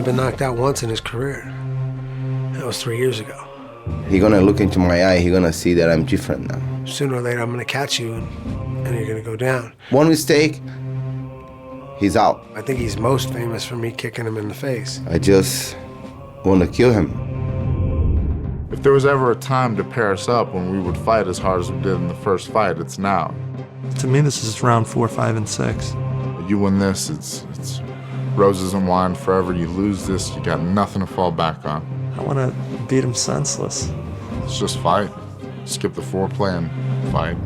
been knocked out once in his career. That was 3 years ago. He's gonna look into my eye, he's gonna see that I'm different now. Sooner or later, I'm gonna catch you and you're gonna go down. One mistake, he's out. I think he's most famous for me kicking him in the face. I just want to kill him. If there was ever a time to pair us up when we would fight as hard as we did in the first fight, it's now. To me, this is round 4, 5, and 6. You win this, it's roses and wine forever. You lose this, you got nothing to fall back on. I want to beat him senseless. Let's just fight. Skip the foreplay and fight.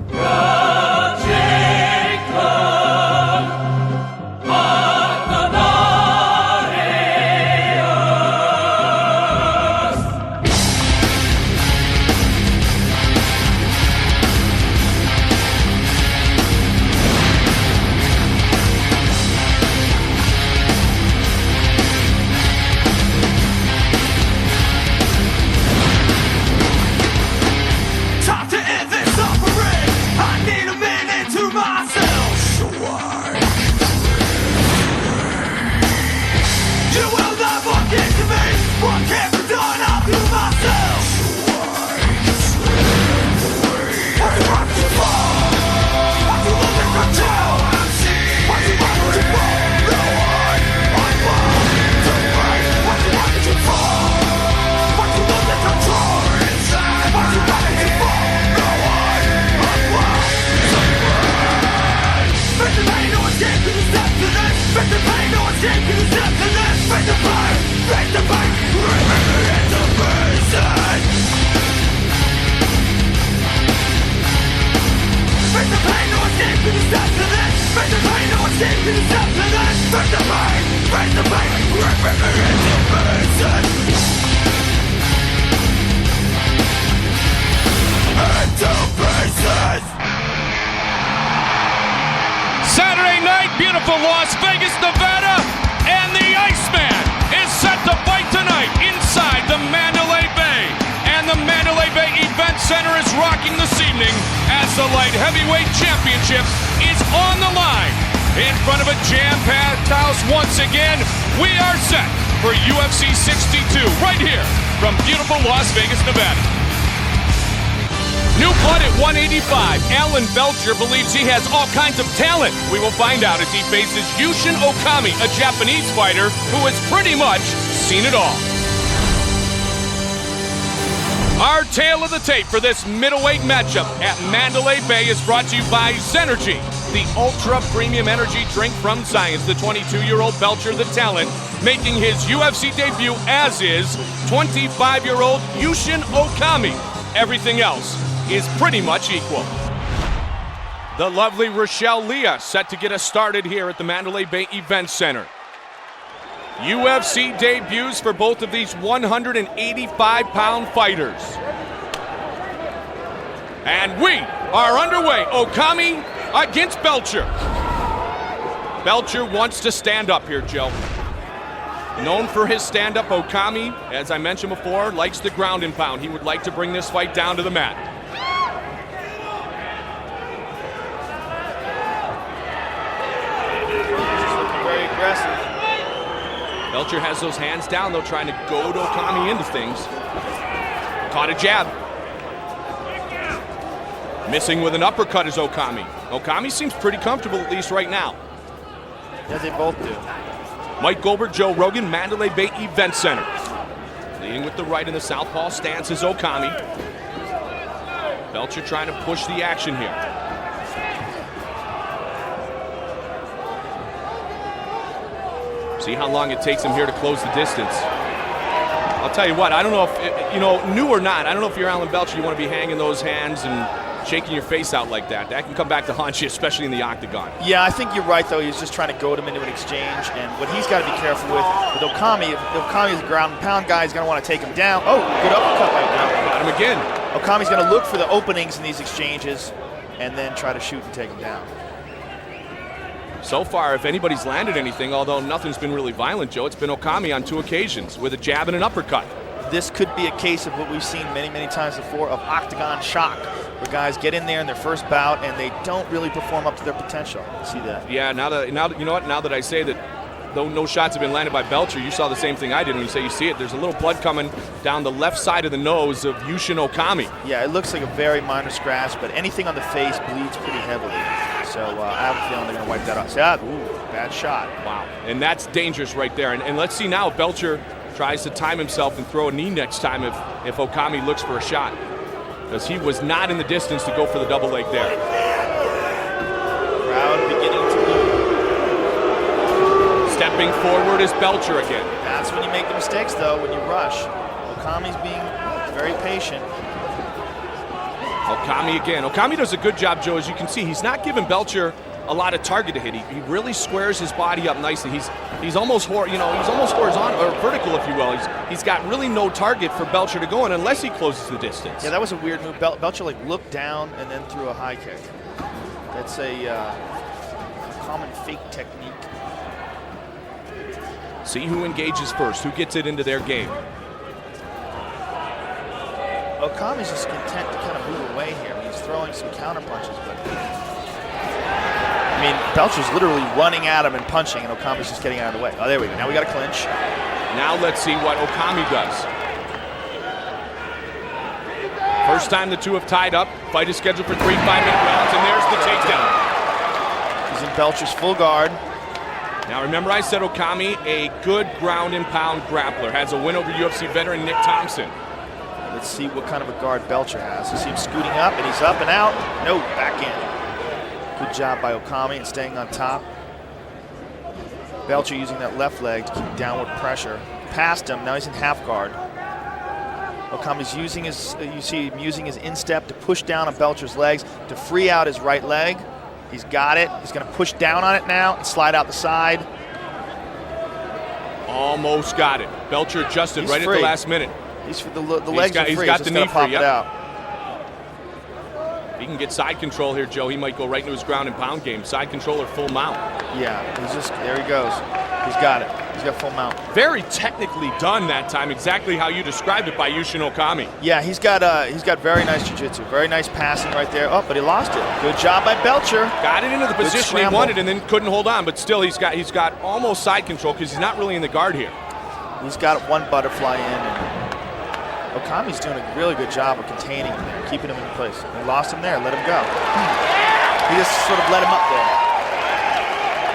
Saturday night, beautiful Las Vegas, Nevada, and the Iceman is set to fight tonight inside the Mandalay Bay. And the Mandalay Bay Events Center is rocking this evening as the light heavyweight championship is on the line. In front of a jam-packed house once again, we are set for UFC 62 right here from beautiful Las Vegas, Nevada. New blood at 185. Alan Belcher believes he has all kinds of talent. We will find out as he faces Yushin Okami, a Japanese fighter who has pretty much seen it all. Our tale of the tape for this middleweight matchup at Mandalay Bay is brought to you by Zenergy, the ultra premium energy drink from science. The 22-year-old Belcher, the talent, making his UFC debut, as is 25-year-old Yushin Okami. Everything else is pretty much equal. The lovely Rochelle Leah set to get us started here at the Mandalay Bay Events Center. UFC debuts for both of these 185-pound fighters. And we are underway. Okami against Belcher. Belcher wants to stand up here, Joe. Known for his stand-up, Okami, as I mentioned before, likes the ground and pound. He would like to bring this fight down to the mat. Very aggressive. Belcher has those hands down, though, trying to goad Okami into things. Caught a jab. Missing with an uppercut is Okami. Okami seems pretty comfortable, at least right now. Yeah, they both do. Mike Goldberg, Joe Rogan, Mandalay Bay Events Center. Leading with the right in the southpaw stance is Okami. Belcher trying to push the action here. See how long it takes him here to close the distance. I'll tell you what, I don't know if, new or not, I don't know if you're Alan Belcher, you want to be hanging those hands and shaking your face out like that. That can come back to haunt you, especially in the octagon. Yeah, I think you're right, though. He's just trying to goad him into an exchange. And what he's got to be careful with Okami, if Okami is a ground and pound guy, he's going to want to take him down. Oh, good uppercut right now. Got him again. Okami's going to look for the openings in these exchanges and then try to shoot and take him down. So far, if anybody's landed anything, although nothing's been really violent, Joe, it's been Okami on 2 occasions with a jab and an uppercut. This could be a case of what we've seen many, many times before of octagon shock, where guys get in there in their first bout and they don't really perform up to their potential. See that? Yeah, now that you know what? Now that I say that though no shots have been landed by Belcher, you saw the same thing I did when you say you see it. There's a little blood coming down the left side of the nose of Yushin Okami. Yeah, it looks like a very minor scratch, but anything on the face bleeds pretty heavily. So I have a feeling they're going to wipe that off. Bad shot. Wow, and that's dangerous right there. And let's see now if Belcher tries to time himself and throw a knee next time if Okami looks for a shot. Because he was not in the distance to go for the double leg there. Crowd beginning to move. Stepping forward is Belcher again. That's when you make the mistakes, though, when you rush. Okami's being very patient. Okami again. Okami does a good job, Joe, as you can see. He's not giving Belcher a lot of target to hit. He really squares his body up nicely. He's almost horizontal or vertical, if you will. He's got really no target for Belcher to go in unless he closes the distance. Yeah, that was a weird move. Belcher like looked down and then threw a high kick. That's a common fake technique. See who engages first, who gets it into their game. Okami's just content to kind of move away here. He's throwing some counter punches, but I mean, Belcher's literally running at him and punching, and Okami's just getting out of the way. Oh, there we go. Now we got a clinch. Now let's see what Okami does. First time the two have tied up. Fight is scheduled for 3 5-minute rounds, and there's the takedown. He's in Belcher's full guard. Now remember I said Okami, a good ground and pound grappler. Has a win over UFC veteran Nick Thompson. Let's see what kind of a guard Belcher has. You see him scooting up, and he's up and out. No, back in. Good job by Okami and staying on top. Belcher using that left leg to keep downward pressure. Past him, now he's in half guard. Okami's using you see him using his instep to push down on Belcher's legs to free out his right leg. He's got it. He's going to push down on it now and slide out the side. Almost got it. Belcher adjusted right at the last minute. He's for the legs are free. He's got the knee free. It out. If he can get side control here, Joe, he might go right into his ground and pound game. Side control or full mount. Yeah, there he goes. He's got it. He's got full mount. Very technically done that time, exactly how you described it by Yushin Okami. Yeah, he's got very nice jiu-jitsu, very nice passing right there. Oh, but he lost it. Good job by Belcher. Got it into the position he wanted and then couldn't hold on, but still he's got almost side control because he's not really in the guard here. He's got one butterfly in. And Okami's doing a really good job of containing him there, keeping him in place. He lost him there, let him go. He just sort of let him up there.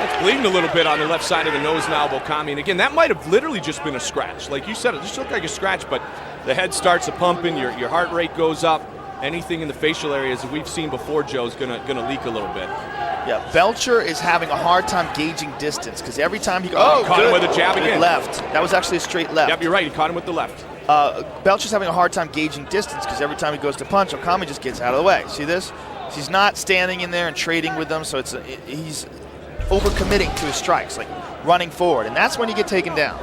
It's bleeding a little bit on the left side of the nose now of Okami. And again, that might have literally just been a scratch. Like you said, it just looked like a scratch, but the head starts pumping, your heart rate goes up. Anything in the facial areas that we've seen before, Joe, is gonna leak a little bit. Yeah, Belcher is having a hard time gauging distance because every time he goes, caught him with a jab again. Left. That was actually a straight left. Yep, you're right. He caught him with the left. Belcher's having a hard time gauging distance because every time he goes to punch, Okami just gets out of the way. See this? He's not standing in there and trading with them, so he's overcommitting to his strikes, like running forward, and that's when you get taken down.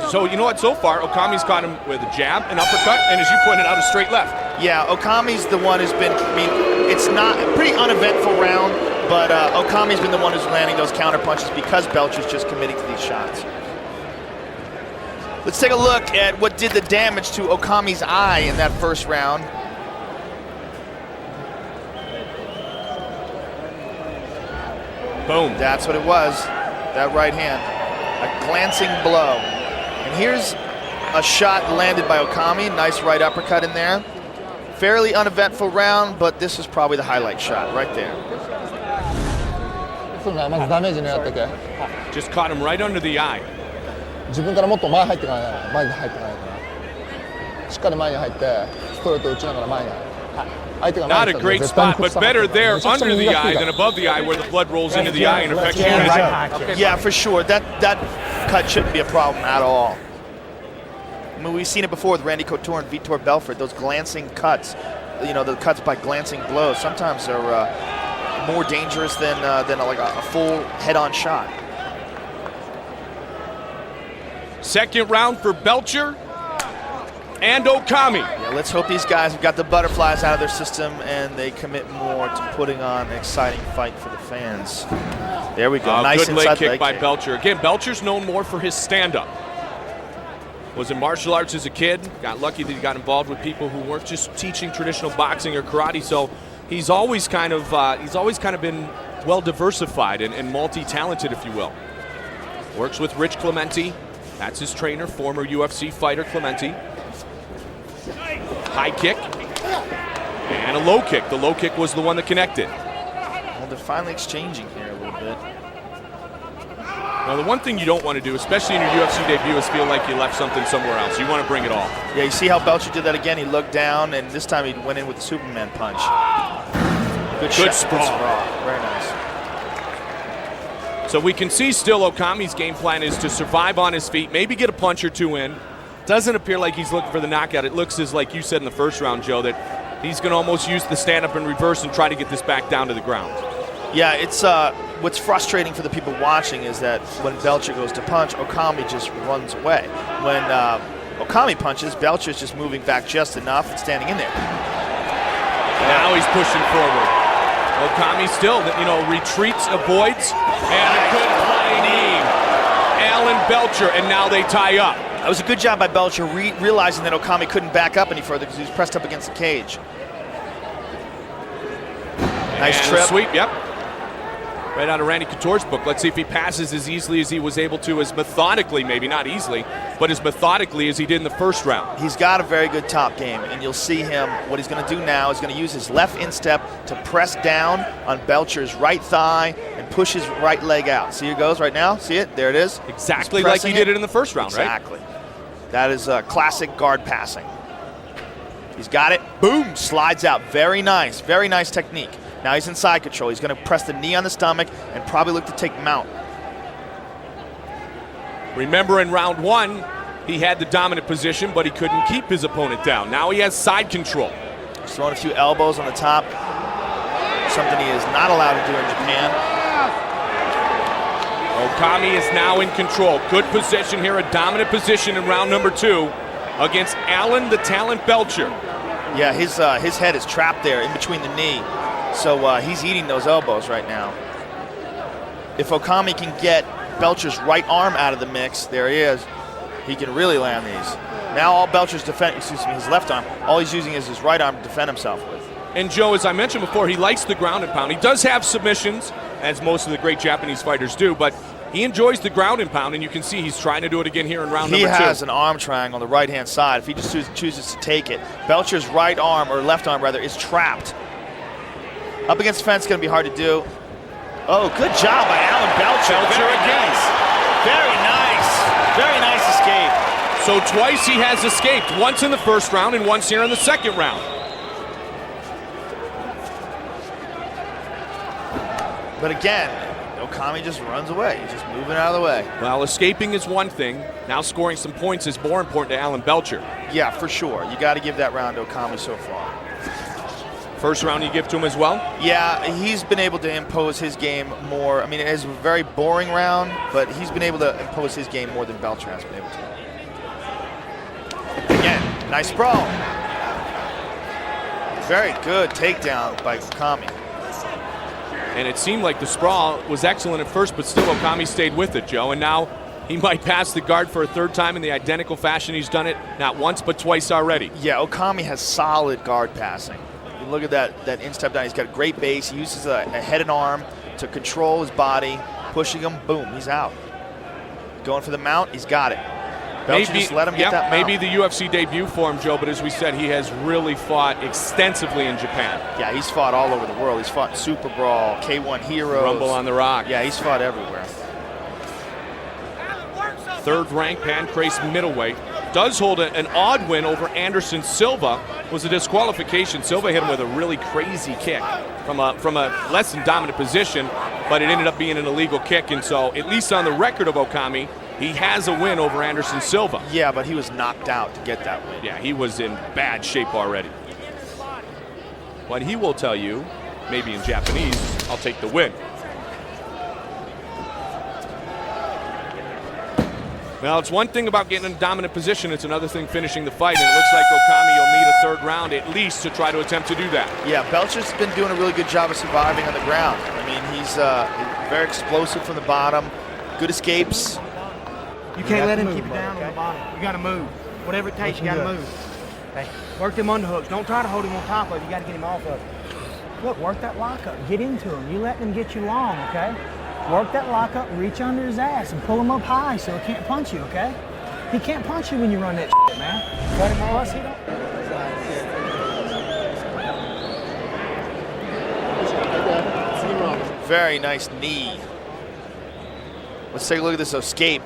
So you know what? So far, Okami's caught him with a jab, an uppercut, and as you pointed out, a straight left. Yeah, Okami's the one who's been. I mean, it's not a pretty uneventful round, but Okami's been the one who's landing those counter punches because Belcher's just committing to these shots. Let's take a look at what did the damage to Okami's eye in that first round. Boom. That's what it was, that right hand. A glancing blow. And here's a shot landed by Okami. Nice right uppercut in there. Fairly uneventful round, but this is probably the highlight shot right there. Just caught him right under the eye. Not a great spot, but better there under the eye than above the eye where the blood rolls into the eye and affects your vision. Yeah, for sure. That cut shouldn't be a problem at all. I mean, we've seen it before with Randy Couture and Vitor Belfort, those glancing cuts, you know, the cuts by glancing blows, sometimes are more dangerous than like a full head-on shot. Second round for Belcher and Okami. Yeah, let's hope these guys have got the butterflies out of their system and they commit more to putting on an exciting fight for the fans. There we go. Nice good leg kick by Belcher. Again, Belcher's known more for his stand-up. Was in martial arts as a kid. Got lucky that he got involved with people who weren't just teaching traditional boxing or karate. So he's always kind of been well diversified and multi-talented, if you will. Works with Rich Clemente. That's his trainer, former UFC fighter Clemente. High kick and a low kick. The low kick was the one that connected. Well, they're finally exchanging here a little bit. Now, the one thing you don't want to do, especially in your UFC debut, is feel like you left something somewhere else. You want to bring it all. Yeah, you see how Belcher did that again? He looked down, and this time he went in with the Superman punch. Good sprawl. Very nice. So we can see still Okami's game plan is to survive on his feet, maybe get a punch or two in. Doesn't appear like he's looking for the knockout. It looks as, like you said in the first round, Joe, that he's going to almost use the stand-up and reverse and try to get this back down to the ground. Yeah, it's what's frustrating for the people watching is that when Belcher goes to punch, Okami just runs away. When Okami punches, Belcher's just moving back just enough and standing in there. Now he's pushing forward. Okami still, retreats, avoids, and a good flying knee. Alan Belcher, and now they tie up. That was a good job by Belcher, realizing that Okami couldn't back up any further because he was pressed up against the cage. Nice and trip. Sweep, yep. Right out of Randy Couture's book. Let's see if he passes as easily as he was able to, as methodically, maybe not easily, but as methodically as he did in the first round. He's got a very good top game, and you'll see him, what he's going to do now is going to use his left instep to press down on Belcher's right thigh and push his right leg out. See, it goes right now. See it? There it is. Exactly like he did it in the first round, exactly. Right? That is classic guard passing. He's got it. Boom. Slides out. Very nice. Very nice technique. Now he's in side control. He's going to press the knee on the stomach and probably look to take mount. Remember in round one, he had the dominant position, but he couldn't keep his opponent down. Now he has side control. He's throwing a few elbows on the top, something he is not allowed to do in Japan. Okami is now in control. Good position here, a dominant position in round number 2 against Alan the Talent Belcher. Yeah, his head is trapped there in between the knee. So he's eating those elbows right now. If Okami can get Belcher's right arm out of the mix, there he is, he can really land these. Now all Belcher's his left arm, all he's using is his right arm to defend himself with. And Joe, as I mentioned before, he likes the ground and pound. He does have submissions, as most of the great Japanese fighters do, but he enjoys the ground and pound, and you can see he's trying to do it again here in round number 2. He has an arm triangle on the right-hand side if he just chooses to take it. Belcher's right arm, or left arm rather, is trapped. Up against the fence is going to be hard to do. Oh, good job by Alan Belcher. Very again. Nice. Very nice. Very nice escape. So twice he has escaped. Once in the first round and once here in the second round. But again, Okami just runs away. He's just moving out of the way. Well, escaping is one thing. Now scoring some points is more important to Alan Belcher. Yeah, for sure. You got to give that round to Okami so far. First round you give to him as well? Yeah, he's been able to impose his game more. I mean, it is a very boring round, but he's been able to impose his game more than Belcher has been able to. Again, nice sprawl. Very good takedown by Okami. And it seemed like the sprawl was excellent at first, but still Okami stayed with it, Joe. And now he might pass the guard for a third time in the identical fashion he's done it not once but twice already. Yeah, Okami has solid guard passing. You look at that instep down. He's got a great base. He uses a head and arm to control his body, pushing him. Boom, he's out. Going for the mount. He's got it. Belcher just let him get that mount. Maybe the UFC debut for him, Joe, but as we said, he has really fought extensively in Japan. Yeah, he's fought all over the world. He's fought Super Brawl, K1 Heroes. Rumble on the Rock. Yeah, he's fought everywhere. Third-ranked Pancrase middleweight. Does hold an odd win over Anderson Silva. Was a disqualification. Silva hit him with a really crazy kick from a less than dominant position, but it ended up being an illegal kick. And so, at least on the record of Okami, he has a win over Anderson Silva. Yeah, but he was knocked out to get that win. Yeah, he was in bad shape already. But he will tell you, maybe in Japanese, I'll take the win. Well, it's one thing about getting in a dominant position. It's another thing finishing the fight. And it looks like Okami will need a third round at least to try to attempt to do that. Yeah, Belcher's been doing a really good job of surviving on the ground. I mean, he's very explosive from the bottom. Good escapes. You can't let him keep it down on the bottom. You got to move. Whatever it takes, you got to move. Okay. Work them underhooks. Don't try to hold him on top of it. You got to get him off of it. Look, work that lockup. Get into him. You let them get you long, okay? Work that lockup, reach under his ass, and pull him up high so he can't punch you, okay? He can't punch you when you run that shit, man. Cut him off. He don't. Very nice knee. Let's take a look at this escape.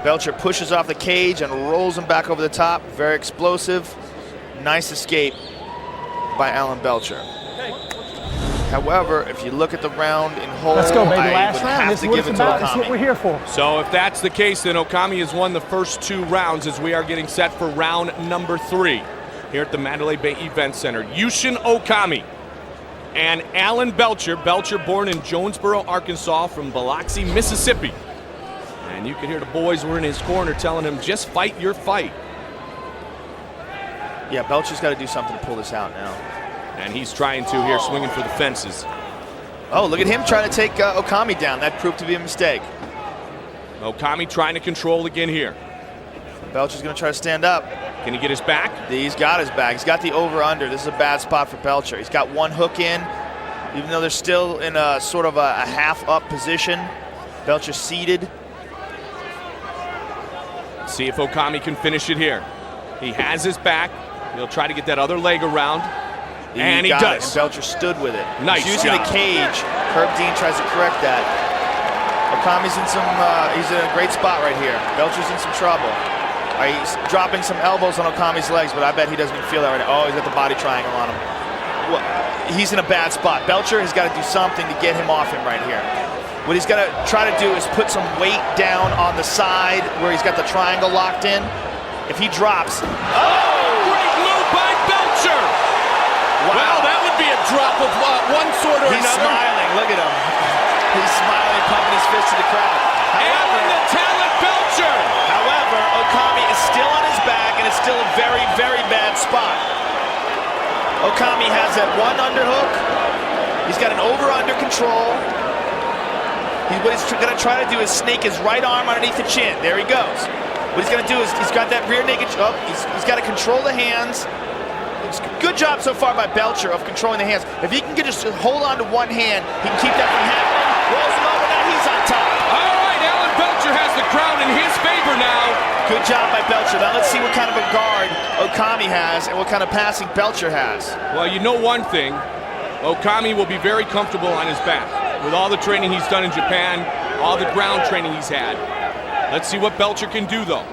Belcher pushes off the cage and rolls him back over the top. Very explosive. Nice escape by Alan Belcher. However, if you look at the round in whole, Let's go, baby. I Last would round. have This to is what give it's it to about. This is what Okami. we're here for. So if that's the case, then Okami has won the first 2 rounds as we are getting set for round number 3 here at the Mandalay Bay Events Center. Yushin Okami and Alan Belcher. Belcher born in Jonesboro, Arkansas, from Biloxi, Mississippi. And you can hear the boys were in his corner telling him, just fight your fight. Yeah, Belcher's got to do something to pull this out now. And he's trying to here, swinging for the fences. Oh, look at him trying to take Okami down. That proved to be a mistake. Okami trying to control again here. Belcher's going to try to stand up. Can he get his back? He's got his back. He's got the over-under. This is a bad spot for Belcher. He's got one hook in, even though they're still in a sort of a half-up position. Belcher seated. See if Okami can finish it here. He has his back. He'll try to get that other leg around. And he got does. it, and Belcher stood with it. Nice He's using job. the cage. Herb Dean tries to correct that. Okami's in some, he's in a great spot right here. Belcher's in some trouble. He's dropping some elbows on Okami's legs, but I bet he doesn't even feel that right now. Oh, he's got the body triangle on him. Well, he's in a bad spot. Belcher has got to do something to get him off him right here. What he's got to try to do is put some weight down on the side where he's got the triangle locked in. If he drops, Great move by Belcher. wow. Well, that would be a drop of one sort or He's another. smiling. Look at him. He's smiling, pumping his fist to the crowd. Alan the Talent Belcher. However, Okami is still on his back, and it's still a very, very bad spot. Okami has that one underhook. He's got an over-under control. What he's going to try to do is snake his right arm underneath the chin. There he goes. What he's going to do is he's got that rear naked. Oh, he's got to control the hands. It's a good job so far by Belcher of controlling the hands. If he can just hold on to one hand, he can keep that from happening. Rolls him over, now he's on top. All right, Alan Belcher has the crowd in his favor now. Good job by Belcher. Now let's see what kind of a guard Okami has and what kind of passing Belcher has. Well, you know one thing. Okami will be very comfortable on his back. With all the training he's done in Japan, all the ground training he's had. Let's see what Belcher can do, though.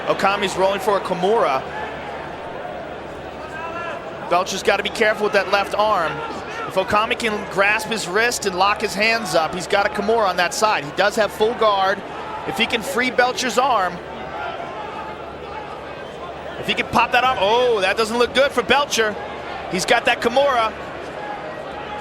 Okami's rolling for a Kimura. Belcher's got to be careful with that left arm. If Okami can grasp his wrist and lock his hands up, he's got a Kimura on that side. He does have full guard. If he can free Belcher's arm, if he can pop that arm, oh, that doesn't look good for Belcher. He's got that Kimura.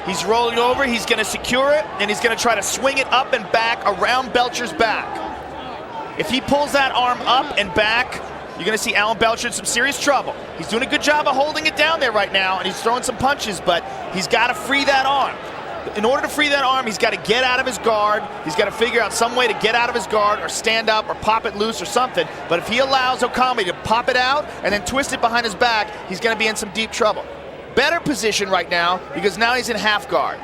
He's rolling over, he's going to secure it, and he's going to try to swing it up and back around Belcher's back. If he pulls that arm up and back, you're going to see Alan Belcher in some serious trouble. He's doing a good job of holding it down there right now, and he's throwing some punches, but he's got to free that arm. In order to free that arm, he's got to get out of his guard. He's got to figure out some way to get out of his guard or stand up or pop it loose or something. But if he allows Okami to pop it out and then twist it behind his back, he's going to be in some deep trouble. Better position right now because now he's in half guard.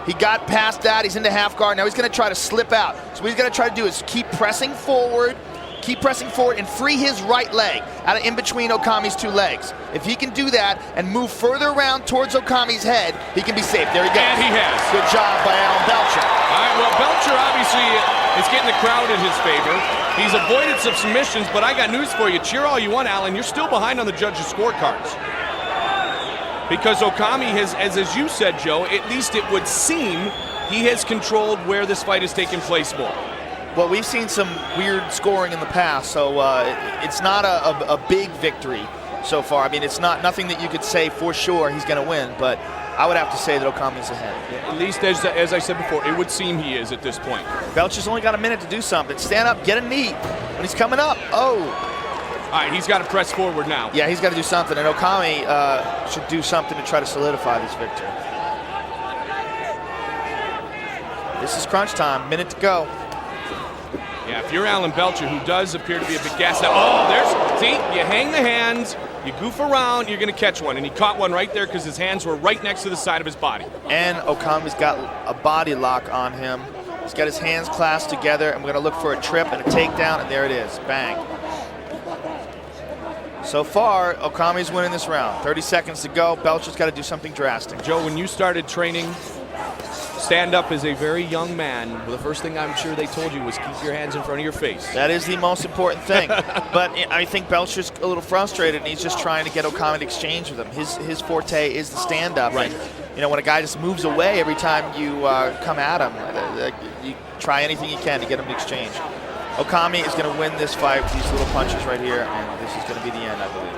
He got past that, he's into half guard. Now he's going to try to slip out. So what he's going to try to do is keep pressing forward and free his right leg out of in between Okami's two legs. If he can do that and move further around towards Okami's head, he can be safe. There he goes. And he has. Good job by Alan Belcher. All right, well, Belcher obviously is getting the crowd in his favor. He's avoided some submissions, but I got news for you. Cheer all you want, Alan. You're still behind on the judges' scorecards. Because Okami has, as you said, Joe, at least it would seem he has controlled where this fight has taken place more. Well, we've seen some weird scoring in the past, so it's not a big victory so far. I mean, it's nothing that you could say for sure he's going to win, but I would have to say that Okami's ahead. At least, as I said before, it would seem he is at this point. Belcher's only got a minute to do something. Stand up, get a knee. When he's coming up, oh. All right, he's got to press forward now. Yeah, he's got to do something, and Okami should do something to try to solidify this victory. This is crunch time, minute to go. Yeah, if you're Alan Belcher, who does appear to be a bit gassed out. Oh, see, you hang the hands, You goof around, you're going to catch one. And he caught one right there because his hands were right next to the side of his body. And Okami's got a body lock on him. He's got his hands clasped together, and we're going to look for a trip and a takedown, and there it is. Bang. So far, Okami's winning this round. 30 seconds to go. Belcher's got to do something drastic. Joe, when you started training stand-up as a very young man, well, the first thing I'm sure they told you was keep your hands in front of your face. That is the most important thing. But I think Belcher's a little frustrated, and he's just trying to get Okami to exchange with him. His forte is the stand-up. Right. And, you know, when a guy just moves away every time you come at him, you try anything you can to get him to exchange. Okami is going to win this fight with these little punches right here, and this is going to be the end, I believe.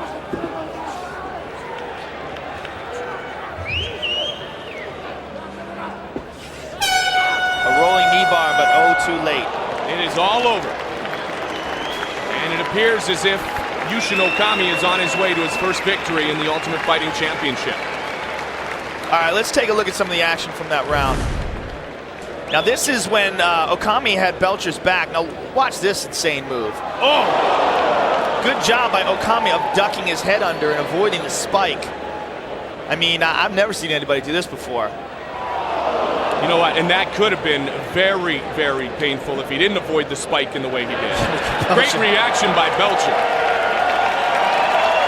A rolling knee bar, but oh, too late. It is all over. And it appears as if Yushin Okami is on his way to his first victory in the Ultimate Fighting Championship. All right, let's take a look at some of the action from that round. Now this is when Okami had Belcher's back. Now watch this insane move. Oh! Good job by Okami of ducking his head under and avoiding the spike. I mean, I've never seen anybody do this before. You know what, and that could have been very, very painful if he didn't avoid the spike in the way he did. Great reaction by Belcher.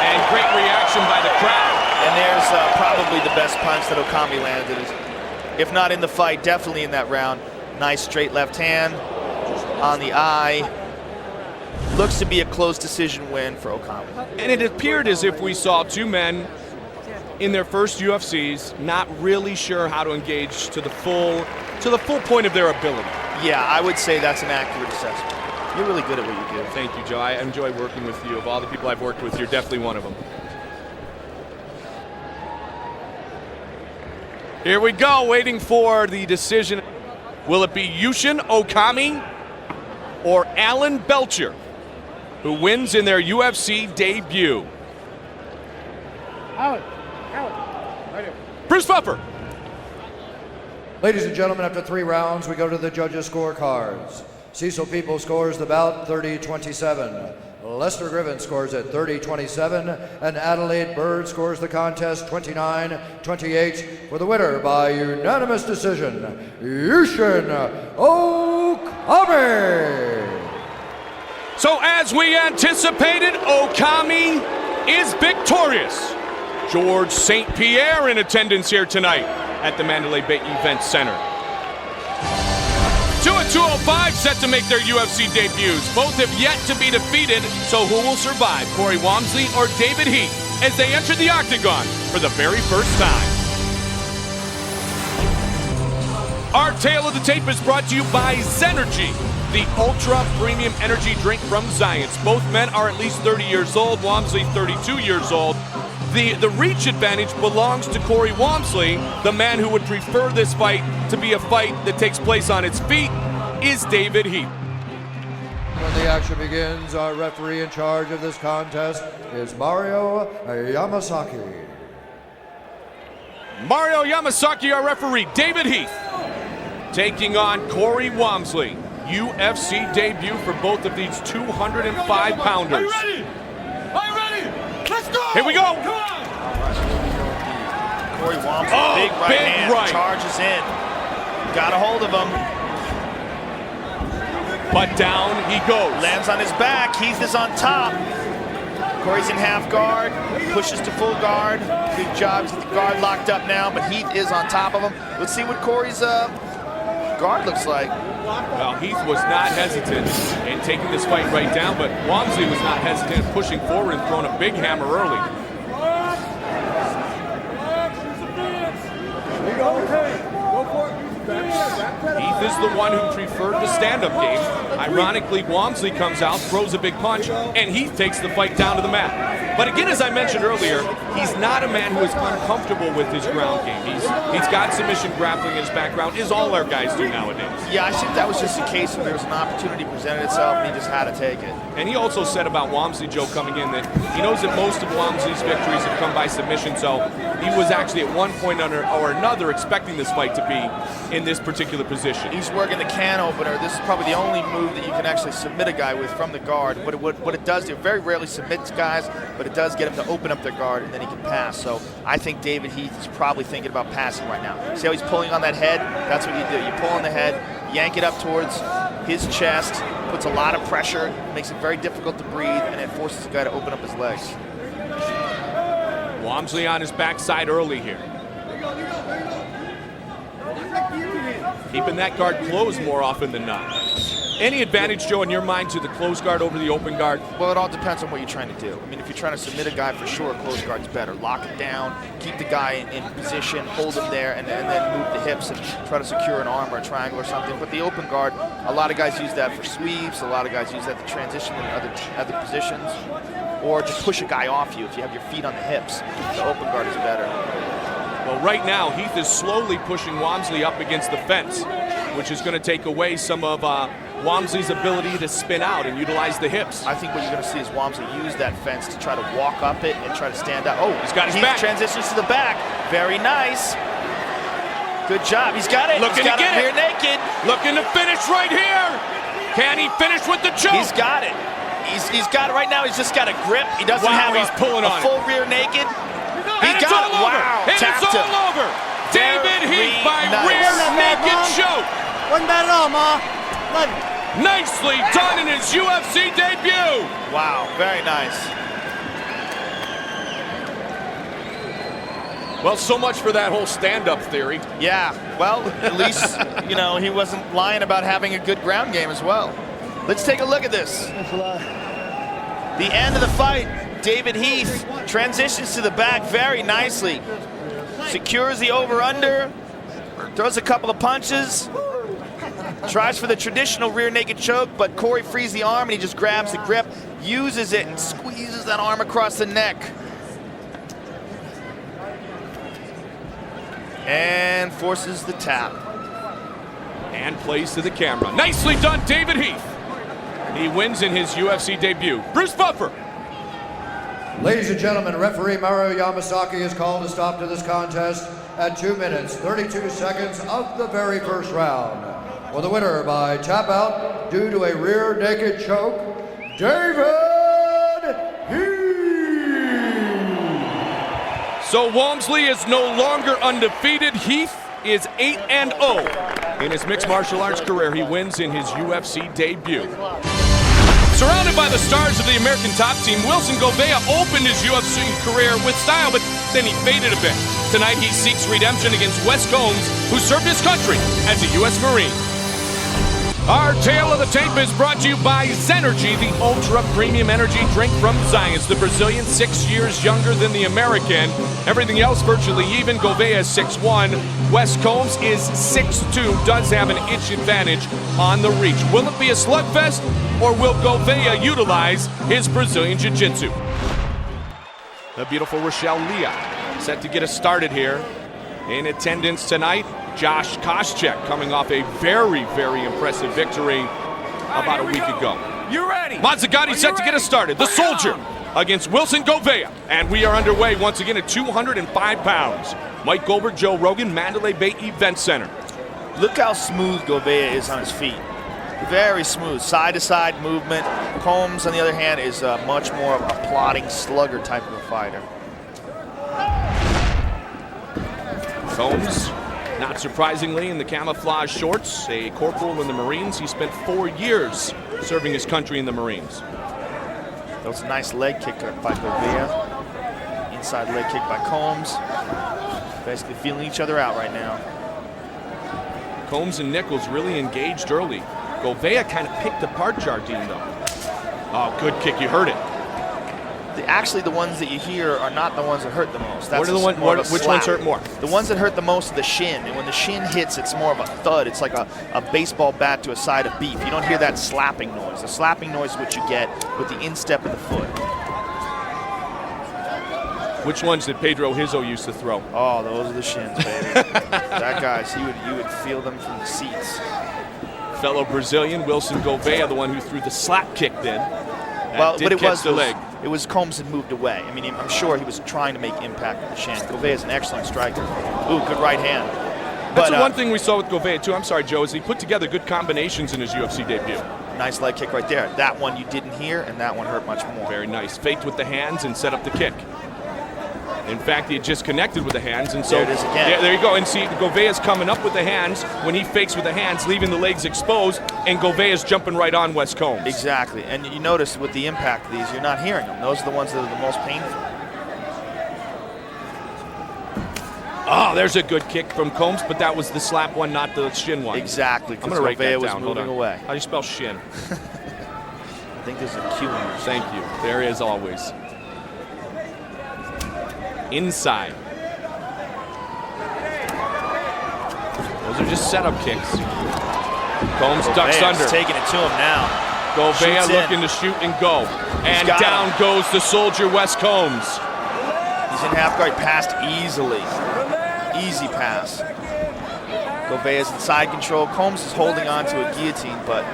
And great reaction by the crowd. And there's probably the best punch that Okami landed. If not in the fight, definitely in that round. Nice straight left hand on the eye. Looks to be a close decision win for Okami. And it appeared as if we saw two men in their first UFCs not really sure how to engage to the full point of their ability. Yeah, I would say that's an accurate assessment. You're really good at what you do. Thank you, Joe. I enjoy working with you. Of all the people I've worked with, you're definitely one of them. Here we go, waiting for the decision. Will it be Yushin Okami or Alan Belcher who wins in their UFC debut? Bruce Buffer. Ladies and gentlemen, after 3 rounds, we go to the judges' scorecards. Cecil People scores the bout 30-27. Lester Griffin scores at 30-27, and Adelaide Bird scores the contest 29-28 for the winner by unanimous decision, Yushin Okami. So as we anticipated, Okami is victorious. George St. Pierre in attendance here tonight at the Mandalay Bay Events Center. 2 at 205 set to make their UFC debuts. Both have yet to be defeated, so who will survive, Corey Walmsley or David Heath, as they enter the octagon for the very first time? Our tale of the tape is brought to you by Zenergy, the ultra premium energy drink from Zions. Both men are at least 30 years old, Walmsley 32 years old. The reach advantage belongs to Corey Walmsley. The man who would prefer this fight to be a fight that takes place on its feet is David Heath. When the action begins, our referee in charge of this contest is Mario Yamasaki. Mario Yamasaki, our referee. David Heath taking on Corey Walmsley. UFC debut for both of these 205-pounders. Are you ready? Are you ready? Let's go! Here we go! Come on! Corey Walmsley, big right hand, right. charges in. Got a hold of him. But down he goes. Lands on his back. Heath is on top. Corey's in half guard, pushes to full guard. Good job. He's the guard locked up now, but Heath is on top of him. Let's see what Corey's guard looks like. Well, Heath was not hesitant in taking this fight right down, but Walmsley was not hesitant in pushing forward and throwing a big hammer early. Heath is the one who preferred the stand-up game. Ironically, Walmsley comes out, throws a big punch, and Heath takes the fight down to the mat. But again, as I mentioned earlier, he's not a man who is uncomfortable with his ground game. He's got submission grappling in his background, as all our guys do nowadays. Yeah, I think that was just a case where there was an opportunity presented itself, and he just had to take it. And he also said about Walmsley, Joe, coming in, that he knows that most of Walmsley's victories have come by submission, so he was actually at one point or another expecting this fight to be in this particular position. He's working the can opener. This is probably the only move move that you can actually submit a guy with from the guard. What it does, it very rarely submits guys, but it does get him to open up their guard, and then he can pass. So I think David Heath is probably thinking about passing right now. See how he's pulling on that head? That's what you do. You pull on the head, yank it up towards his chest, puts a lot of pressure, makes it very difficult to breathe, and it forces the guy to open up his legs. Walmsley on his backside early here. Keeping that guard closed more often than not. Any advantage, Joe, in your mind to the closed guard over the open guard? Well, it all depends on what you're trying to do. I mean, if you're trying to submit a guy, for sure, a closed guard's better. Lock it down, keep the guy in position, hold him there, and then move the hips and try to secure an arm or a triangle or something. But the open guard, a lot of guys use that for sweeps. A lot of guys use that to transition in other positions, or just push a guy off you if you have your feet on the hips. The open guard is better. Well, right now, Heath is slowly pushing Walmsley up against the fence, which is going to take away some of Walmsley's ability to spin out and utilize the hips. I think what you're going to see is Walmsley use that fence to try to walk up it and try to stand out. Oh, he's got his back. Transitions to the back. Very nice. Good job. He's got it. Looking to get it. Rear naked. Looking to finish right here. Can he finish with the choke? He's got it. He's got it right now. He's just got a grip. He doesn't have he's pulling on full rear naked. He and got it. Wow. And it's all over. David Heath by rear naked choke. Wasn't bad at all, Ma. Love it. Nicely done in his UFC debut. Wow, very nice. Well, so much for that whole stand-up theory. Yeah, well, at least, you know, he wasn't lying about having a good ground game as well. Let's take a look at this. The end of the fight, David Heath transitions to the back very nicely. Secures the over-under, throws a couple of punches, tries for the traditional rear naked choke, but Corey frees the arm and he just grabs the grip, uses it and squeezes that arm across the neck. And forces the tap. And plays to the camera. Nicely done, David Heath. He wins in his UFC debut. Bruce Buffer. Ladies and gentlemen, referee Mario Yamasaki has called a stop to this contest at 2 minutes, 32 seconds of the very first round. For the winner by tap out due to a rear naked choke, David Heath. So Walmsley is no longer undefeated. Heath is 8-0 in his mixed martial arts career. He wins in his UFC debut. Surrounded by the stars of the American top team, Wilson Gouveia opened his UFC career with style, but then he faded a bit. Tonight he seeks redemption against Wes Combs, who served his country as a U.S. Marine. Our tale of the tape is brought to you by Zenergy, the ultra premium energy drink from Zions. The Brazilian 6 years younger than the American. Everything else virtually even. Gouveia is 6'1". Wes Combs is 6'2", does have an inch advantage on the reach. Will it be a slugfest, or will Gouveia utilize his Brazilian jiu-jitsu? The beautiful Rochelle Leah set to get us started here. In attendance tonight, Josh Koscheck, coming off a very, very impressive victory about a week ago. You ready? Mazzagatti set to get us started. The Soldier against Wilson Gouveia. And we are underway once again at 205 pounds. Mike Goldberg, Joe Rogan, Mandalay Bay Events Center. Look how smooth Gouveia is on his feet. Very smooth, side-to-side movement. Combs, on the other hand, is much more of a plodding slugger type of a fighter. Combs, not surprisingly, in the camouflage shorts, a corporal in the Marines. He spent 4 years serving his country in the Marines. That was a nice leg kick by Gouveia. Inside leg kick by Combs. Basically feeling each other out right now. Combs and Nichols really engaged early. Gouveia kind of picked apart Jardine, though. Oh, good kick. You heard it. Actually, the ones that you hear are not the ones that hurt the most. That's which ones hurt more? The ones that hurt the most are the shin. And when the shin hits, it's more of a thud. It's like a baseball bat to a side of beef. You don't hear that slapping noise. The slapping noise is what you get with the instep of the foot. Which ones did Pedro Hizzo used to throw? Oh, those are the shins, baby. That guy's, you would feel them from the seats. Fellow Brazilian, Wilson Gouveia, the one who threw the slap kick then. Well, but leg. It was Combs had moved away. I mean, I'm sure he was trying to make impact with the shin. Gouveia is an excellent striker. Ooh, good right hand. That's the one thing we saw with Gouveia, too. I'm sorry, Joe, is he put together good combinations in his UFC debut. Nice leg kick right there. That one you didn't hear, and that one hurt much more. Very nice. Faked with the hands and set up the kick. In fact, he had just connected with the hands, and so there it is again. Yeah, there you go. And see, Govea's coming up with the hands when he fakes with the hands, leaving the legs exposed, and Govea's jumping right on Wes Combs. Exactly. And you notice with the impact of these, you're not hearing them. Those are the ones that are the most painful. Oh, there's a good kick from Combs, but that was the slap one, not the shin one. Exactly. I'm going to write that was down. moving away. How do you spell shin? I think there's a Q in there. Thank you. There is always. Inside. Those are just setup kicks. Combs ducks under. Taking it to him now. Govea looking to shoot and go. And down goes the soldier, Wes Combs. He's in half guard, passed easily. Easy pass. Govea's in side control. Combs is holding on to a guillotine, but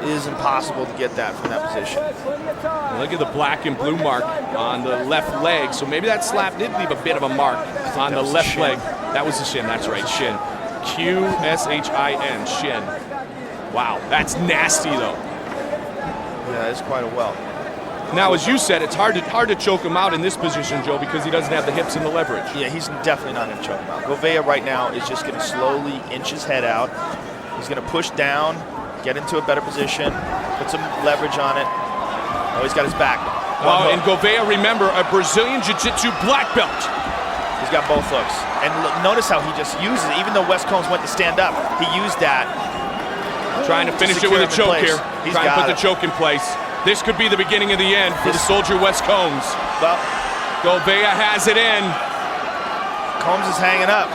it is impossible to get that from that position. Look at the black and blue mark on the left leg. So maybe that slap did leave a bit of a mark on the left leg. That was the shin, that's right, shin. Q-S-H-I-N, shin. Wow, that's nasty though. Yeah, it's quite a welt. Now, as you said, it's hard to choke him out in this position, Joe, because he doesn't have the hips and the leverage. Yeah, he's definitely not going to choke him out. Govea right now is just going to slowly inch his head out. He's going to push down, get into a better position, put some leverage on it. Oh, he's got his back. Oh, and Govea, remember, a Brazilian Jiu-Jitsu black belt. He's got both hooks. And notice how he just uses it. Even though Wes Combs went to stand up, he used that. Trying to finish it with a choke here. He's trying to put the choke in place. This could be the beginning of the end for the soldier Wes Combs. Well, Govea has it in. Combs is hanging up.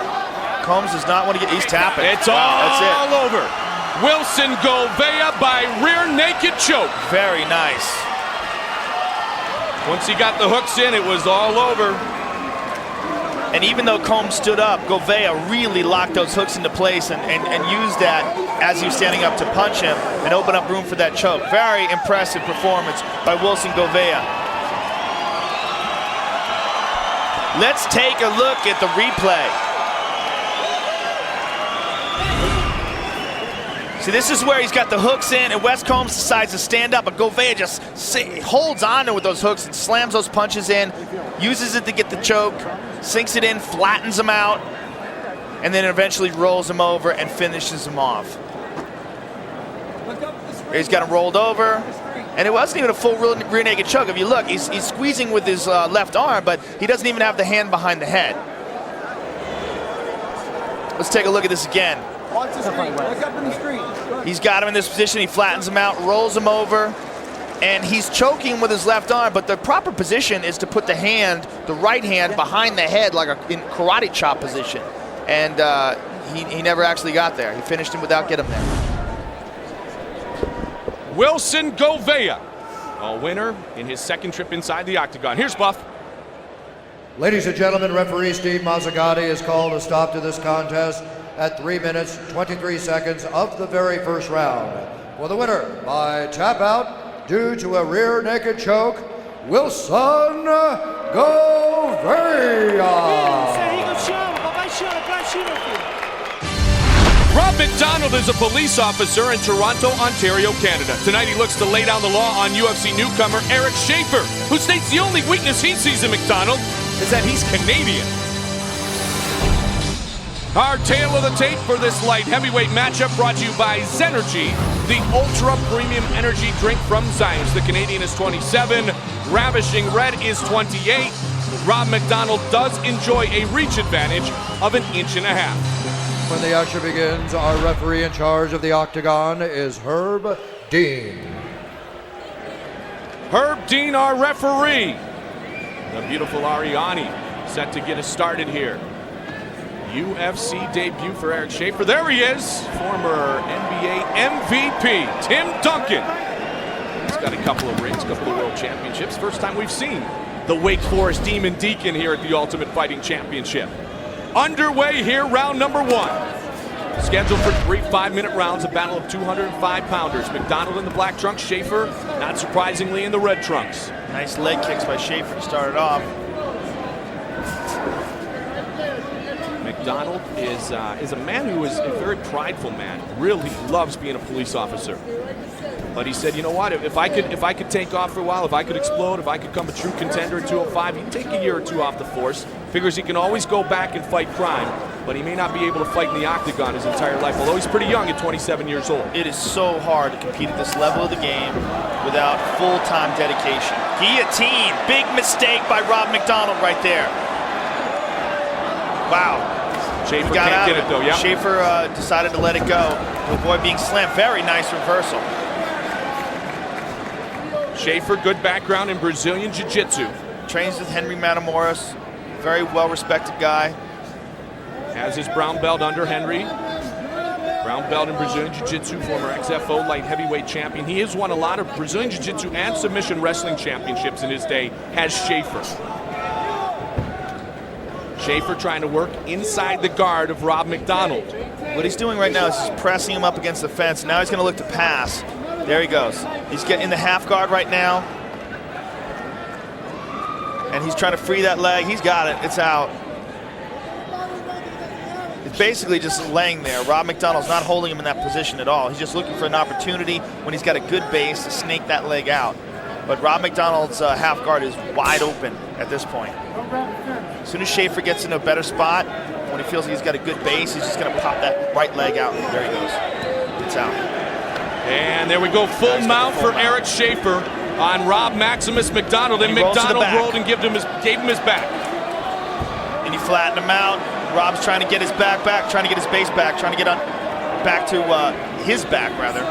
Combs does not want to get, he's tapping. It's all over. Wilson Govea by rear naked choke. Very nice. Once he got the hooks in, it was all over. And even though Combs stood up, Govea really locked those hooks into place and used that as he was standing up to punch him and open up room for that choke. Very impressive performance by Wilson Govea. Let's take a look at the replay. See, this is where he's got the hooks in, and Wes Combs decides to stand up, but Govea just holds on to it with those hooks and slams those punches in, uses it to get the choke, sinks it in, flattens him out, and then eventually rolls him over and finishes him off. He's got him rolled over, and it wasn't even a full rear naked choke. If you look, he's squeezing with his left arm, but he doesn't even have the hand behind the head. Let's take a look at this again. He's got him in this position, he flattens him out, rolls him over, and he's choking with his left arm, but the proper position is to put the right hand behind the head like in karate chop position. And he never actually got there. He finished him without getting there. Wilson Govea, a winner in his second trip inside the octagon. Here's Buff. Ladies and gentlemen, referee Steve Mazzagatti has called a stop to this contest at 3 minutes, 23 seconds of the very first round. For the winner by tap out due to a rear naked choke, Wilson Govea. Rob McDonald is a police officer in Toronto, Ontario, Canada. Tonight he looks to lay down the law on UFC newcomer Eric Schaefer, who states the only weakness he sees in McDonald is that he's Canadian. Our tale of the tape for this light heavyweight matchup brought to you by Zenergy, the ultra premium energy drink from Science. The Canadian is 27, Ravishing Red is 28. Rob McDonald does enjoy a reach advantage of 1.5 inches. When the action begins, our referee in charge of the octagon is Herb Dean. Herb Dean, our referee. The beautiful Ariani set to get us started here. UFC debut for Eric Schaefer. There he is, former NBA MVP, Tim Duncan. He's got a couple of rings, a couple of world championships. First time we've seen the Wake Forest Demon Deacon here at the Ultimate Fighting Championship. Underway here, round number 1. Scheduled for 3 5-minute rounds, a battle of 205-pounders. McDonald in the black trunks, Schaefer, not surprisingly, in the red trunks. Nice leg kicks by Schaefer to start it off. McDonald is a man who is a very prideful man. Really loves being a police officer. But he said, you know what, if I could take off for a while, if I could explode, if I could become a true contender at 205, he'd take a year or two off the force. Figures he can always go back and fight crime, but he may not be able to fight in the octagon his entire life, although he's pretty young at 27 years old. It is so hard to compete at this level of the game without full-time dedication. Guillotine, big mistake by Rob McDonald right there. Wow. Schaefer can't get it though, yeah. Schaefer decided to let it go to avoid being slammed. Very nice reversal. Schaefer, good background in Brazilian Jiu-Jitsu. Trains with Henry Matamoros, very well-respected guy. Has his brown belt under Henry. Brown belt in Brazilian Jiu-Jitsu, former XFO light heavyweight champion. He has won a lot of Brazilian Jiu-Jitsu and submission wrestling championships in his day, has Schaefer. Schaefer trying to work inside the guard of Rob McDonald. What he's doing right now is he's pressing him up against the fence. Now he's going to look to pass. There he goes. He's getting in the half guard right now. And he's trying to free that leg. He's got it. It's out. It's basically just laying there. Rob McDonald's not holding him in that position at all. He's just looking for an opportunity when he's got a good base to snake that leg out. But Rob McDonald's half guard is wide open at this point. As soon as Schaefer gets into a better spot, when he feels like he's got a good base, he's just going to pop that right leg out. There he goes. It's out. And there we go, full mount for Eric Schaefer on Rob Maximus McDonald. And McDonald rolled and gave him his back. And he flattened him out. Rob's trying to get his back, trying to get his base back, trying to get on back to his back, rather.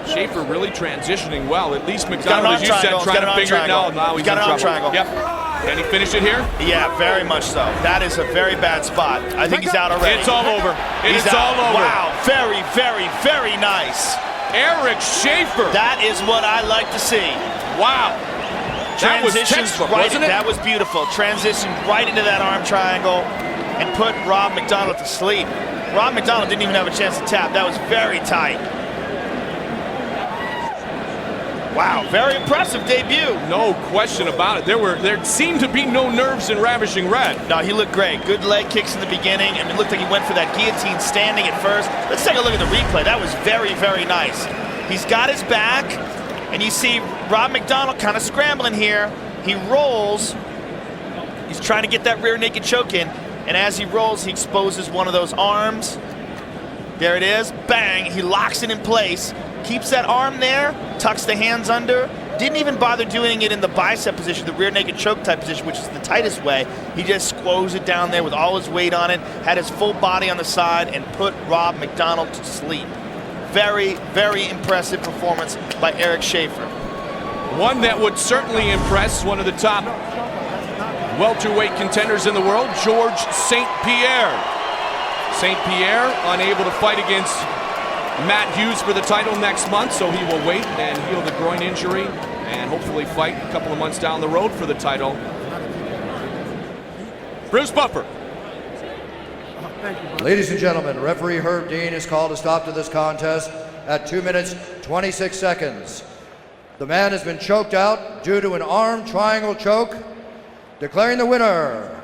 Schaefer really transitioning well. At least McDonald, as you said, trying to figure it out. Now he's got an arm triangle. Yep. Can he finish it here? Yeah, very much so. That is a very bad spot. I think he's out already. It's all over. It's all over. Wow, very, very, very nice. Eric Schaefer. That is what I like to see. Wow. That was textbook, wasn't it? That was beautiful. Transitioned right into that arm triangle and put Rob McDonald to sleep. Rob McDonald didn't even have a chance to tap. That was very tight. Wow, very impressive debut. No question about it. There seemed to be no nerves in Ravishing Red. No, he looked great. Good leg kicks in the beginning, and it looked like he went for that guillotine standing at first. Let's take a look at the replay. That was very, very nice. He's got his back, and you see Rob McDonald kind of scrambling here. He rolls. He's trying to get that rear naked choke in, and as he rolls, he exposes one of those arms. There it is. Bang. He locks it in place. Keeps that arm there, tucks the hands under, didn't even bother doing it in the bicep position, the rear naked choke type position, which is the tightest way. He just squoze it down there with all his weight on it, had his full body on the side, and put Rob McDonald to sleep. Very, very impressive performance by Eric Schaefer. One that would certainly impress one of the top welterweight contenders in the world, George St. Pierre. St. Pierre unable to fight against Matt Hughes for the title next month, so he will wait and heal the groin injury and hopefully fight a couple of months down the road for the title. Bruce Buffer. Ladies and gentlemen, referee Herb Dean has called a stop to this contest at 2 minutes, 26 seconds. The man has been choked out due to an arm triangle choke, declaring the winner,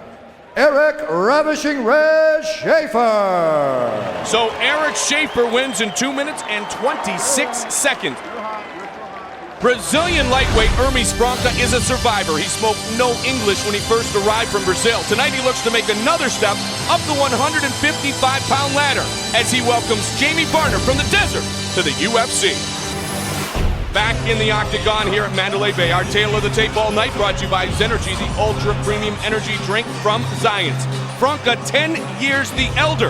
Eric Ravishing Red Schaefer. So Eric Schaefer wins in 2 minutes and 26 seconds. Brazilian lightweight Hermes Franca is a survivor. He spoke no English when he first arrived from Brazil. Tonight he looks to make another step up the 155-pound ladder as he welcomes Jamie Varner from the desert to the UFC. Back in the octagon here at Mandalay Bay, our tale of the tape all night brought to you by Zenergy, the ultra premium energy drink from Zions. Franca 10 years the elder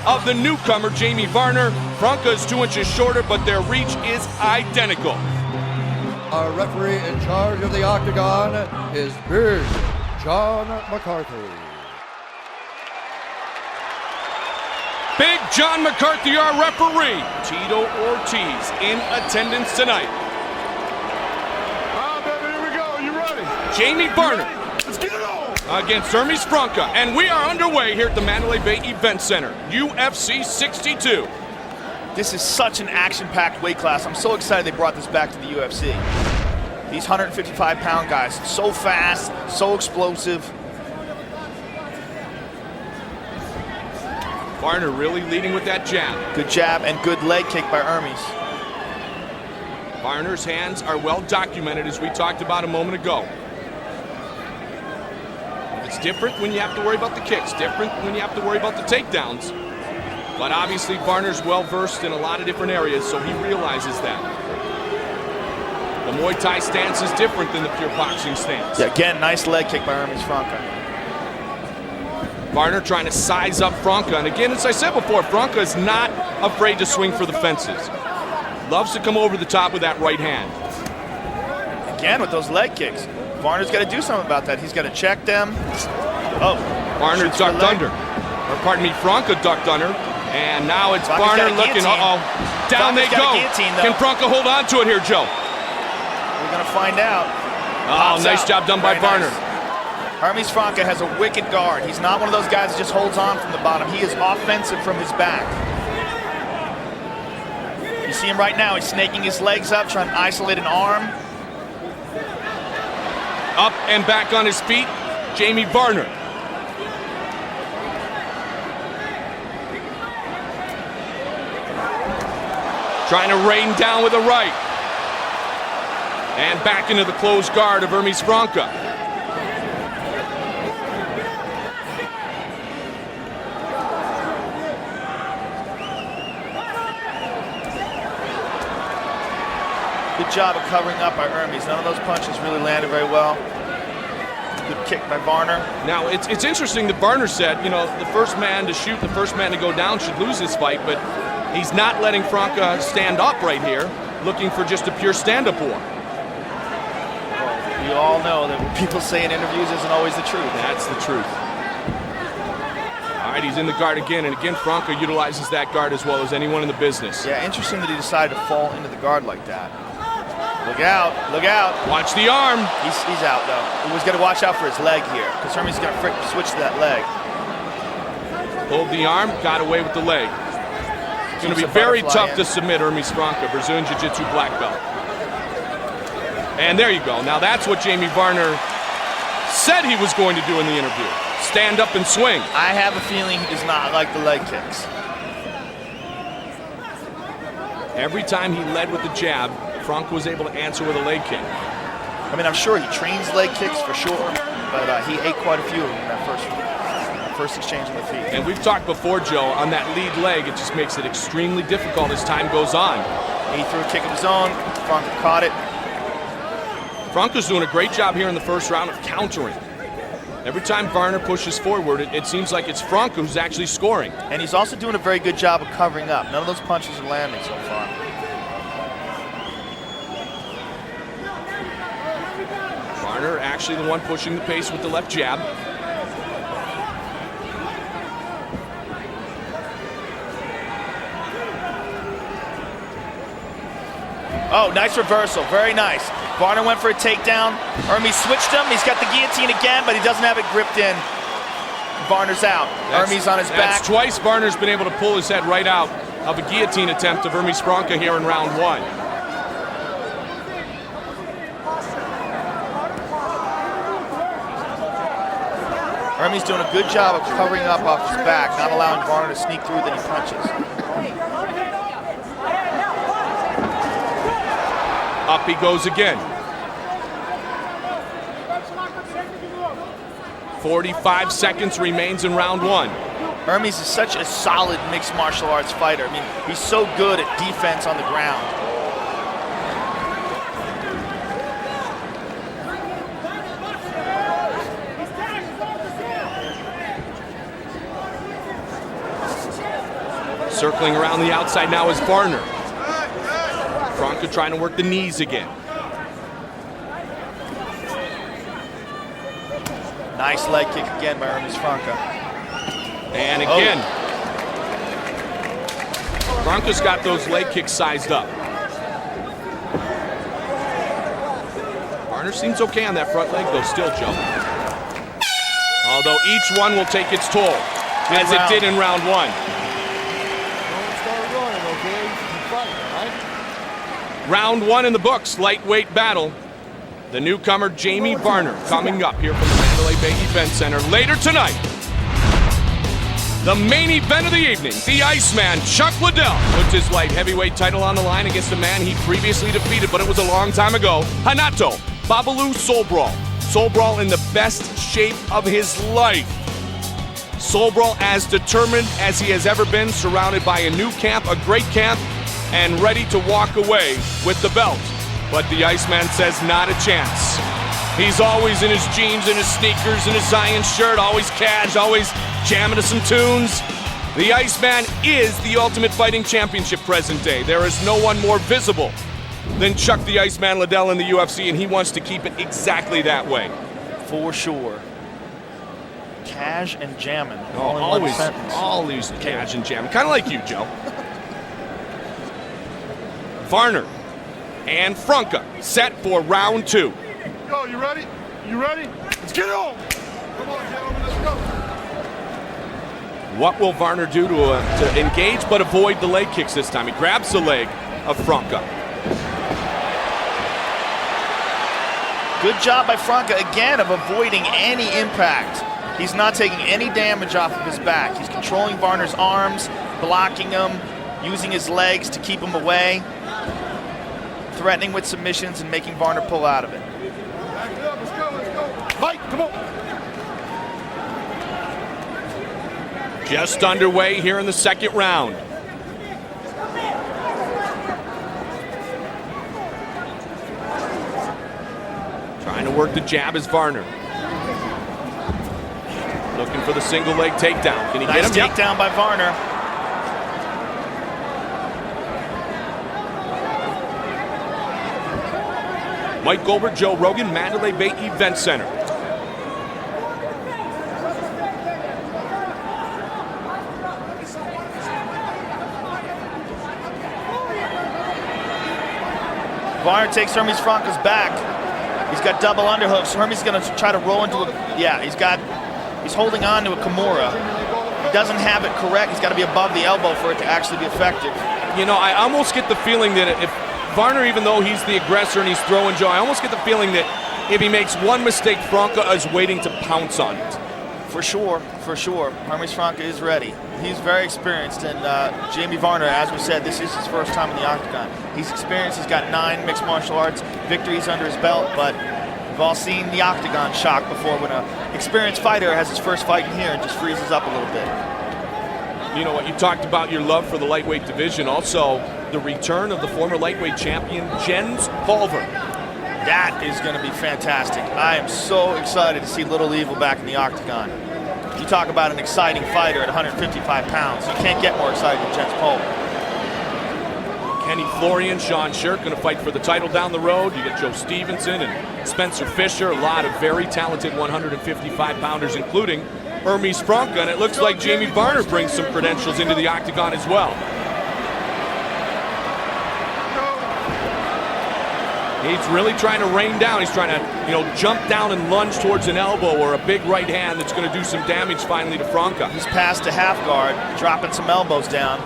of the newcomer Jamie Varner. Franca is 2 inches shorter, but their reach is identical. Our referee in charge of the octagon is Big John McCarthy. Big John McCarthy, our referee. Tito Ortiz in attendance tonight. Jamie Varner against Hermes Franca, and we are underway here at the Mandalay Bay Events Center, UFC 62. This is such an action-packed weight class. I'm so excited they brought this back to the UFC. These 155-pound guys, so fast, so explosive. Varner really leading with that jab. Good jab and good leg kick by Hermes. Varner's hands are well documented, as we talked about a moment ago. It's different when you have to worry about the kicks, different when you have to worry about the takedowns. But obviously Varner's well versed in a lot of different areas, so he realizes that. The Muay Thai stance is different than the pure boxing stance. Yeah, again, nice leg kick by Hermes Franca. Varner trying to size up Franca, and again, as I said before, Franca is not afraid to swing for the fences. Loves to come over the top with that right hand. Again with those leg kicks. Varner's got to do something about that. He's got to check them. Oh. Varner ducked under. Or pardon me, Franca ducked under. And now it's Varner looking. Uh-oh. Down they go. Can Franca hold on to it here, Joe? We're going to find out. Oh, nice job done by Varner. Hermes Franca has a wicked guard. He's not one of those guys that just holds on from the bottom. He is offensive from his back. You see him right now. He's snaking his legs up, trying to isolate an arm. Up and back on his feet, Jamie Varner. Trying to rain down with a right. And back into the closed guard of Hermes Franca. Good job of covering up by Hermes. None of those punches really landed very well. Good kick by Varner. Now, it's interesting that Varner said, you know, the first man to shoot, the first man to go down should lose this fight, but he's not letting Franca stand up right here, looking for just a pure stand-up war. Well, we all know that what people say in interviews isn't always the truth. That's the truth. All right, he's in the guard again, and again, Franca utilizes that guard as well as anyone in the business. Yeah, interesting that he decided to fall into the guard like that. Look out, look out. Watch the arm. He's out, though. He's got to watch out for his leg here, because Hermes is going to switch to that leg. Pulled the arm, got away with the leg. It's going to be very tough to submit Hermes Franca, Brazilian Jiu-Jitsu black belt. And there you go. Now that's what Jamie Varner said he was going to do in the interview. Stand up and swing. I have a feeling he does not like the leg kicks. Every time he led with the jab, Franca was able to answer with a leg kick. I mean, I'm sure he trains leg kicks for sure, but he ate quite a few of them in that first exchange on the feet. And we've talked before, Joe, on that lead leg, it just makes it extremely difficult as time goes on. He threw a kick of his own, Franca caught it. Franca's doing a great job here in the first round of countering. Every time Varner pushes forward, it seems like it's Franca who's actually scoring. And he's also doing a very good job of covering up. None of those punches are landing so far. Varner actually the one pushing the pace with the left jab. Oh, nice reversal, very nice. Varner went for a takedown. Hermes switched him. He's got the guillotine again, but he doesn't have it gripped in. Varner's out. Hermes on his back. That's twice Varner's been able to pull his head right out of a guillotine attempt of Hermes Franca here in round one. Hermes doing a good job of covering up off his back, not allowing Varner to sneak through, then he punches. Up he goes again. 45 seconds remains in round one. Hermes is such a solid mixed martial arts fighter. I mean, he's so good at defense on the ground. Circling around the outside now is Varner. Franca trying to work the knees again. Nice leg kick again by Hermes Franca. And again. Franca's got those leg kicks sized up. Varner seems okay on that front leg though still, Joe. Although each one will take its toll, as it did in round one. Round one in the books, lightweight battle. The newcomer Jamie Varner coming up here from the Mandalay Bay Events Center later tonight. The main event of the evening, the Iceman, Chuck Liddell, puts his light heavyweight title on the line against a man he previously defeated, but it was a long time ago, Hanato Babalu Sobral. Sobral in the best shape of his life. Sobral as determined as he has ever been, surrounded by a new camp, a great camp, and ready to walk away with the belt. But the Iceman says not a chance. He's always in his jeans and his sneakers and his Zion shirt, always cash, always jamming to some tunes. The Iceman is the Ultimate Fighting Championship present day. There is no one more visible than Chuck the Iceman Liddell in the UFC, and he wants to keep it exactly that way. For sure. Cash and jamming. Always cash and jamming. Kind of like you, Joe. Varner and Franca set for round 2. Yo, you ready? You ready? Let's get it on. Come on, gentlemen, let's go. What will Varner do to engage but avoid the leg kicks this time? He grabs the leg of Franca. Good job by Franca again of avoiding any impact. He's not taking any damage off of his back. He's controlling Varner's arms, blocking him, using his legs to keep him away, threatening with submissions and making Varner pull out of it. Back it up, let's go. Fight, come on. Just underway here in the second round. Trying to work the jab is Varner. Looking for the single leg takedown. Can he get him? Nice takedown by Varner. Mike Goldberg, Joe Rogan, Mandalay Bay Events Center. Varner takes Hermes Franca's back. He's got double underhooks. Hermes is going to try to roll into a, he's holding on to a Kimura. He doesn't have it correct. He's got to be above the elbow for it to actually be effective. You know, I almost get the feeling that if Varner, even though he's the aggressor and he's throwing Joe, I almost get the feeling that if he makes one mistake, Franca is waiting to pounce on it. For sure, for sure. Hermes Franca is ready. He's very experienced, and Jamie Varner, as we said, this is his first time in the octagon. He's experienced, he's got 9 mixed martial arts victories under his belt, but we've all seen the octagon shock before when an experienced fighter has his first fight in here and just freezes up a little bit. You know what, you talked about your love for the lightweight division, also the return of the former lightweight champion, Jens Pulver. That is going to be fantastic. I am so excited to see Little Evil back in the octagon. You talk about an exciting fighter at 155 pounds. You can't get more excited than Jens Pulver. Kenny Florian, Sean Shirk going to fight for the title down the road. You get Joe Stevenson and Spencer Fisher, a lot of very talented 155-pounders, including Hermes Franca, and it looks like Jamie Varner brings some credentials into the octagon as well. He's really trying to rain down. He's trying to, jump down and lunge towards an elbow or a big right hand that's going to do some damage finally to Franca. He's past a half guard, dropping some elbows down.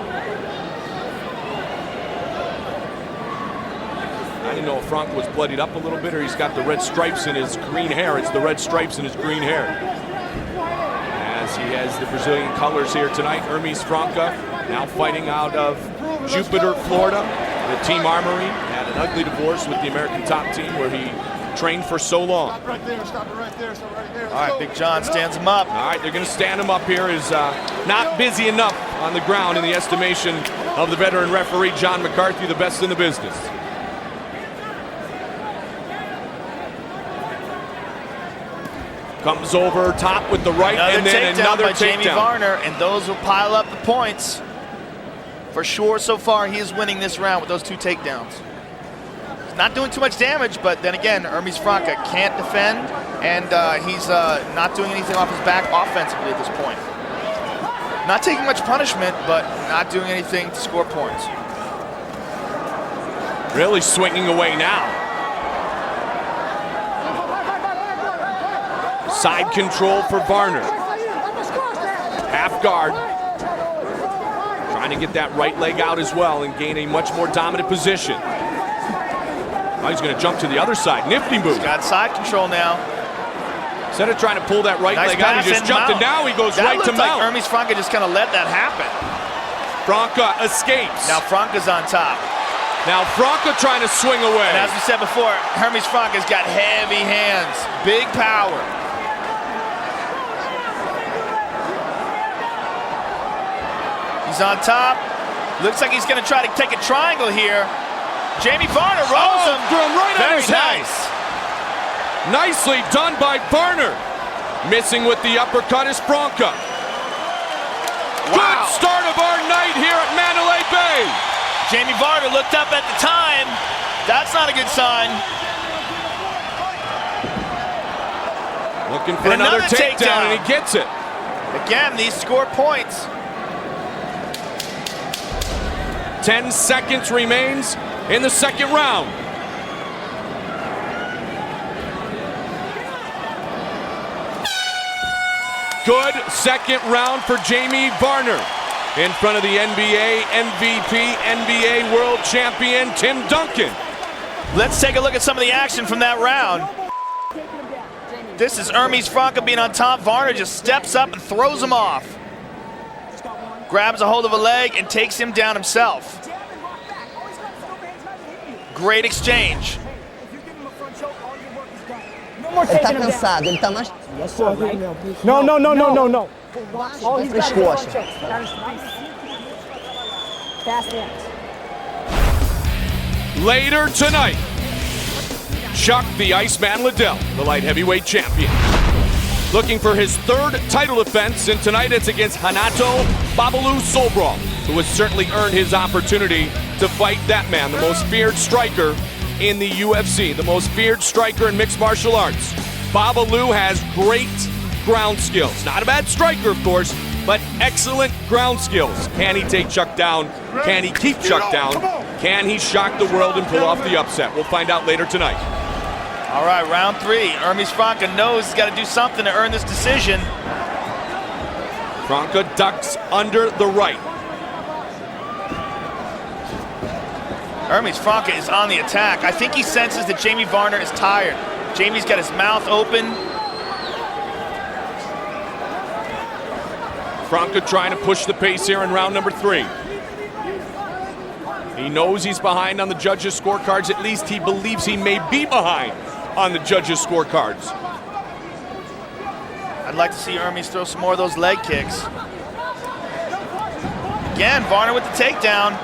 I didn't know if Franca was bloodied up a little bit or he's got the red stripes in his green hair. It's the red stripes in his green hair. As he has the Brazilian colors here tonight, Hermes Franca now fighting out of Jupiter, Florida. The Team Armory had an ugly divorce with the American Top Team where he trained for so long. Stop right there, stop it right there, stop right there. All right, Big John stands him up. All right, they're going to stand him up here. Is not busy enough on the ground in the estimation of the veteran referee, John McCarthy, the best in the business. Comes over top with the right, and then another by takedown. Jamie Varner, and those will pile up the points. For sure, so far, he is winning this round with those 2 takedowns. He's not doing too much damage, but then again, Hermes Franca can't defend, and he's not doing anything off his back offensively at this point. Not taking much punishment, but not doing anything to score points. Really swinging away now. Side control for Varner. Half guard. Trying to get that right leg out as well and gain a much more dominant position. Now he's going to jump to the other side. Nifty move. He's got side control now. Instead of trying to pull that right Nice leg out, pass he just and jumped, and mount. now he goes That right to looked like mount. Hermes Franca just kind of let that happen. Franca escapes. Now Franca's on top. Now Franca trying to swing away. And as we said before, Hermes Franca's got heavy hands, big power. He's on top. Looks like he's going to try to take a triangle here. Jamie Varner rolls him. Threw him right on Very his head. nice. Nicely done by Varner. Missing with the uppercut is Franca. Wow. Good start of our night here at Mandalay Bay. Jamie Varner looked up at the time. That's not a good sign. Looking for another takedown, and he gets it. Again, these score points. 10 seconds remains in the second round. Good second round for Jamie Varner. In front of the NBA MVP, NBA World Champion, Tim Duncan. Let's take a look at some of the action from that round. This is Hermes Franca being on top. Varner just steps up and throws him off. Grabs a hold of a leg and takes him down himself. Great exchange. Ele tá cansado, ele tá mais... No, no, no, no, no, no. All he's got is fast hands. Later tonight, Chuck the Iceman Liddell, the light heavyweight champion, looking for his third title defense, and tonight it's against Hanato Babalu Sobral, who has certainly earned his opportunity to fight that man, the most feared striker in the UFC, the most feared striker in mixed martial arts. Babalu has great ground skills. Not a bad striker, of course, but excellent ground skills. Can he take Chuck down? Can he keep Chuck down? Can he shock the world and pull off the upset? We'll find out later tonight. All right, round three. Hermes Franca knows he's got to do something to earn this decision. Franca ducks under the right. Hermes Franca is on the attack. I think he senses that Jamie Varner is tired. Jamie's got his mouth open. Franca trying to push the pace here in round number 3. He knows he's behind on the judges' scorecards. At least he believes he may be behind on the judges' scorecards. I'd like to see Hermes throw some more of those leg kicks. Again, Varner with the takedown.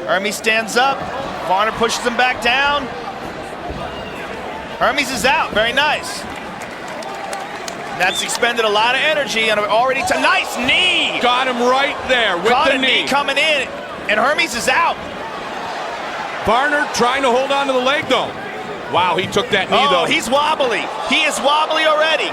Hermes stands up. Varner pushes him back down. Hermes is out. Very nice. That's expended a lot of energy and already a nice knee. Got him right there with Caught the a knee. coming in, and Hermes is out. Varner trying to hold on to the leg, though. Wow, he took that knee, though. He's wobbly. He is wobbly already.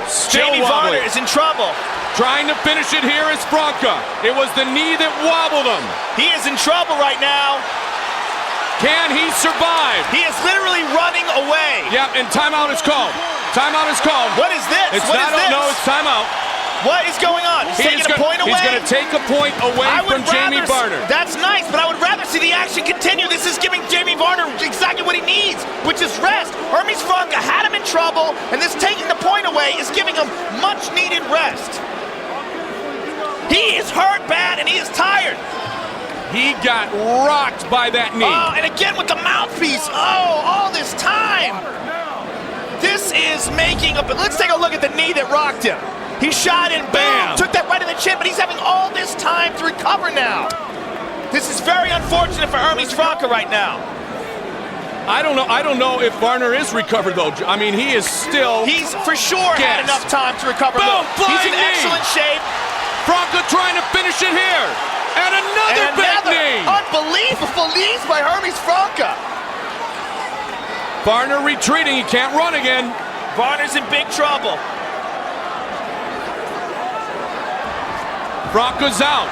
Still Jamie wobbly. Varner is in trouble. Trying to finish it here is Franca. It was the knee that wobbled him. He is in trouble right now. Can he survive? He is literally running away. Yep, and timeout is called. Timeout is called. What is this? It's What not, is this? No, it's timeout. What is going on? He's taking a point away? He's going to take a point away from Jamie Varner. That's nice, but I would rather see the action continue. This is giving Jamie Varner exactly what he needs, which is rest. Hermes Franca had him in trouble, and this taking the point away is giving him much-needed rest. He is hurt bad, and he is tired. He got rocked by that knee. Oh, and again with the mouthpiece. Oh, all this time. This is making a... Let's take a look at the knee that rocked him. He shot and bam, took that right in the chin, but he's having all this time to recover now. This is very unfortunate for Hermes Franca right now. I don't know if Varner is recovered, though. I mean, he is still... He's for sure had enough time to recover. Boom, He's in knee. excellent shape. Franca trying to finish it here. And another big knee. Unbelievable knees by Hermes Franca. Varner retreating. He can't run again. Varner's in big trouble. Franca's out.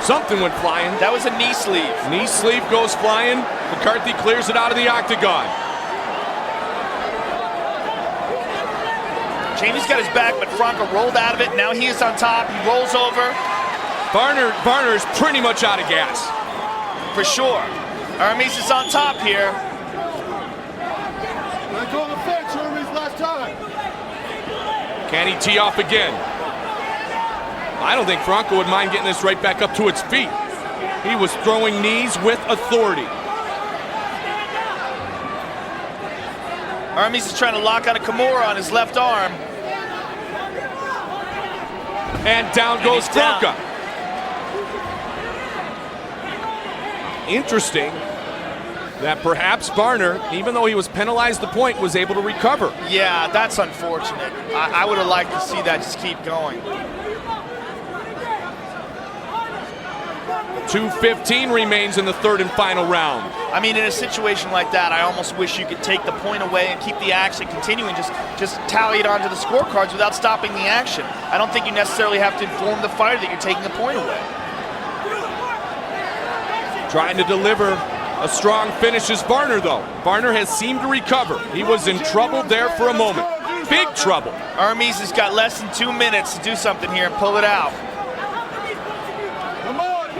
Something went flying. That was a knee sleeve. Knee sleeve goes flying. McCarthy clears it out of the octagon. Jamie's got his back, but Franca rolled out of it. Now he is on top. He rolls over. Varner is pretty much out of gas. For sure. Hermes is on top here. Can he tee off again? I don't think Franco would mind getting this right back up to its feet. He was throwing knees with authority. Armies is trying to lock on a Kimura on his left arm. And down goes Franco. Interesting that perhaps Varner, even though he was penalized the point, was able to recover. Yeah, that's unfortunate. I would have liked to see that just keep going. 2:15 remains in the third and final round. I mean, in a situation like that, I almost wish you could take the point away and keep the action continuing, just tally it onto the scorecards without stopping the action. I don't think you necessarily have to inform the fighter that you're taking the point away. Trying to deliver a strong finish is Varner, though. Varner has seemed to recover. He was in trouble there for a moment. Big trouble. Armies has got less than 2 minutes to do something here and pull it out.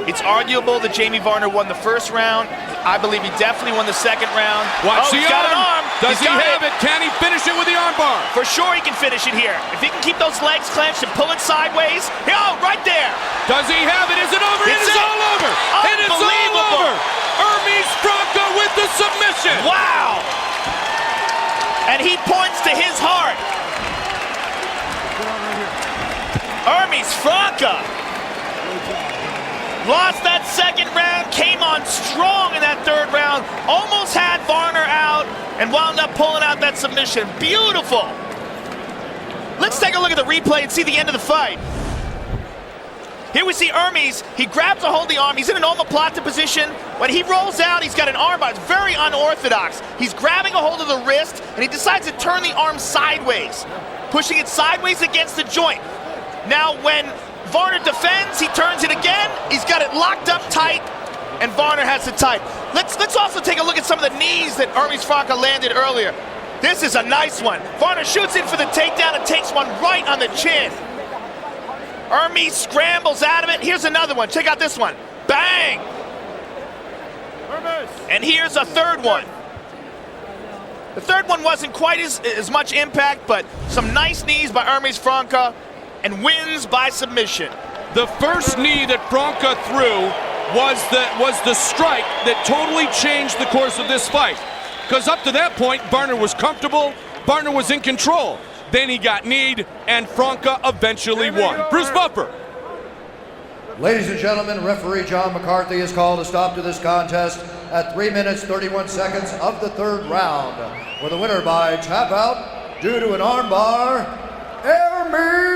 It's arguable that Jamie Varner won the first round. I believe he definitely won the second round. Watch the he's got an arm. Does he have it? Can he finish it with the arm bar? For sure he can finish it here. If he can keep those legs clenched and pull it sideways. Oh, right there. Does he have it? Is it over? It is all over. It is all over. Hermes Franco with the submission. Wow. And he points to his heart. Hermes Franco lost that second round, came on strong in that third round, almost had Varner out, and wound up pulling out that submission. Beautiful. Let's take a look at the replay and see the end of the fight. Here we see Hermes. He grabs a hold of the arm. He's in an omoplata position. When he rolls out, he's got an armbar. It's very unorthodox. He's grabbing a hold of the wrist, and he decides to turn the arm sideways, pushing it sideways against the joint. Now, when Varner defends, he turns it again. He's got it locked up tight, and Varner has it tight. Let's also take a look at some of the knees that Hermes Franco landed earlier. This is a nice one. Varner shoots in for the takedown and takes one right on the chin. Hermes scrambles out of it. Here's another one. Check out this one. Bang! And here's a third one. The third one wasn't quite as much impact, but some nice knees by Hermes Franco, and wins by submission. The first knee that Franco threw was the strike that totally changed the course of this fight. Because up to that point, Varner was comfortable, Varner was in control. Then he got kneed, and Franco eventually won. Bruce Buffer. Ladies and gentlemen, referee John McCarthy has called a stop to this contest at 3 minutes 31 seconds of the third round, with a winner by tap out due to an armbar, Hermes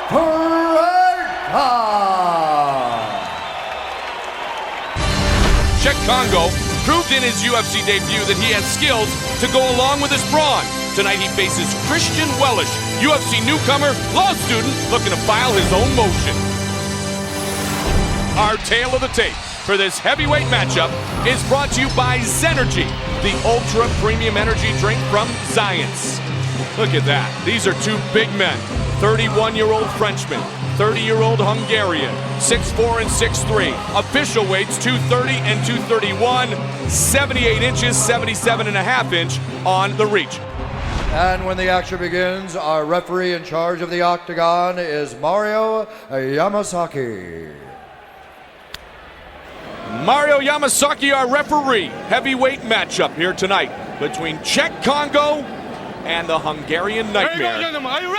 Franco. Czech Congo proved in his UFC debut that he has skills to go along with his brawn. Tonight he faces Christian Wellish, UFC newcomer, law student, looking to file his own motion. Our tale of the tape for this heavyweight matchup is brought to you by Zenergy, the ultra premium energy drink from Science. Look at that. These are two big men. 31-year-old Frenchman, 30-year-old Hungarian, 6'4" and 6'3". Official weights 230 and 231, 78 inches, 77.5 inch on the reach. And when the action begins, our referee in charge of the octagon is Mario Yamasaki. Mario Yamasaki, our referee. Heavyweight matchup here tonight between Czech Congo and the Hungarian Nightmare,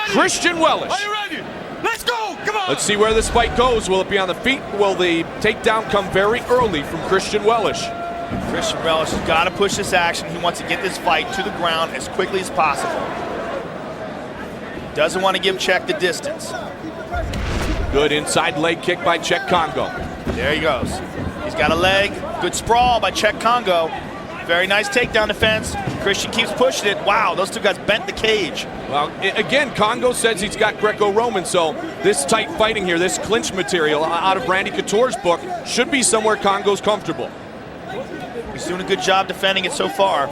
Christian Wellish. Are you ready? Let's go! Come on! Let's see where this fight goes. Will it be on the feet? Will the takedown come very early from Christian Wellish? Christian Wellish has got to push this action. He wants to get this fight to the ground as quickly as possible. Doesn't want to give Czech the distance. Good inside leg kick by Czech Congo. There he goes. He's got a leg. Good sprawl by Czech Congo. Very nice takedown defense. Christian keeps pushing it. Wow, those two guys bent the cage. Well, again, Congo says he's got Greco-Roman, so this tight fighting here, this clinch material out of Randy Couture's book, should be somewhere Congo's comfortable. He's doing a good job defending it so far.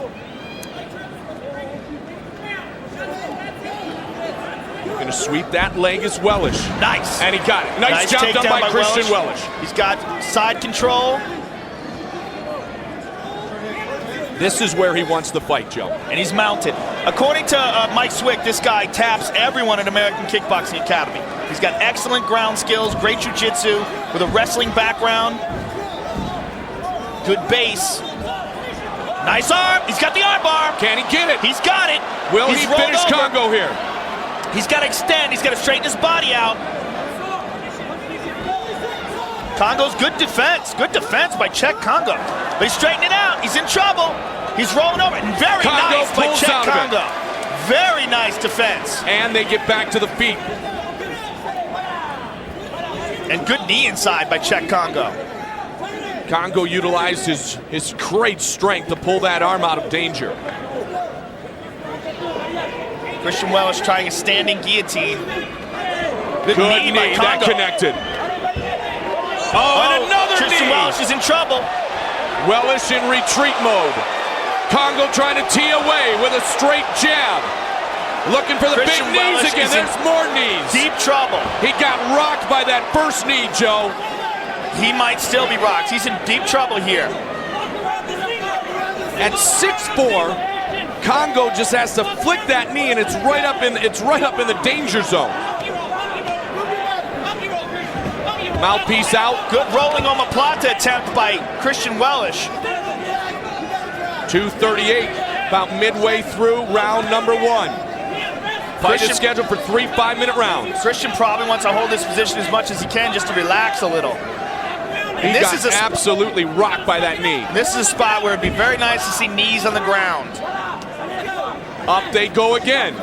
Going to sweep that leg as Wellish. Nice. And he got it. Nice job done by Christian Wellish. He's got side control. This is where he wants the fight, Joe. And he's mounted. According to Mike Swick, this guy taps everyone at American Kickboxing Academy. He's got excellent ground skills, great jiu-jitsu, with a wrestling background. Good base. Nice arm. He's got the arm bar. Can he get it? He's got it. Will he finish Congo here? He's got to extend. He's got to straighten his body out. Congo's good defense. Good defense by Czech Congo. But he's straightening out. He's in trouble. He's rolling over. And very Congo nice by pulls Czech out of Congo. it. Very nice defense. And they get back to the feet. And good knee inside by Czech Congo. Congo utilized his great strength to pull that arm out of danger. Christian Wellish trying a standing guillotine. Good knee by Congo. that connected. Oh, and another Christian knee. Wellish is in trouble. Wellish in retreat mode. Congo trying to tee away with a straight jab. Looking for the Christian big knees Wellish again. is in There's more knees. Deep trouble. He got rocked by that first knee, Joe. He might still be rocked. He's in deep trouble here. At 6'4", Congo just has to flick that knee, and it's right up in the danger zone. Mouthpiece out. Good rolling omoplata attempt by Christian Wellish. 2:38, about midway through round number 1. Fight is scheduled for 3 5-minute rounds. Christian probably wants to hold this position as much as he can just to relax a little. He got absolutely rocked by that knee. This is a spot where it'd be very nice to see knees on the ground. Up they go again.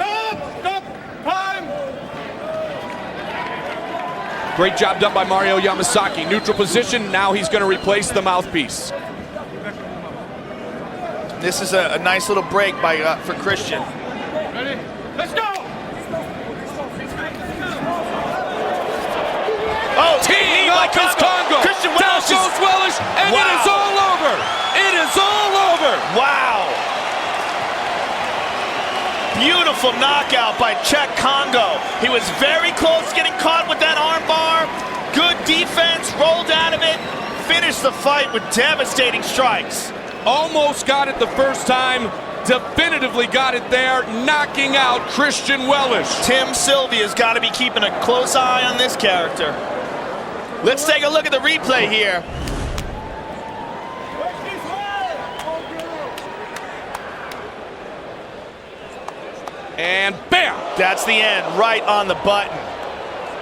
Great job done by Mario Yamasaki. Neutral position, now he's going to replace the mouthpiece. This is a nice little break by for Christian. Ready? Let's go! Oh, Team up is Congo. Christian Down Wellish goes Wellish, and wow. it is all over. It is all over. Wow. Beautiful knockout by Czech Congo. He was very close to getting caught with that arm bar. Good defense, rolled out of it, finished the fight with devastating strikes. Almost got it the first time, definitively got it there, knocking out Christian Wellish. Tim Sylvia's got to be keeping a close eye on this character. Let's take a look at the replay here. And bam! That's the end, right on the button.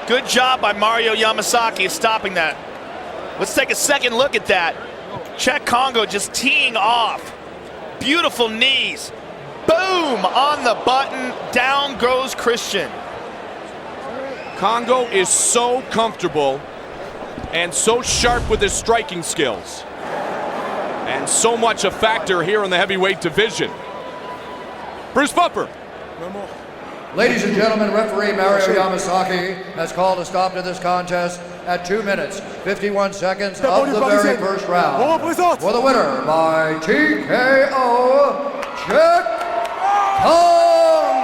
Good job by Mario Yamasaki of stopping that. Let's take a second look at that. Czech Congo just teeing off. Beautiful knees. Boom! On the button, down goes Christian. Congo is so comfortable and so sharp with his striking skills. And so much a factor here in the heavyweight division. Bruce Buffer. Ladies and gentlemen, referee Mario Yamasaki has called a stop to this contest at 2 minutes, 51 seconds of the very first round. For the winner by TKO, Czech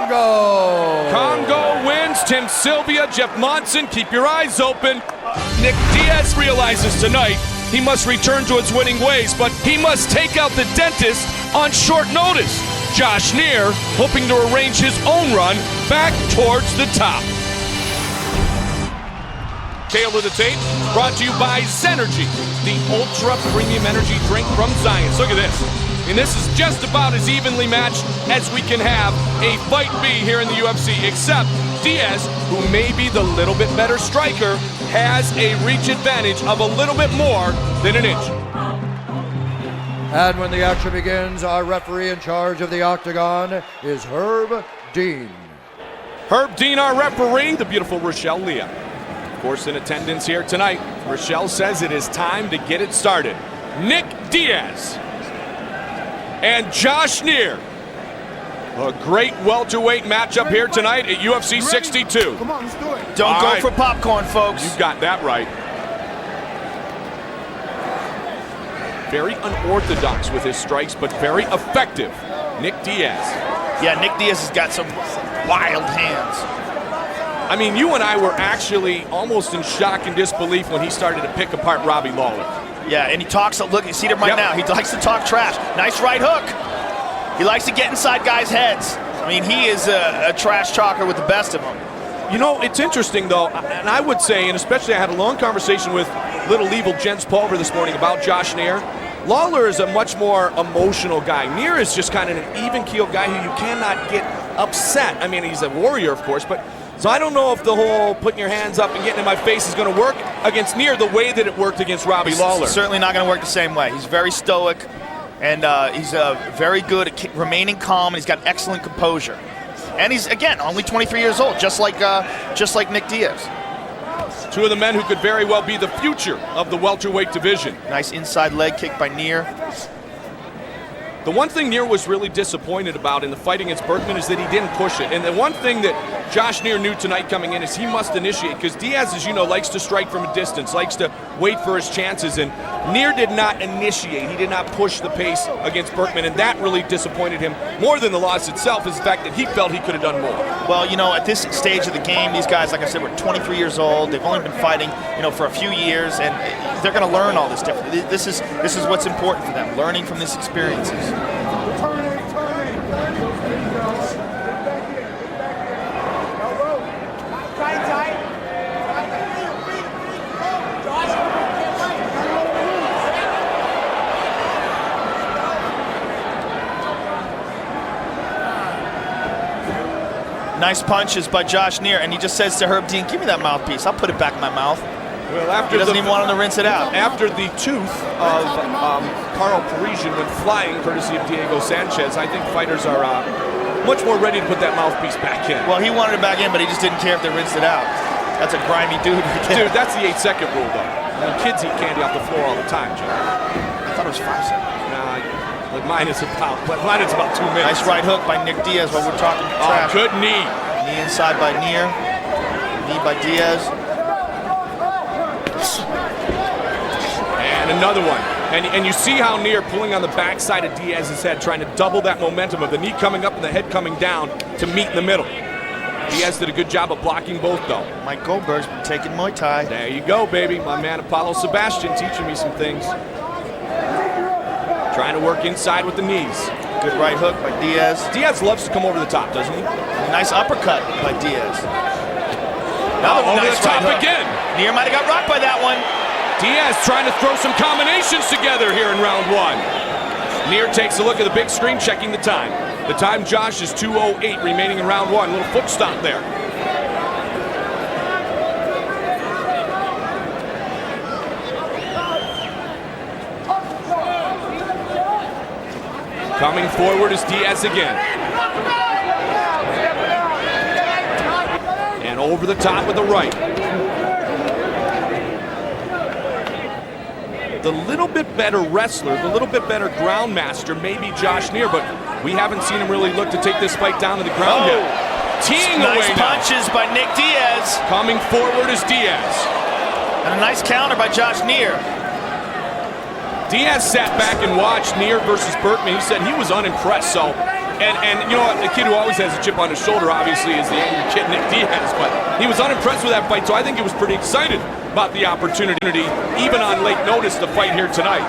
Congo. Congo wins. Tim Sylvia, Jeff Monson, keep your eyes open. Nick Diaz realizes tonight he must return to his winning ways, but he must take out the dentist on short notice. Josh Neer hoping to arrange his own run back towards the top. Tail of the tape brought to you by Zenergy, the ultra premium energy drink from Science. Look at this. And this is just about as evenly matched as we can have a fight be here in the UFC, except Diaz, who may be the little bit better striker, has a reach advantage of a little bit more than an inch. And when the action begins, our referee in charge of the octagon is Herb Dean. Herb Dean, our referee, the beautiful Rochelle Leah. Of course, in attendance here tonight, Rochelle says it is time to get it started. Nick Diaz and Josh Neer. A great welterweight matchup here tonight at UFC 62. Come on, let's do it. Don't go for popcorn, folks. You got that right. Very unorthodox with his strikes, but very effective. Nick Diaz. Yeah, Nick Diaz has got some wild hands. I mean, you and I were actually almost in shock and disbelief when he started to pick apart Robbie Lawler. Yeah, and he talks, look, you see him right now. He likes to talk trash. Nice right hook. He likes to get inside guys' heads. I mean, he is a trash talker with the best of them. You know, it's interesting, though, and I would say, and especially I had a long conversation with Little Evil Jens Pulver this morning about Josh Neer. Lawler is a much more emotional guy. Neer is just kind of an even-keeled guy who you cannot get upset. I mean, he's a warrior, of course, but so I don't know if the whole putting your hands up and getting in my face is going to work against Neer the way that it worked against Robbie Lawler. It's certainly not going to work the same way. He's very stoic, and he's very good at remaining calm, and he's got excellent composure. And he's, again, only 23 years old, just like Nick Diaz. Two of the men who could very well be the future of the welterweight division. Nice inside leg kick by Neer. The one thing Neer was really disappointed about in the fight against Berkman is that he didn't push it. And the one thing that Josh Neer knew tonight coming in is he must initiate, because Diaz, as you know, likes to strike from a distance, likes to wait for his chances, and Neer did not initiate. He did not push the pace against Berkman, and that really disappointed him more than the loss itself, is the fact that he felt he could have done more. Well, you know, at this stage of the game, these guys, like I said, were 23 years old. They've only been fighting, you know, for a few years, and they're going to learn all this differently. This is what's important for them, learning from these experiences. Nice punches by Josh Neer, and he just says to Herb Dean, "Give me that mouthpiece. I'll put it back in my mouth." Well, after he doesn't even want him to rinse it out. After the tooth of Carl Parisian went flying, courtesy of Diego Sanchez, I think fighters are much more ready to put that mouthpiece back in. Well, he wanted it back in, but he just didn't care if they rinsed it out. That's a grimy dude. Dude, that's the 8-second rule, though. I mean, kids eat candy off the floor all the time, Joe. I thought it was 5 seconds. Nah, mine is about 2 minutes. Nice right hook by Nick Diaz while we're talking trash. Good knee. Knee inside by Neer. Knee by Diaz. And another one. And you see how Neer pulling on the backside of Diaz's head, trying to double that momentum of the knee coming up and the head coming down to meet in the middle. Diaz did a good job of blocking both, though. Mike Goldberg's been taking Muay Thai. There you go, baby. My man Apollo Sebastian teaching me some things. Trying to work inside with the knees. Good right hook by Diaz. Diaz loves to come over the top, doesn't he? Nice uppercut by Diaz. Over nice the top again. Neer might have got rocked by that one. Diaz trying to throw some combinations together here in round one. Neer takes a look at the big screen, checking the time. The time, Josh, is 2:08 remaining in round one. Little foot stomp there. Coming forward is Diaz again. And over the top with the right. The little bit better wrestler, the little bit better ground master may be Josh Neer, but we haven't seen him really look to take this fight down to the ground yet. Teeing away nice punches by Nick Diaz. Coming forward is Diaz. And a nice counter by Josh Neer. Diaz sat back and watched Neer versus Berkman. He said he was unimpressed. So, and you know what, the kid who always has a chip on his shoulder, obviously, is the angry kid Nick Diaz. But he was unimpressed with that fight, so I think he was pretty excited about the opportunity, even on late notice, to fight here tonight.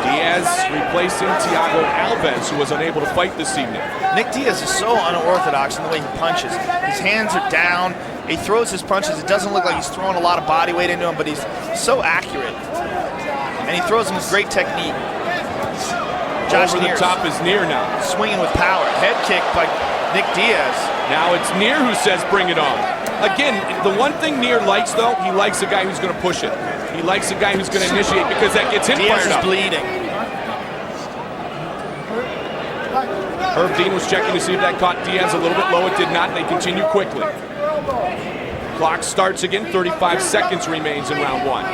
Diaz replacing Thiago Alves, who was unable to fight this evening. Nick Diaz is so unorthodox in the way he punches. His hands are down. He throws his punches. It doesn't look like he's throwing a lot of body weight into him, but he's so accurate. And he throws them with great technique. Josh Over the top is Neer now. Swinging with power. Head kick by Nick Diaz. Now it's Neer who says, bring it on. Again, the one thing Neer likes, though, he likes a guy who's going to push it. He likes a guy who's going to initiate, because that gets him Diaz fired is up. bleeding. Herb Dean was checking to see if that caught Diaz a little bit low. It did not. They continue quickly. Clock starts again. 35 seconds remains in round one.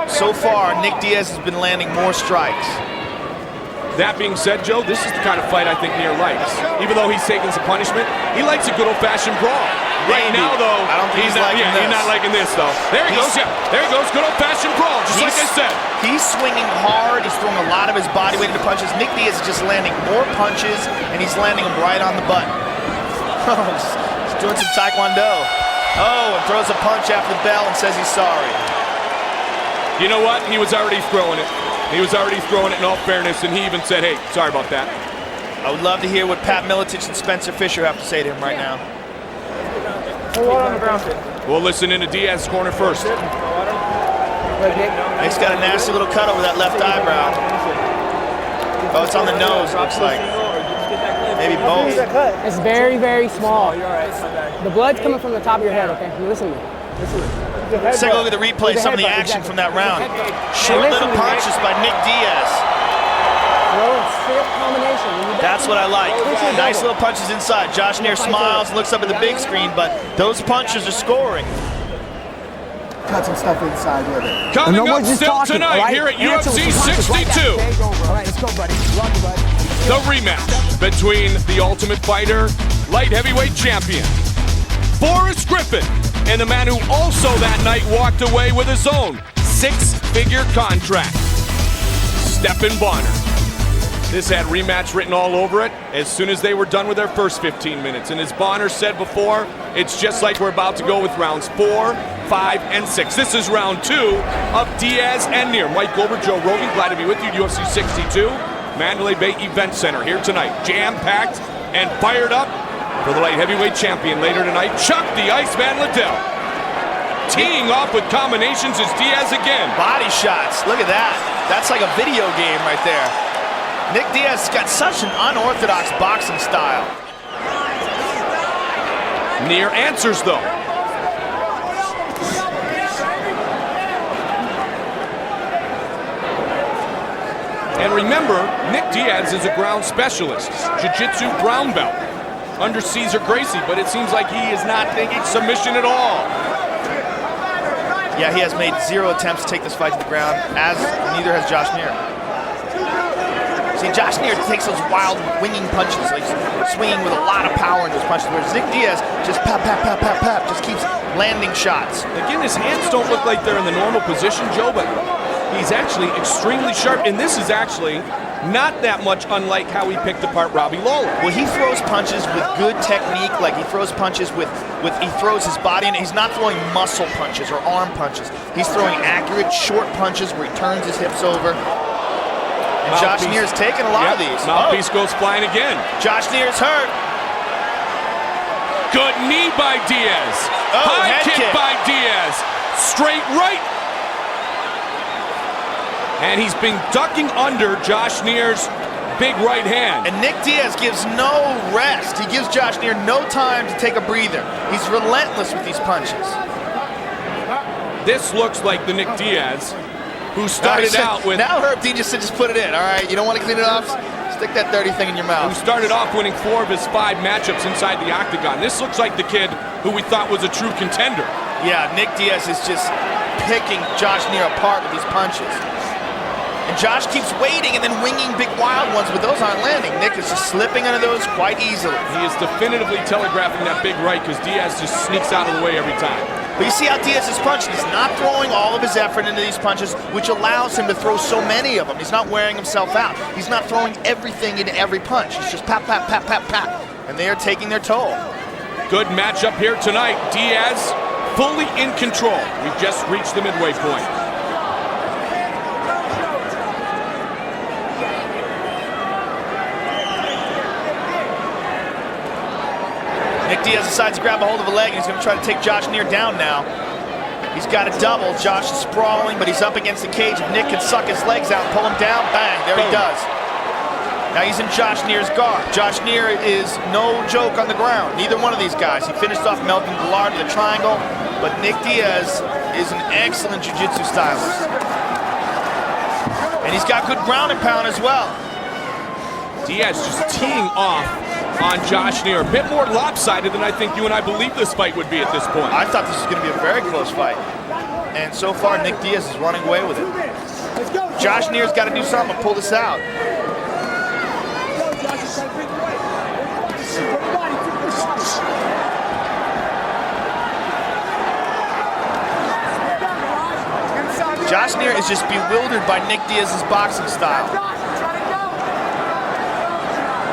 So far, Nick Diaz has been landing more strikes. That being said, Joe, this is the kind of fight I think Neer likes. Even though he's taking some punishment, he likes a good old-fashioned brawl. Right now, though, I don't think he's not liking this, though. There he goes, yeah. There he goes, good old-fashioned brawl, just like I said. He's swinging hard. He's throwing a lot of his body weight into punches. Nick Diaz is just landing more punches, and he's landing them right on the button. He's doing some taekwondo. Oh, and throws a punch after the bell and says he's sorry. You know what? He was already throwing it. He was already throwing it in all fairness, and he even said, hey, sorry about that. I would love to hear what Pat Miletich and Spencer Fisher have to say to him right now. We'll listen into Diaz's corner first. Nick's got a nasty little cut over that left eyebrow. Oh, it's on the nose, looks like. Maybe both. It's very, very small. The blood's coming from the top of your head, okay? Listen to me. Listen to me. Let's take a look at the replay, some of the action from that round. Short little punches by Nick Diaz. That's what I like. Nice little punches inside. Josh Neer smiles, looks up at the big screen, but those punches are scoring. Cut some stuff inside with it. Coming up still tonight here at UFC 62. All right, let's go, buddy. Love you, buddy. The rematch between the Ultimate Fighter light heavyweight champion, Forrest Griffin, and the man who also that night walked away with his own six-figure contract, Stephan Bonnar. This had rematch written all over it as soon as they were done with their first 15 minutes. And as Bonnar said before, it's just like we're about to go with rounds 4, 5, and 6. This is round 2 of Diaz and Neer. Mike Goldberg, Joe Rogan, glad to be with you. UFC 62, Mandalay Bay Events Center here tonight. Jam-packed and fired up for the light heavyweight champion later tonight, Chuck the Iceman Liddell. Teeing off with combinations is Diaz again. Body shots, look at that. That's like a video game right there. Nick Diaz got such an unorthodox boxing style. Neer answers though. And remember, Nick Diaz is a ground specialist, jiu-jitsu brown belt under Cesar Gracie, but it seems like he is not thinking submission at all. Yeah, he has made 0 attempts to take this fight to the ground, as neither has Josh Neer. See, Josh Neer takes those wild winging punches, like swinging with a lot of power in those punches, whereas Nick Diaz just pap, pap, pap, pap, pap, just keeps landing shots. Again, his hands don't look like they're in the normal position, Joe, but he's actually extremely sharp, and this is actually not that much unlike how he picked apart Robbie Lawler. Well, he throws punches with good technique, like he throws punches with he throws his body in. He's not throwing muscle punches or arm punches. He's throwing accurate, short punches where he turns his hips over. And Josh Neer's taking a lot of these. Mouthpiece goes flying again. Josh Neer's hurt. Good knee by Diaz. High kick by Diaz. Straight right. And he's been ducking under Josh Neer's big right hand. And Nick Diaz gives no rest. He gives Josh Neer no time to take a breather. He's relentless with these punches. This looks like the Nick Diaz who started out with... Now Herb Dean just said, just put it in, all right? You don't want to clean it off? Stick that dirty thing in your mouth. Who started off winning 4 of his 5 matchups inside the octagon. This looks like the kid who we thought was a true contender. Yeah, Nick Diaz is just picking Josh Neer apart with these punches. And Josh keeps waiting and then winging big wild ones, but those aren't landing. Nick is just slipping under those quite easily. He is definitively telegraphing that big right because Diaz just sneaks out of the way every time. But you see how Diaz is punching. He's not throwing all of his effort into these punches, which allows him to throw so many of them. He's not wearing himself out. He's not throwing everything into every punch. He's just pap, pap, pap, pap, pap. And they are taking their toll. Good matchup here tonight. Diaz fully in control. We've just reached the midway point. Nick Diaz decides to grab a hold of a leg, and he's going to try to take Josh Neer down now. He's got a double. Josh is sprawling, but he's up against the cage. If Nick can suck his legs out and pull him down, bang, there he does. Now he's in Josh Neer's guard. Josh Neer is no joke on the ground. Neither one of these guys. He finished off Melvin Gillard with a triangle, but Nick Diaz is an excellent jiu-jitsu stylist. And he's got good ground and pound as well. Diaz just teeing off on Josh Neer. A bit more lopsided than I think you and I believed this fight would be at this point. I thought this was going to be a very close fight. And so far, Nick Diaz is running away with it. Josh Neer's got to do something to pull this out. Josh Neer is just bewildered by Nick Diaz's boxing style.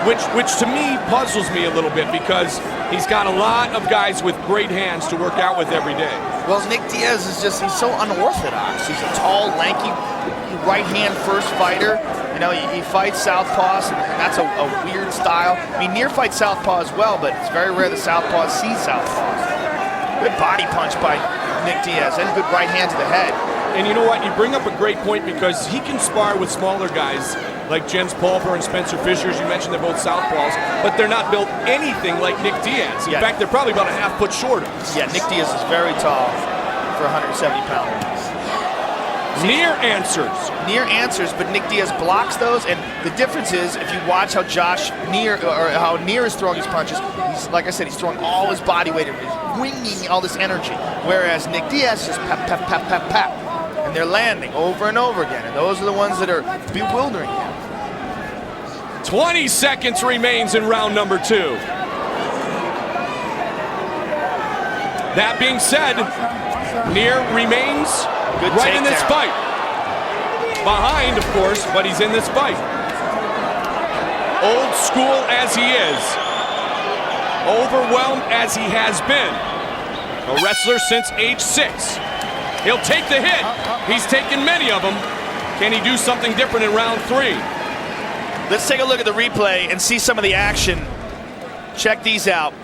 Which to me puzzles me a little bit because he's got a lot of guys with great hands to work out with every day. Well, Nick Diaz is he's so unorthodox. He's a tall, lanky, right-hand first fighter. You know, he fights southpaws, and that's a weird style. I mean, Near fights southpaw as well, but it's very rare the southpaws see southpaws. Good body punch by Nick Diaz, and good right hand to the head. And you know what? You bring up a great point because he can spar with smaller guys like Jens Pulver and Spencer Fisher. As you mentioned, they're both southpaws, but they're not built anything like Nick Diaz. In fact, they're probably about a half foot shorter. Yeah, Nick Diaz is very tall for 170 pounds. Near answers. Near answers, but Nick Diaz blocks those, and the difference is if you watch how how Near is throwing his punches, like I said, he's throwing all his body weight and he's winging all this energy, whereas Nick Diaz just pap, pap, pap, pap, pap, and they're landing over and over again, and those are the ones that are bewildering him. 20 seconds remains in round number 2. That being said, Near remains right in this fight. Behind, of course, but he's in this fight. Old school as he is, overwhelmed as he has been, a wrestler since age 6. He'll take the hit. He's taken many of them. Can he do something different in round 3? Let's take a look at the replay and see some of the action. Check these out.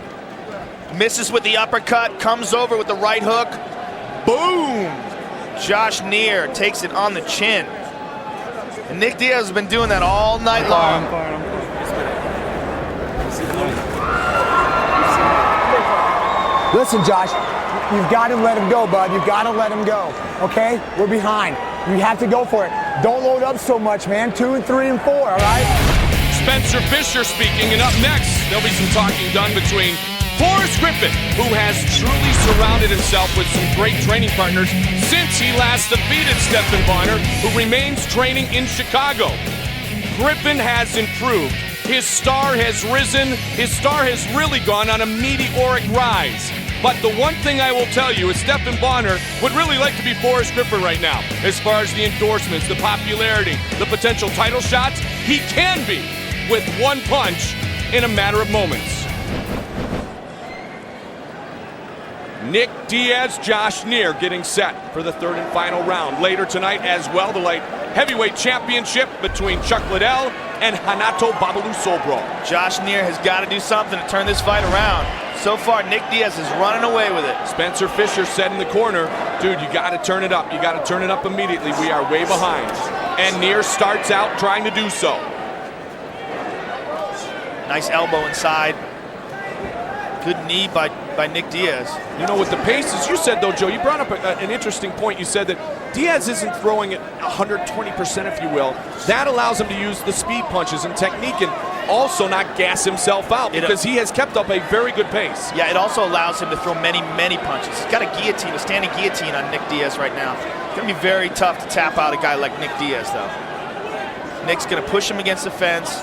Misses with the uppercut, comes over with the right hook. Boom! Josh Neer takes it on the chin. And Nick Diaz has been doing that all night long. Listen, Josh, you've got to let him go, bud. You've got to let him go, okay? We're behind. You have to go for it. Don't load up so much, man. 2 and 3 and 4, all right? Spencer Fisher speaking, and up next, there'll be some talking done between Forrest Griffin, who has truly surrounded himself with some great training partners since he last defeated Stephan Bonnar, who remains training in Chicago. Griffin has improved. His star has risen. His star has really gone on a meteoric rise. But the one thing I will tell you is Stephan Bonnar would really like to be Forrest Griffin right now. As far as the endorsements, the popularity, the potential title shots, he can be with one punch in a matter of moments. Nick Diaz, Josh Neer getting set for the 3rd and final round. Later tonight as well, the light heavyweight championship between Chuck Liddell and Renato Babalu Sobral. Josh Neer has got to do something to turn this fight around. So far, Nick Diaz is running away with it. Spencer Fisher said in the corner, dude, you got to turn it up. You got to turn it up immediately. We are way behind. And Neer starts out trying to do so. Nice elbow inside. Good knee by Nick Diaz. You know, with the paces, you said though, Joe, you brought up an interesting point. You said that Diaz isn't throwing at 120%, if you will. That allows him to use the speed punches and technique and also not gas himself out because he has kept up a very good pace. Yeah, it also allows him to throw many, many punches. He's got a guillotine, a standing guillotine on Nick Diaz right now. It's going to be very tough to tap out a guy like Nick Diaz, though. Nick's going to push him against the fence.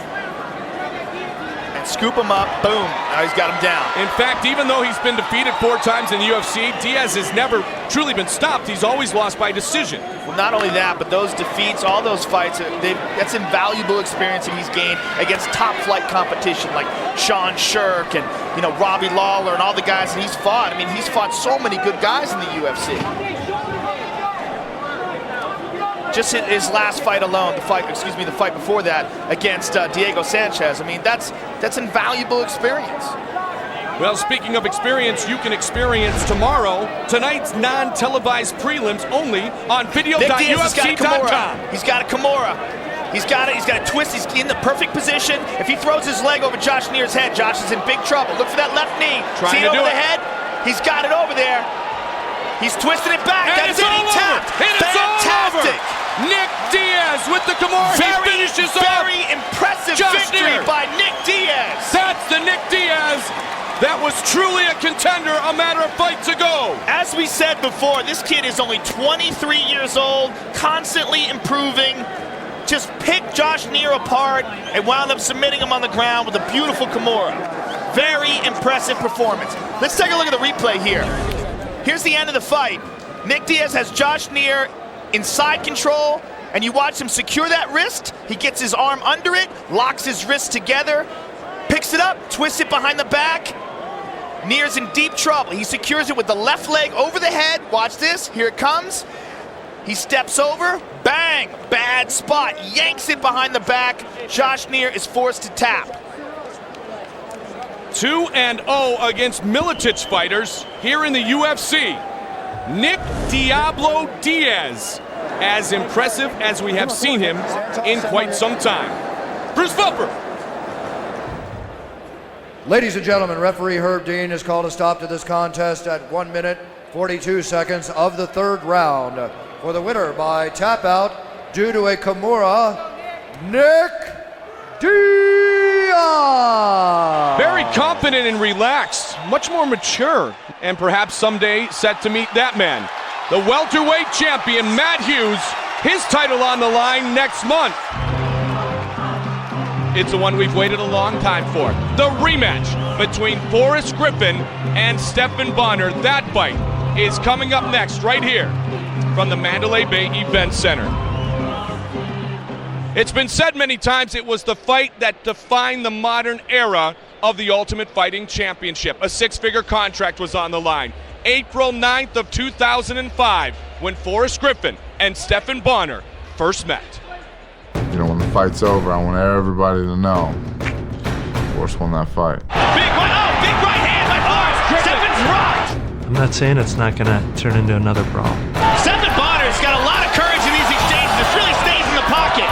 Scoop him up, boom, now he's got him down. In fact, even though he's been defeated 4 times in the UFC, Diaz has never truly been stopped. He's always lost by decision. Well, not only that, but those defeats, all those fights, that's invaluable experience that he's gained against top-flight competition like Sean Shirk and, you know, Robbie Lawler and all the guys that he's fought. I mean, he's fought so many good guys in the UFC. Just his last fight alone, the fight before that against Diego Sanchez. I mean, that's invaluable experience. Well, speaking of experience, you can experience tomorrow tonight's non-televised prelims only on video.ufc.com. He's got a Kimura. He's got a twist. He's in the perfect position. If he throws his leg over Josh Neer's head, Josh is in big trouble. Look for that left knee. Trying See to do over it. the head? He's got it over there. He's twisting it back. And That's it. He tapped. Fantastic. Nick Diaz with the Kimura. He finishes off. Very impressive victory by Nick Diaz. That's the Nick Diaz that was truly a contender, a matter of fight to go. As we said before, this kid is only 23 years old, constantly improving. Just picked Josh Neer apart and wound up submitting him on the ground with a beautiful Kimura. Very impressive performance. Let's take a look at the replay here. Here's the end of the fight. Nick Diaz has Josh Neer in side control, and you watch him secure that wrist. He gets his arm under it, locks his wrists together, picks it up, twists it behind the back, Near's in deep trouble. He secures it with the left leg over the head. Watch this. Here it comes. He steps over. Bang! Bad spot. Yanks it behind the back. Josh Neer is forced to tap. 2-0 against Miletich fighters here in the UFC. Nick Diablo Diaz, as impressive as we have seen him in quite some time. Bruce Buffer. Ladies and gentlemen, referee Herb Dean has called a stop to this contest at 1 minute 42 seconds of the third round. For the winner by tap out due to a Kimura, Nick Diaz. Very confident and relaxed, much more mature, and perhaps someday set to meet that man. The welterweight champion, Matt Hughes, his title on the line next month. It's the one we've waited a long time for. The rematch between Forrest Griffin and Stephan Bonnar. That fight is coming up next right here from the Mandalay Bay Events Center. It's been said many times it was the fight that defined the modern era of the Ultimate Fighting Championship. A six-figure contract was on the line. April 9th of 2005 when Forrest Griffin and Stephan Bonnar first met. You know, when the fight's over, I want everybody to know Forrest won that fight. Big right hand by Forrest. Stephan's rocked. I'm not saying it's not going to turn into another brawl. Stephan Bonner's got a lot of courage in these exchanges. It really stays in the pocket.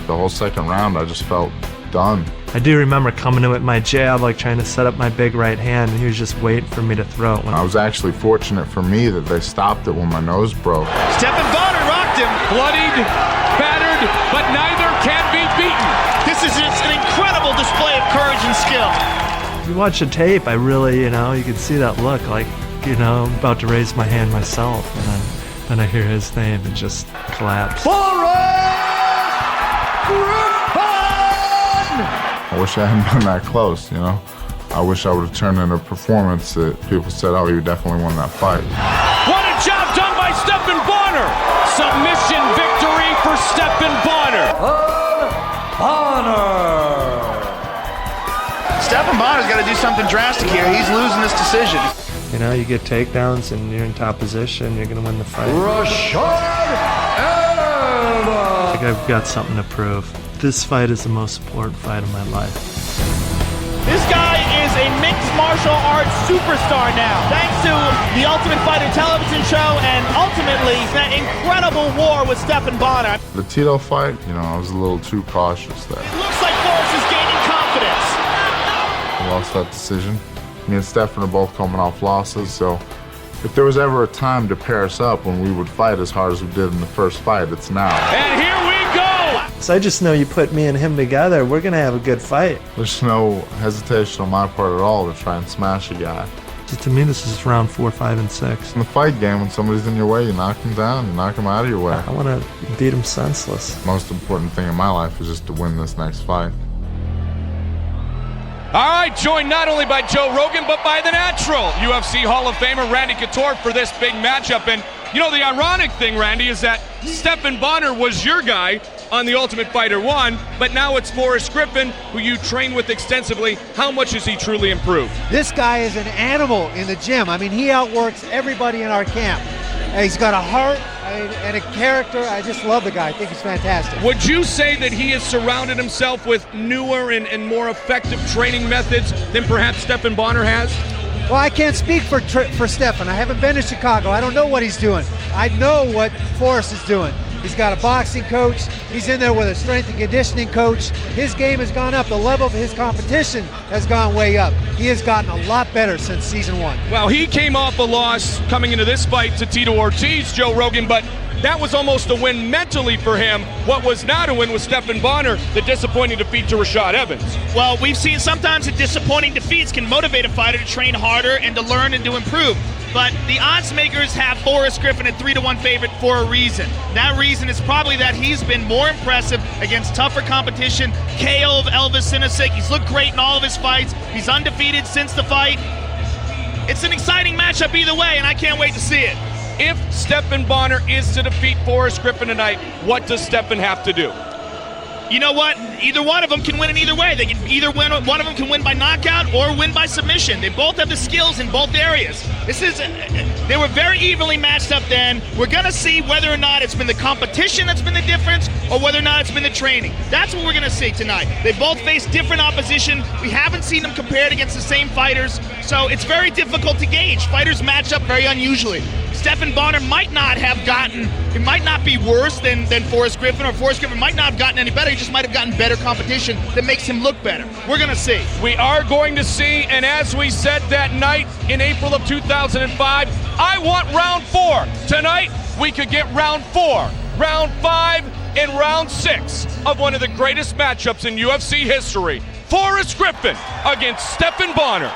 The whole second round, I just felt done. I do remember coming in with my jab, like trying to set up my big right hand, and he was just waiting for me to throw it. I was actually fortunate for me that they stopped it when my nose broke. Stephan Bonnar rocked him. Bloodied, battered, but neither can be beaten. This is just an incredible display of courage and skill. If you watch the tape, I really, you can see that look, like, I'm about to raise my hand myself, and then I hear his name and just collapse. Forrest Griffin! I wish I hadn't been that close, I wish I would have turned in a performance that people said, oh, you definitely won that fight. What a job done by Stephan Bonnar! Submission victory for Stephan Bonnar. Stephan Bonner's got to do something drastic here. He's losing this decision. You get takedowns and you're in top position, you're going to win the fight. I think I've got something to prove. This fight is the most important fight of my life. This guy is a mixed martial arts superstar now, thanks to the Ultimate Fighter television show and ultimately that incredible war with Stephan Bonnar. The Tito fight, I was a little too cautious there. It looks like Forrest is gaining confidence. I lost that decision. Me and Stephan are both coming off losses, so if there was ever a time to pair us up when we would fight as hard as we did in the first fight, it's now. And here we go! So I just know you put me and him together, we're going to have a good fight. There's no hesitation on my part at all to try and smash a guy. To me, this is round 4, 5, and 6. In the fight game, when somebody's in your way, you knock them down, you knock them out of your way. I want to beat him senseless. The most important thing in my life is just to win this next fight. All right, joined not only by Joe Rogan, but by the natural UFC Hall of Famer Randy Couture for this big matchup. And the ironic thing, Randy, is that Stephan Bonnar was your guy on The Ultimate Fighter 1, but now it's Forrest Griffin, who you train with extensively. How much has he truly improved? This guy is an animal in the gym. He outworks everybody in our camp. He's got a heart and a character. I just love the guy. I think he's fantastic. Would you say that he has surrounded himself with newer and more effective training methods than perhaps Stephan Bonnar has? Well, I can't speak for Stephan. I haven't been to Chicago. I don't know what he's doing. I know what Forrest is doing. He's got a boxing coach. He's in there with a strength and conditioning coach. His game has gone up. The level of his competition has gone way up. He has gotten a lot better since season 1. Well, he came off a loss coming into this fight to Tito Ortiz, Joe Rogan, but that was almost a win mentally for him. What was not a win was Stephan Bonnar, the disappointing defeat to Rashad Evans. Well, we've seen sometimes that disappointing defeats can motivate a fighter to train harder and to learn and to improve. But the odds makers have Forrest Griffin at 3-1 favorite for a reason. That reason is probably that he's been more impressive against tougher competition. KO of Elvis Sinosic. He's looked great in all of his fights. He's undefeated since the fight. It's an exciting matchup either way, and I can't wait to see it. If Stephan Bonnar is to defeat Forrest Griffin tonight, what does Stephan have to do? you know what? Either one of them can win in either way. They can either win, one of them can win by knockout or win by submission. They both have the skills in both areas. They were very evenly matched up then. We're going to see whether or not it's been the competition that's been the difference or whether or not it's been the training. That's what we're going to see tonight. They both face different opposition. We haven't seen them compared against the same fighters, so it's very difficult to gauge. Fighters match up very unusually. Stephan Bonnar might not have gotten, it might not be worse than Forrest Griffin, or Forrest Griffin might not have gotten any better. He just might have gotten better competition that makes him look better. We're going to see. We are going to see, and as we said that night in April of 2005, I want round 4. Tonight, we could get round 4, round 5, and round 6 of one of the greatest matchups in UFC history. Forrest Griffin against Stephan Bonnar.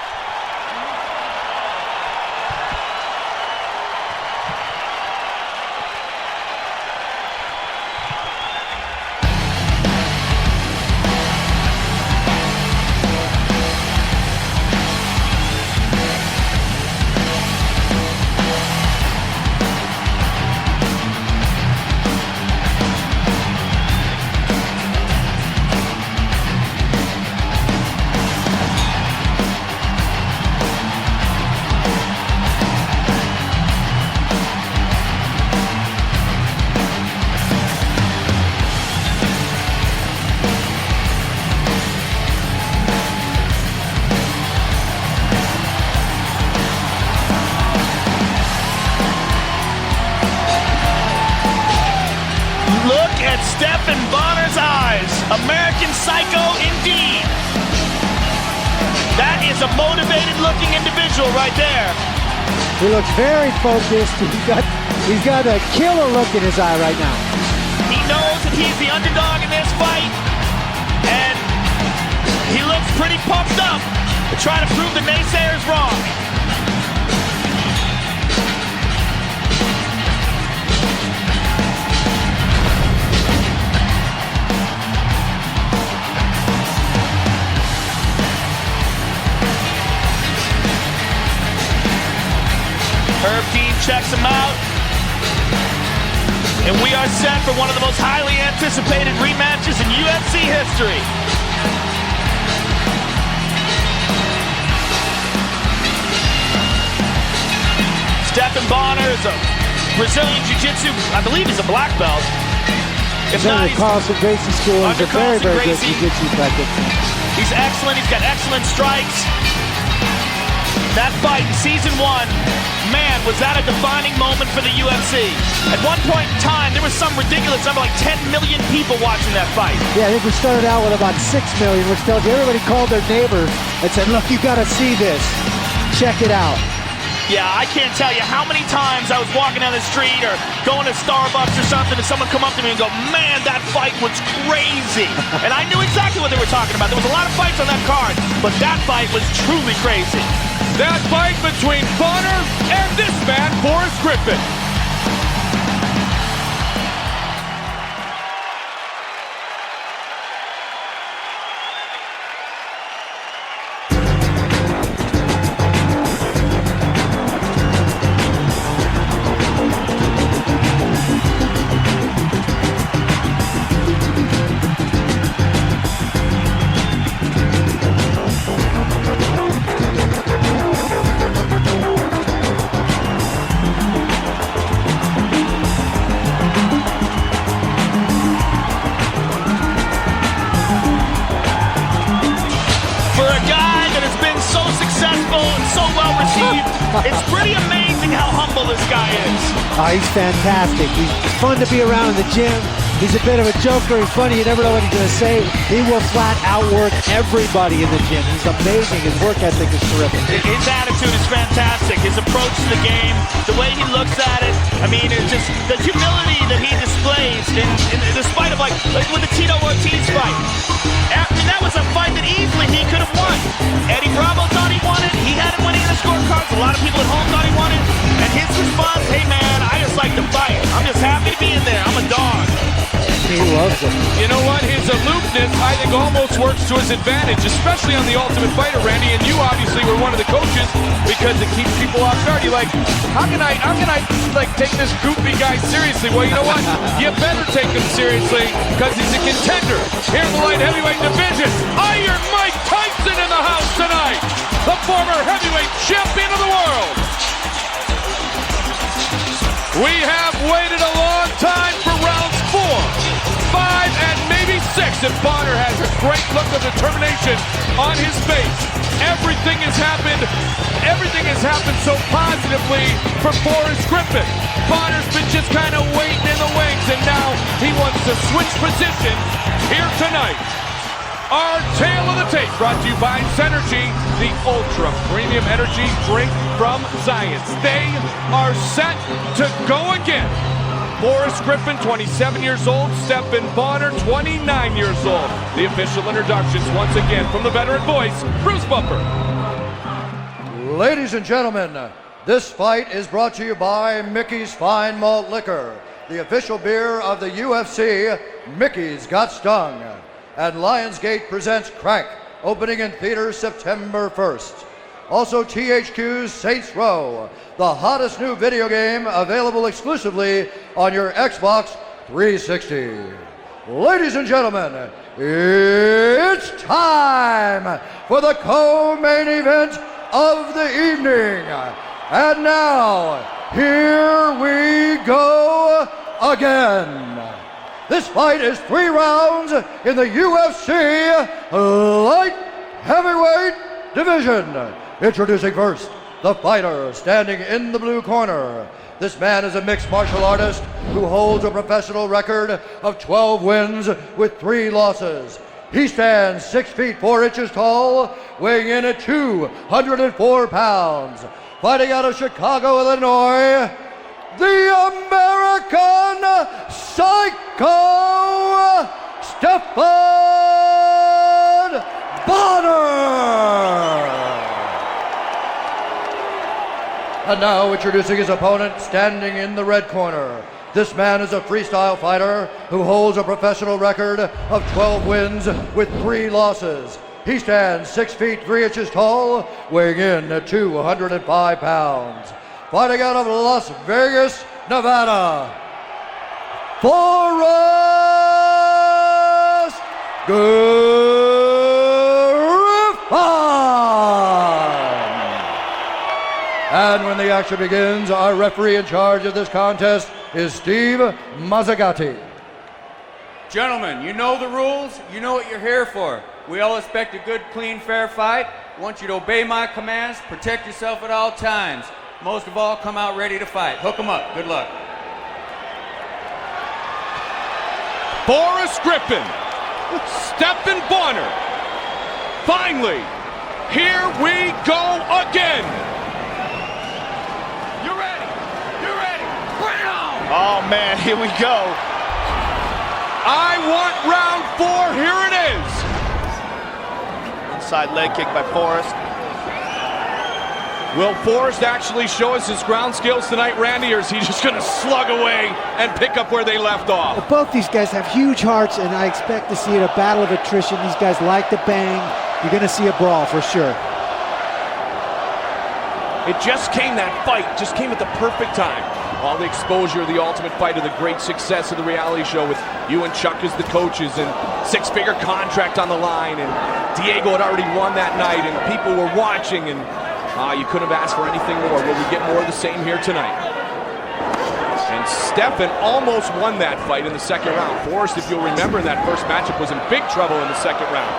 Stephan Bonnar's eyes. American Psycho indeed. That is a motivated looking individual right there. He looks very focused. He's got a killer look in his eye right now. He knows that he's the underdog in this fight, and he looks pretty pumped up to try to prove the naysayers wrong. Herb Dean checks him out. And we are set for one of the most highly anticipated rematches in UFC history. Stephan Bonnar is a Brazilian Jiu-Jitsu, I believe he's a black belt. If not, he's Carlson Gracie school. He's a very, very good Jiu-Jitsu practitioner. He's excellent. He's got excellent strikes. That fight in season 1, man, was that a defining moment for the UFC. At one point in time, there was some ridiculous number, like 10 million people watching that fight. Yeah, I think we started out with about 6 million, which tells you everybody called their neighbors and said, look, you got to see this. Check it out. Yeah, I can't tell you how many times I was walking down the street or going to Starbucks or something and someone come up to me and go, man, that fight was crazy. And I knew exactly what they were talking about. There was a lot of fights on that card, but that fight was truly crazy. That fight between Bonnar and this man, Forrest Griffin. It's pretty amazing how humble this guy is. Oh, he's fantastic. He's fun to be around in the gym. He's a bit of a joker. He's funny. You never know what he's going to say. He will flat outwork everybody in the gym. He's amazing. His work ethic is terrific. His attitude is fantastic. His approach to the game, the way he looks at it. I mean, it's just the humility that he displays in despite of like with the Tito Ortiz fight. I mean, that was a fight that easily he could have won. Eddie Bravo thought he won it. He had it winning in the scorecards. A lot of people at home thought he won it. And his response, hey man, I just like to fight. I'm just happy to be in there. I'm a dog. He loves it. You know what? His aloofness skittishness, I think, almost works to his advantage, especially on the Ultimate Fighter, Randy. And you obviously were one of the coaches because it keeps people off guard. You're like, how can I like take this goofy guy seriously? Well, you know what? You better take him seriously because he's a contender here in the light heavyweight division. Iron Mike Tyson in the house tonight, the former heavyweight champion of the world. We have waited a long time for rounds 4, 5, and maybe 6. And Bonner has a great look of determination on his face. Everything has happened so positively for Forrest Griffin. Bonner's been just kind of waiting in the wings, and now he wants to switch positions here tonight. Our tale of the tape brought to you by Synergy, the ultra premium energy drink from Science. They are set to go again. Forrest Griffin, 27 years old. Stephen Bonner, 29 years old. The official introductions once again from the veteran voice, Bruce Buffer. Ladies and gentlemen, this fight is brought to you by Mickey's Fine Malt Liquor, the official beer of the UFC. Mickey's Got Stung. And Lionsgate presents Crack, opening in theaters September 1st. Also THQ's Saints Row, the hottest new video game available exclusively on your Xbox 360. Ladies and gentlemen, it's time for the co-main event of the evening. And now, here we go again. This fight is 3 rounds in the UFC light heavyweight division. Introducing first, the fighter standing in the blue corner. This man is a mixed martial artist who holds a professional record of 12 wins with 3 losses. He stands 6 feet 4 inches tall, weighing in at 204 pounds. Fighting out of Chicago, Illinois, the American Psycho, Stephen Bonner. And now introducing his opponent, standing in the red corner. This man is a freestyle fighter who holds a professional record of 12 wins with 3 losses. He stands 6 feet 3 inches tall, weighing in at 205 pounds. Fighting out of Las Vegas, Nevada, Forrest Griffin. And when the action begins, our referee in charge of this contest is Steve Mazzagatti. Gentlemen, you know the rules, you know what you're here for. We all expect a good, clean, fair fight. I want you to obey my commands, protect yourself at all times. Most of all, come out ready to fight. Hook 'em up. Good luck. Forrest Griffin, Stephen Bonner. Finally, here we go again. You ready? You ready? Bring it on! Oh man, here we go. I want round 4. Here it is. Inside leg kick by Forrest. Will Forrest actually show us his ground skills tonight, Randy, or is he just going to slug away and pick up where they left off? Well, both these guys have huge hearts, and I expect to see it a battle of attrition. These guys like to bang. You're going to see a brawl for sure. It just came, that fight just came at the perfect time. All the exposure of the Ultimate Fighter, the great success of the reality show with you and Chuck as the coaches, and 6-figure contract on the line, and Diego had already won that night, and people were watching, and you couldn't have asked for anything more. Will we get more of the same here tonight? And Stephen almost won that fight in the second round. Forrest, if you'll remember in that first matchup, was in big trouble in the second round.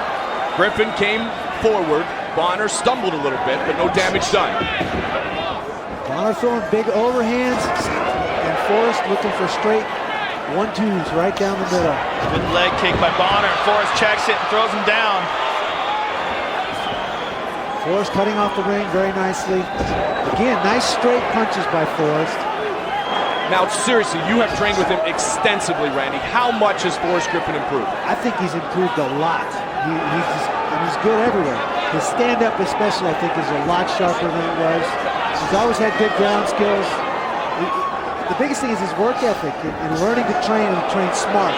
Griffin came forward. Bonner stumbled a little bit, but no damage done. Bonner throwing big overhands, and Forrest looking for straight 1-2s right down the middle. Good leg kick by Bonner. Forrest checks it and throws him down. Forrest cutting off the ring very nicely. Again, nice straight punches by Forrest. Now, seriously, you have trained with him extensively, Randy. How much has Forrest Griffin improved? I think he's improved a lot. He's good everywhere. His stand-up especially, I think, is a lot sharper than it was. He's always had good ground skills. The biggest thing is his work ethic and learning to train and train smart.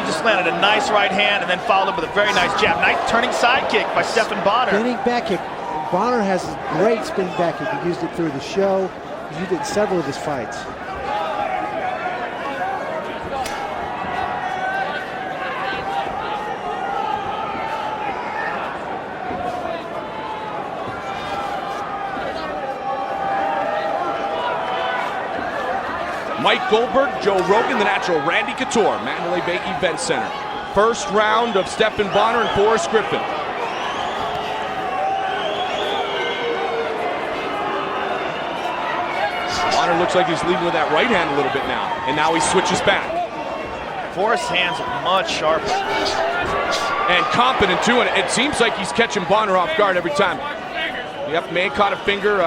just landed a nice right hand and then followed up with a very nice jab. Nice turning side kick by Stephan Bonner. Spinning back kick. Bonner has a great spinning back kick. He used it through the show. He used it in several of his fights. Mike Goldberg, Joe Rogan, the natural Randy Couture, Mandalay Bay Events Center. First round of Stephan Bonner and Forrest Griffin. Bonner looks like he's leading with that right hand a little bit now, and now he switches back. Forrest's hands are much sharper. And competent too, and it seems like he's catching Bonner off guard every time. Yep, may have caught a finger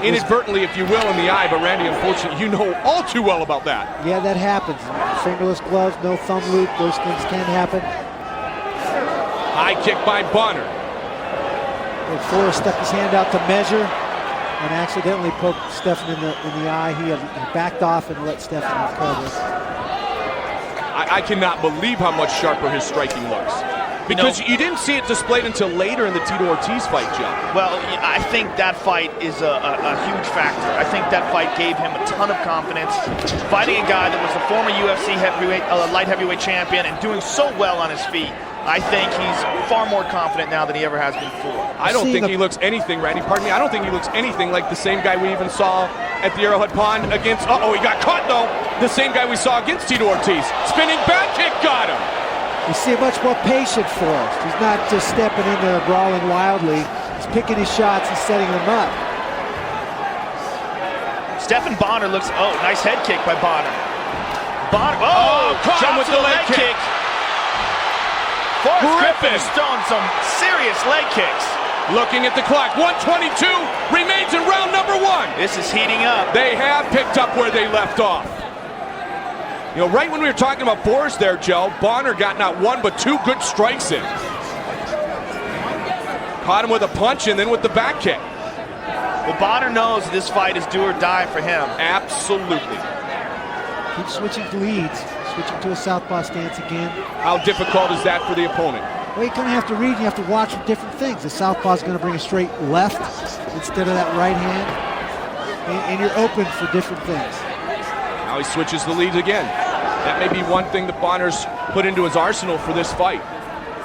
inadvertently, if you will, in the eye, but Randy, unfortunately, you know all too well about that. Yeah, that happens. Fingerless gloves, no thumb loop, those things can happen. High kick by Bonner. And Forrest stuck his hand out to measure and accidentally poked Stephan in the eye. He backed off and let Stephan recover. I cannot believe how much sharper his striking looks. Because you didn't see it displayed until later in the Tito Ortiz fight, Joe. Well, I think that fight is a huge factor. I think that fight gave him a ton of confidence. Fighting a guy that was a former UFC light heavyweight champion and doing so well on his feet, I think he's far more confident now than he ever has been before. I don't think he looks anything, Randy, pardon me, I don't think he looks anything like the same guy we even saw at the Arrowhead Pond against, he got caught though, the same guy we saw against Tito Ortiz. Spinning back kick got him. You see a much more patient Forrest. He's not just stepping in there brawling wildly. He's picking his shots and setting them up. Stephan Bonner looks, nice head kick by Bonner. Caught him with the leg kick. Forrest Griffin is throwing some serious leg kicks. Looking at the clock, 122 remains in round number 1. This is heating up. They have picked up where they left off. You know, right when we were talking about Forrest there, Joe, Bonner got not one but 2 good strikes in. Caught him with a punch and then with the back kick. Well, Bonner knows this fight is do or die for him. Absolutely. Keep switching leads, switching to a southpaw stance again. How difficult is that for the opponent? Well, you kind of have to read, you have to watch for different things. The southpaw is going to bring a straight left instead of that right hand. And you're open for different things. Now he switches the lead again. That may be one thing that Bonner's put into his arsenal for this fight.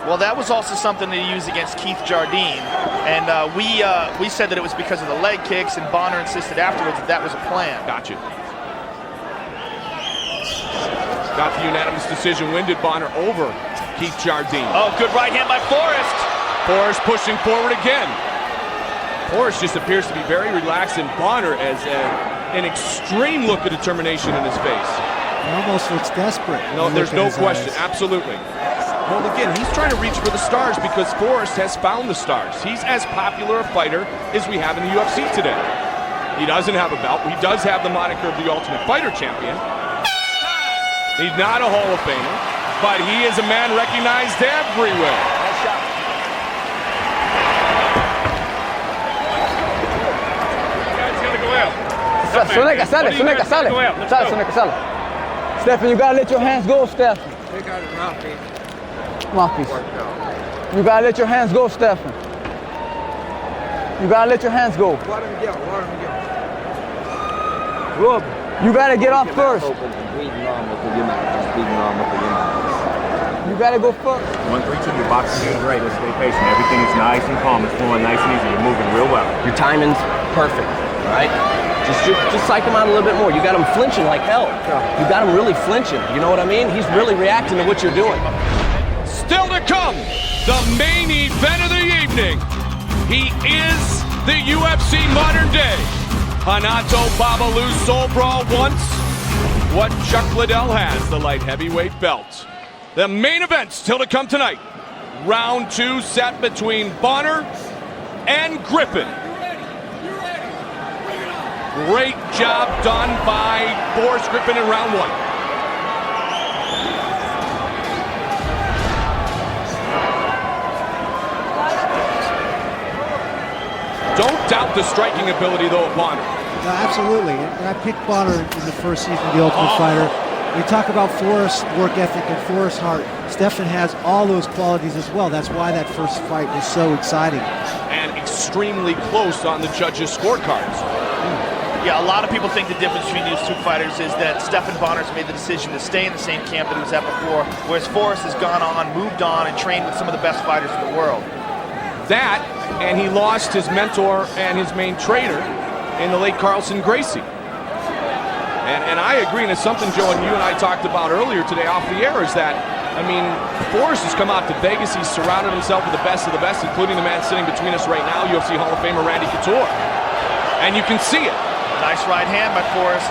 Well, that was also something they used against Keith Jardine. And we said that it was because of the leg kicks, and Bonner insisted afterwards that was a plan. Gotcha. Got the unanimous decision. Win did Bonner over Keith Jardine. Oh, good right hand by Forrest. Forrest pushing forward again. Forrest just appears to be very relaxed, and Bonner has an extreme look of determination in his face. He almost looks desperate. No, there's no question. Absolutely. Well, again, he's trying to reach for the stars because Forrest has found the stars. He's as popular a fighter as we have in the UFC today. He doesn't have a belt. He does have the moniker of the Ultimate Fighter champion. He's not a Hall of Famer, but he is a man recognized everywhere. Soneca, sale. Stephan, you gotta let your hands go, Stephan. They got it mouthpiece. Mouthpiece. You gotta let your hands go, Stephan. You gotta let your hands go. Let him go. You gotta get off first. You gotta go first. 1-3-2, your boxing is great. Let's stay patient. Everything is nice and calm. It's flowing nice and easy. You're moving real well. Your timing's perfect, all right? Just psych him out a little bit more. You got him flinching like hell. You got him really flinching. You know what I mean? He's really reacting to what you're doing. Still to come, the main event of the evening. He is the UFC modern day. Hanato Babalu Sobral wants what Chuck Liddell has, the light heavyweight belt. The main event still to come tonight. Round 2 set between Bonner and Griffin. Great job done by Forrest Griffin in round 1. Don't doubt the striking ability, though, of Bonner. No, absolutely. And I picked Bonner in the first season of The Ultimate Fighter. We talk about Forrest's work ethic and Forrest's heart. Stephan has all those qualities as well. That's why that first fight was so exciting. And extremely close on the judges' scorecards. Yeah, a lot of people think the difference between these two fighters is that Stephan Bonner's made the decision to stay in the same camp that he was at before, whereas Forrest has gone on, moved on, and trained with some of the best fighters in the world. That, and he lost his mentor and his main trainer in the late Carlson Gracie. And I agree, and it's something, Joe, and you and I talked about earlier today off the air, is that, I mean, Forrest has come out to Vegas. He's surrounded himself with the best of the best, including the man sitting between us right now, UFC Hall of Famer Randy Couture. And you can see it. Nice right hand by Forrest.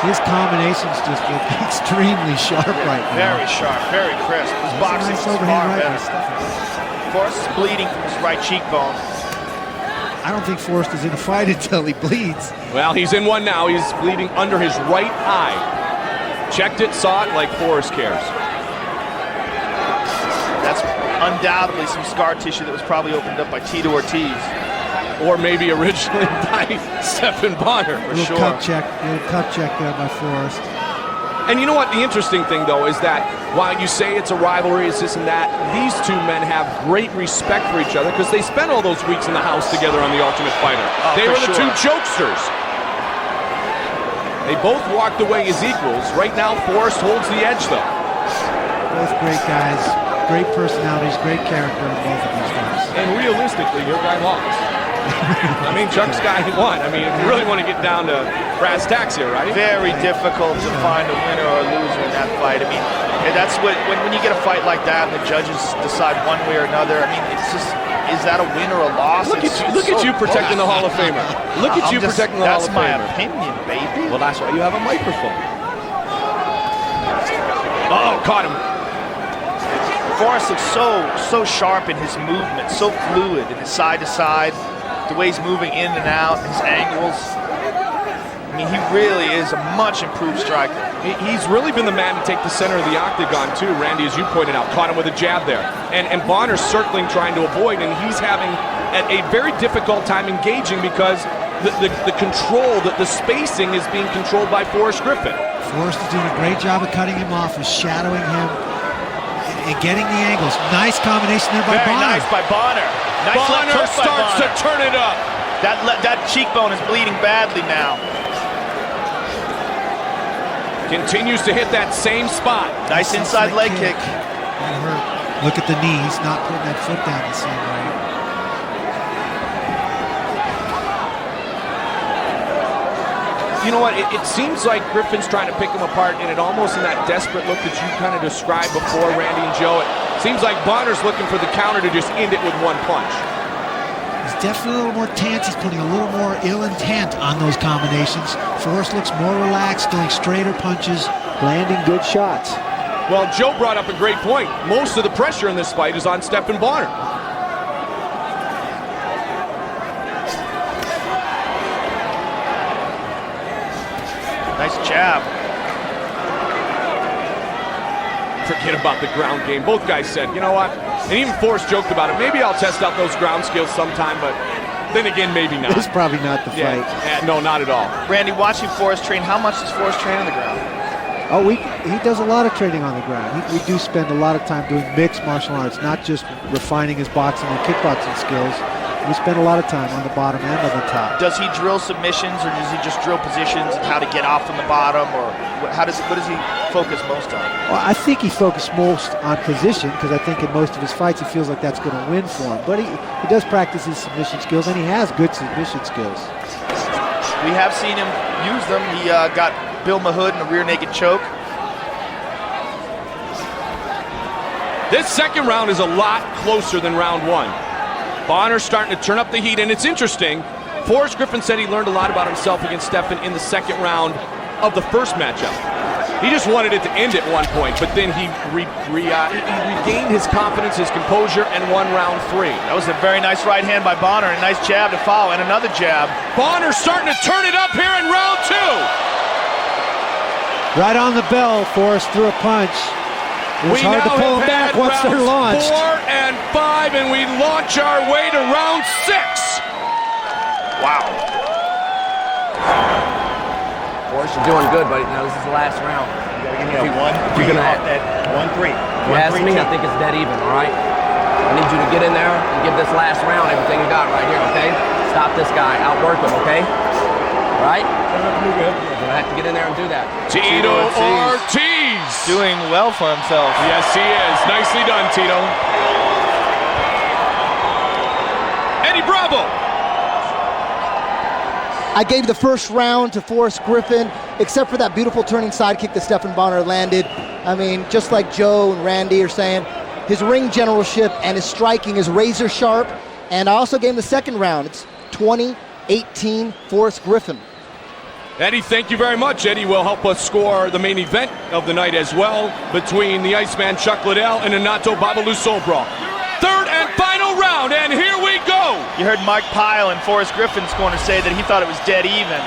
His combinations just look extremely sharp right now. Very sharp, very crisp. His boxing nice is overhand far right better. Forrest is bleeding from his right cheekbone. I don't think Forrest is in a fight until he bleeds. Well, he's in one now. He's bleeding under his right eye. Checked it, saw it, like Forrest cares. That's undoubtedly some scar tissue that was probably opened up by Tito Ortiz. Or maybe originally by Stephan Bonner, for sure. Little cut check there by Forrest. And you know what? The interesting thing, though, is that while you say it's a rivalry, it's this and that, these two men have great respect for each other because they spent all those weeks in the house together on The Ultimate Fighter. They were the two jokesters. They both walked away as equals. Right now, Forrest holds the edge, though. Both great guys, great personalities, great character in both of these guys. And realistically, your guy lost. I mean, Chuck's guy won. I mean, if you really want to get down to brass tacks here, right? Very difficult to find a winner or a loser in that fight. I mean, that's what when you get a fight like that and the judges decide one way or another. I mean, it's just, is that a win or a loss? Look at you protecting the Hall of Famer. Look at you protecting the Hall of Famer. That's my opinion, baby. Well, that's why you have a microphone. Oh, caught him. Forrest looks so sharp in his movement, so fluid in his side to side. The way he's moving in and out, his angles. I mean, he really is a much improved striker. He's really been the man to take the center of the octagon, too, Randy, as you pointed out. Caught him with a jab there. And Bonner's circling, trying to avoid, and he's having a very difficult time engaging because the control, the spacing is being controlled by Forrest Griffin. Forrest is doing a great job of cutting him off and shadowing him and getting the angles. Nice combination there by Bonner. Very nice by Bonner. Nice Bonner starts to turn it up. That cheekbone is bleeding badly now. Continues to hit that same spot. Nice inside leg kick. That hurt. Look at the knees, not putting that foot down the same way. You know what? It seems like Griffin's trying to pick him apart, and it almost in that desperate look that you kind of described before, Randy and Joe. It seems like Bonner's looking for the counter to just end it with one punch. He's definitely a little more tense. He's putting a little more ill intent on those combinations. Forrest looks more relaxed, throwing straighter punches, landing good shots. Well, Joe brought up a great point. Most of the pressure in this fight is on Stephan Bonner. Nice jab. Forget about the ground game. Both guys said, you know what? And even Forrest joked about it. Maybe I'll test out those ground skills sometime, but then again, maybe not. This is probably not the fight. No, not at all. Randy, watching Forrest train, how much does Forrest train on the ground? Oh, he does a lot of training on the ground. We do spend a lot of time doing mixed martial arts, not just refining his boxing and kickboxing skills. We spend a lot of time on the bottom and on the top. Does he drill submissions, or does he just drill positions and how to get off from the bottom, or what does he focus most on? Well, I think he focused most on position because I think in most of his fights he feels like that's going to win for him. But he does practice his submission skills, and he has good submission skills. We have seen him use them. He got Bill Mahood in a rear naked choke. This second round is a lot closer than round one. Bonner's starting to turn up the heat, and it's interesting. Forrest Griffin said he learned a lot about himself against Stephan in the second round of the first matchup. He just wanted it to end at one point, but then he regained his confidence, his composure, and won round three. That was a very nice right hand by Bonner, and a nice jab to follow, and another jab. Bonner's starting to turn it up here in round two. Right on the bell, Forrest threw a punch. It was hard to pull them back once they're launched. 4 and 5, and we launch our way to round 6. Wow. Forrest, you're doing good, buddy. Now this is the last round. You gotta give me a 1-3 off that 1-3. You ask me, I think it's dead even, all right? I need you to get in there and give this last round everything you got right here, okay? Stop this guy, outwork him, okay? All right? You're gonna have to get in there and do that. Tito Ortiz. Doing well for himself. Yes, he is. Nicely done, Tito. Eddie Bravo. I gave the first round to Forrest Griffin, except for that beautiful turning side kick that Stephan Bonnar landed. I mean, just like Joe and Randy are saying, his ring generalship and his striking is razor sharp. And I also gave him the second round. It's 20-18 Forrest Griffin. Eddie, thank you very much. Eddie will help us score the main event of the night as well between the Iceman Chuck Liddell and Renato Babalu Sobral. Third and final round, and here we go. You heard Mike Pyle in Forrest Griffin's corner say that he thought it was dead even,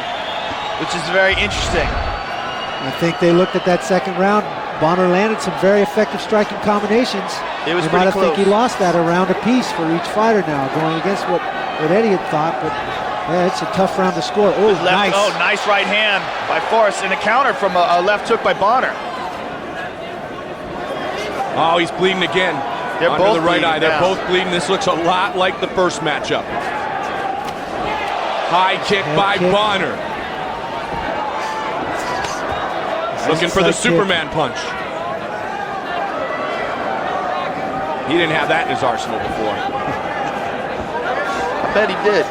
which is very interesting. I think they looked at that second round. Bonnar landed some very effective striking combinations. It was you pretty might close. think he lost that a round apiece for each fighter now, going against what Eddie had thought, but yeah, it's a tough round to score. Oh, nice. Oh, nice right hand by Forrest and a counter from a left hook by Bonnar. Oh, he's bleeding again. They're Under both the right eye. They're now. both bleeding. This looks a lot like the first matchup. High kick by Bonnar. Looking for the Superman punch. He didn't have that in his arsenal before. I bet he did.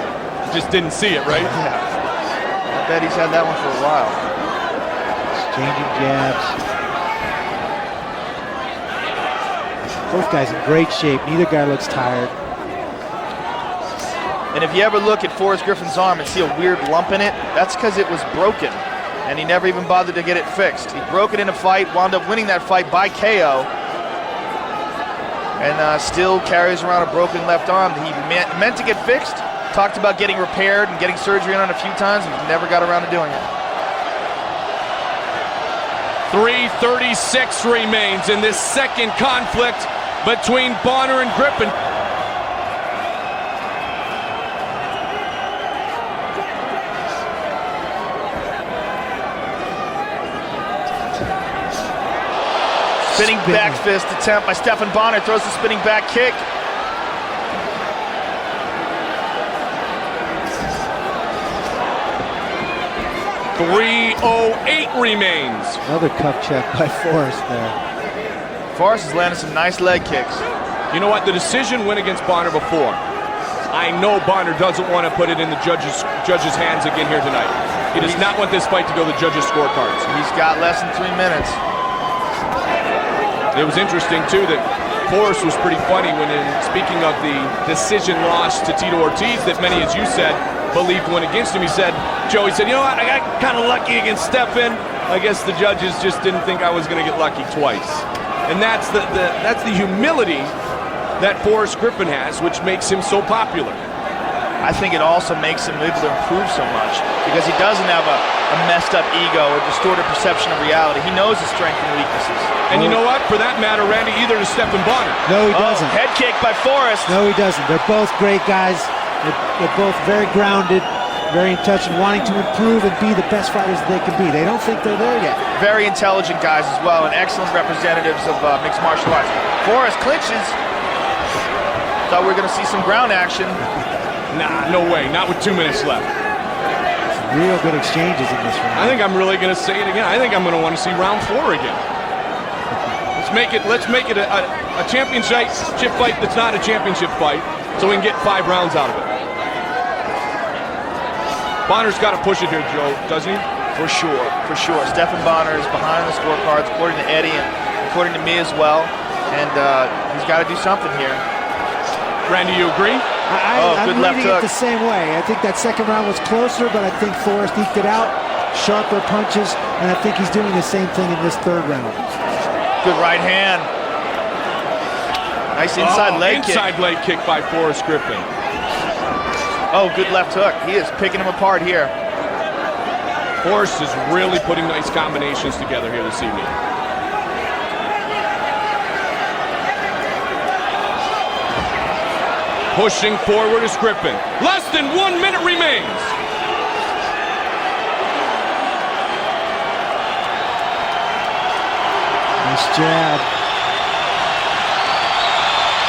Just didn't see it, right? Yeah. I bet he's had that one for a while. Exchanging jabs. Both guys in great shape. Neither guy looks tired. And if you ever look at Forrest Griffin's arm and see a weird lump in it, that's because it was broken. And he never even bothered to get it fixed. He broke it in a fight, wound up winning that fight by KO. And still carries around a broken left arm that he meant to get fixed. Talked about getting repaired and getting surgery on it a few times, but never got around to doing it. 3:36 remains in this second conflict between Bonnar and Griffin. Spinning back fist attempt by Stephan Bonnar, throws the spinning back kick. .308 remains. Another cuff check by Forrest there. Forrest has landed some nice leg kicks. You know what? The decision went against Bonnar before. I know Bonnar doesn't want to put it in the judges' hands again here tonight. He does not want this fight to go to the judges' scorecards. He's got less than 3 minutes. It was interesting, too, that Forrest was pretty funny when, speaking of the decision loss to Tito Ortiz that many, as you said, believed went against him. He said, Joe, he said, you know what, I got kind of lucky against Stephan. I guess the judges just didn't think I was going to get lucky twice. And that's the humility that Forrest Griffin has, which makes him so popular. I think it also makes him able to improve so much because he doesn't have a messed up ego or distorted perception of reality. He knows his strengths and weaknesses. And you know what? For that matter, Randy, either to Stephan Bonnar. No, he doesn't. Head kick by Forrest. No, he doesn't. They're both great guys. They're both very grounded, very in touch, and wanting to improve and be the best fighters they can be. They don't think they're there yet. Very intelligent guys as well, and excellent representatives of mixed martial arts. Forrest clinches. Thought we were going to see some ground action. Nah, no way. Not with 2 minutes left. Real good exchanges in this round. I think I'm really going to say it again. I think I'm going to want to see round 4 again. Let's make it a championship fight that's not a championship fight, so we can get 5 rounds out of it. Bonnar's got to push it here, Joe, doesn't he? For sure, for sure. Stephan Bonnar is behind the scorecards, according to Eddie and according to me as well. And he's got to do something here. Randy, you agree? I'm reading it the same way. I think that second round was closer, but I think Forrest eked it out. Sharper punches, and I think he's doing the same thing in this third round. Good right hand. Nice inside leg kick. Inside leg kick by Forrest Griffin. Oh, good left hook. He is picking him apart here. Forrest is really putting nice combinations together here this evening. Pushing forward is Griffin. Less than 1 minute remains. Nice jab.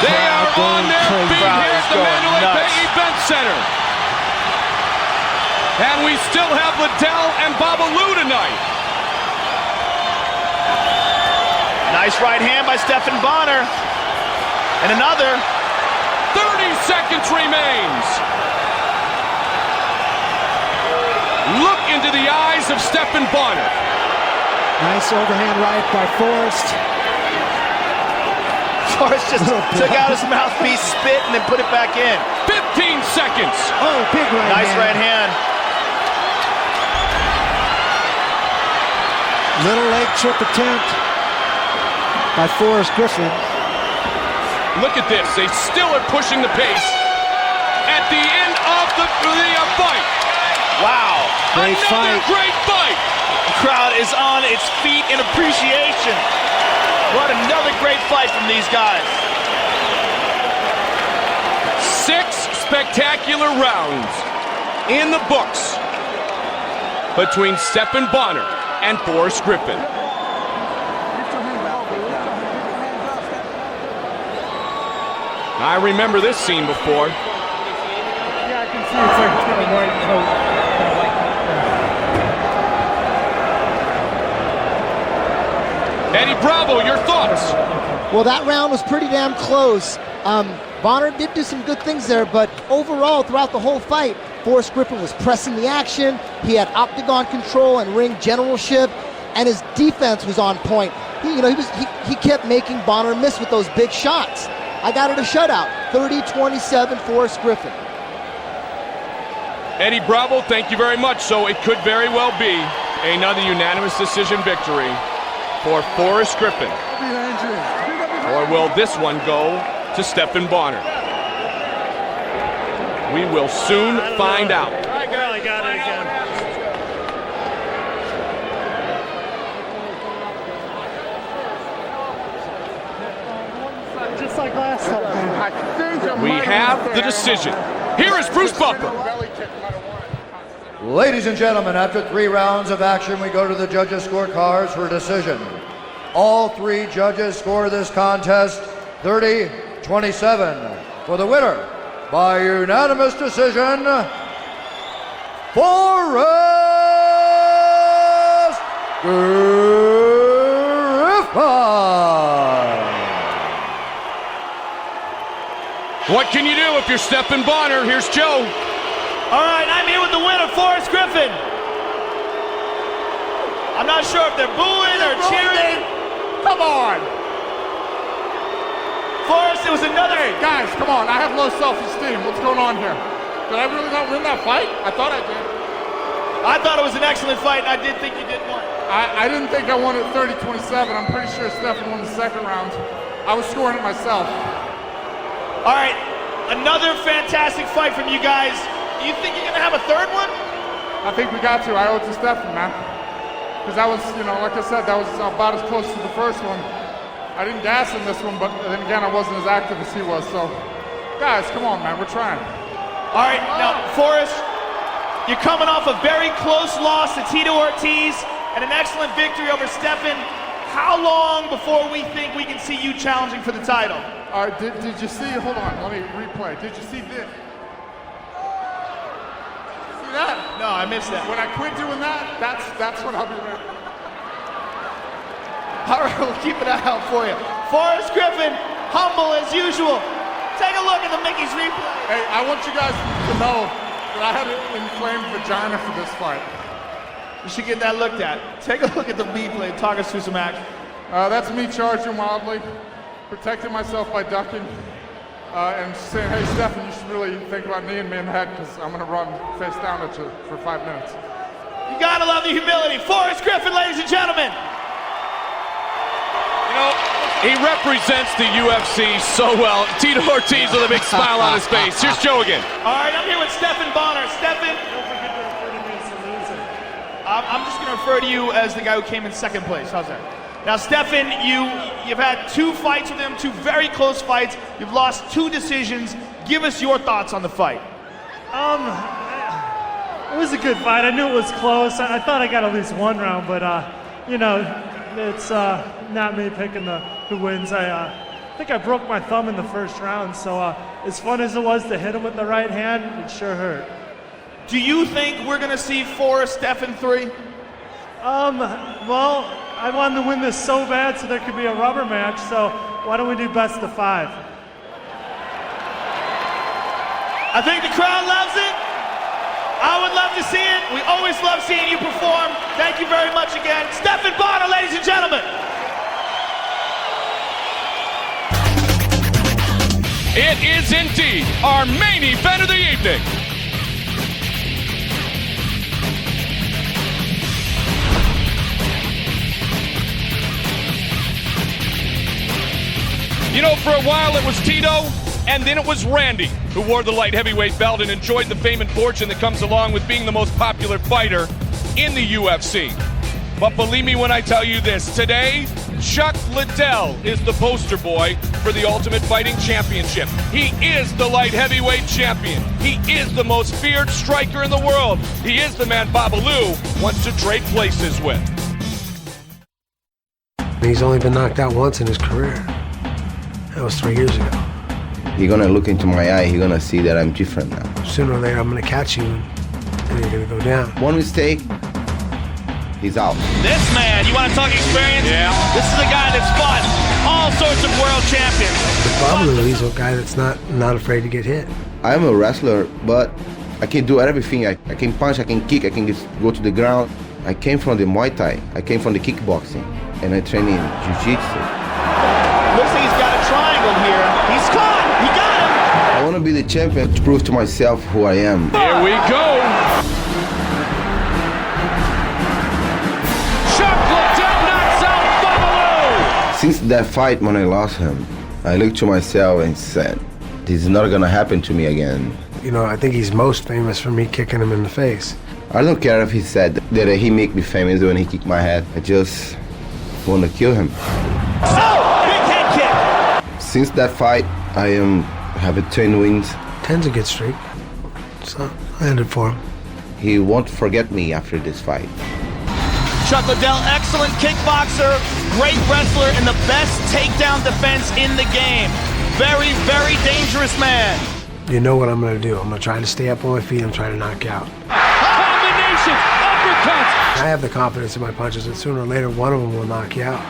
They are on their feet here at the Mandalay Bay Events Center. And we still have Liddell and Babalu tonight. Nice right hand by Stephan Bonnar. And another. 30 seconds remains. Look into the eyes of Stephan Bonnar. Nice overhand right by Forrest. Forrest just took out his mouthpiece, spit, and then put it back in. 15 seconds. Oh, big right hand. Nice right hand. Little leg trip attempt by Forrest Griffin. Look at this. They still are pushing the pace at the end of the fight. Wow. Great Another fight. great fight. The crowd is on its feet in appreciation. What another great fight from these guys. 6 spectacular rounds in the books between Stephan Bonnar and Forrest Griffin. I remember this scene before. Yeah, I can see it's like kind of white coat. Eddie Bravo, your thoughts? Well, that round was pretty damn close. Bonnar did do some good things there, but overall, throughout the whole fight, Forrest Griffin was pressing the action. He had octagon control and ring generalship, and his defense was on point. He kept making Bonnar miss with those big shots. I got it a shutout, 30-27, Forrest Griffin. Eddie Bravo, thank you very much. So it could very well be another unanimous decision victory for Forrest Griffin. Or will this one go to Stephan Bonnar? We will soon find out. I got it again. Just like last time. We have the decision. Here is Bruce Buffer. Ladies and gentlemen, after 3 rounds of action, we go to the judges' scorecards for a decision. All 3 judges score this contest 30-27. For the winner, by unanimous decision, Forrest Griffin. What can you do if you're Stephan Bonnar? Here's Joe. All right, I'm here with the winner, Forrest Griffin. I'm not sure if they're booing or cheering. Come on. Forrest, it was another. Hey, guys, come on. I have low self-esteem. What's going on here? Did I really not win that fight? I thought I did. I thought it was an excellent fight, and I did think you did win. I didn't think I won it 30-27. I'm pretty sure Stephan won the second round. I was scoring it myself. All right, another fantastic fight from you guys. Do you think you're going to have a third one? I think we got to. I owe it to Stephan, man. Because that was, like I said, that was about as close to the first one. I didn't gas in this one, but then again, I wasn't as active as he was. So, guys, come on, man. We're trying. All right, now, Forrest, you're coming off a very close loss to Tito Ortiz and an excellent victory over Stephan. How long before we think we can see you challenging for the title? All right, did you see, hold on, let me replay. Did you see this? See that? No, I missed that. When I quit doing that, that's when I'll be ready. All right, we'll keep an eye out for you. Forrest Griffin, humble as usual. Take a look at the Mickey's replay. Hey, I want you guys to know that I had an inflamed vagina for this fight. You should get that looked at. Take a look at the replay. Talk us through some action. That's me charging wildly, protecting myself by ducking, and saying, hey, Stephan, you should really think about kneeing me in the head because I'm going to run face down at you for 5 minutes. You got to love the humility. Forrest Griffin, ladies and gentlemen. He represents the UFC so well. Tito Ortiz with a big smile on his face. Here's Joe again. All right, I'm here with Stephan Bonnar. Stephan, Don't forget to refer to me as the loser. I'm just going to refer to you as the guy who came in second place. How's that? Now, Stephan, you've had 2 fights with him, 2 very close fights. You've lost 2 decisions. Give us your thoughts on the fight. It was a good fight. I knew it was close. I thought I got to lose 1 round, but it's not me picking who wins. I think I broke my thumb in the first round, so as fun as it was to hit him with the right hand, it sure hurt. Do you think we're going to see Forrest Stephan 3? Well, I wanted to win this so bad so there could be a rubber match, so why don't we do best of 5? I think the crowd loves it. I would love to see it. We always love seeing you perform. Thank you very much again. Stephan Bonnar, ladies and gentlemen. It is indeed our main event of the evening. You know, for a while it was Tito, and then it was Randy, who wore the light heavyweight belt and enjoyed the fame and fortune that comes along with being the most popular fighter in the UFC. But believe me when I tell you this, today, Chuck Liddell is the poster boy for the Ultimate Fighting Championship. He is the light heavyweight champion. He is the most feared striker in the world. He is the man Babalu wants to trade places with. He's only been knocked out once in his career. That was 3 years ago. He's gonna look into my eye, he's gonna see that I'm different now. Sooner or later, I'm gonna catch you, and you're gonna go down. One mistake, he's out. This man, you want to talk experience? Yeah. This is a guy that's fought all sorts of world champions. Babalu, he's a guy that's not afraid to get hit. I'm a wrestler, but I can do everything. I can punch, I can kick, I can just go to the ground. I came from the Muay Thai, I came from the kickboxing, and I train in Jiu-Jitsu. Looks like he's got a triangle here. He's caught! He got him! I want to be the champion to prove to myself who I am. Here we go! Chuck Liddell knocks out Babalu! Since that fight when I lost him, I looked to myself and said, this is not gonna happen to me again. You know, I think he's most famous for me kicking him in the face. I don't care if he said that he make me famous when he kicked my head. I just want to kill him. Oh! Big head kick! Since that fight, I have 10 wins. 10's a good streak. So I ended for him. He won't forget me after this fight. Chuck Liddell, excellent kickboxer, great wrestler, and the best takedown defense in the game. Very, very dangerous man. You know what I'm going to do. I'm going to try to stay up on my feet and try to knock you out. Combination uppercuts. I have the confidence in my punches that sooner or later one of them will knock you out.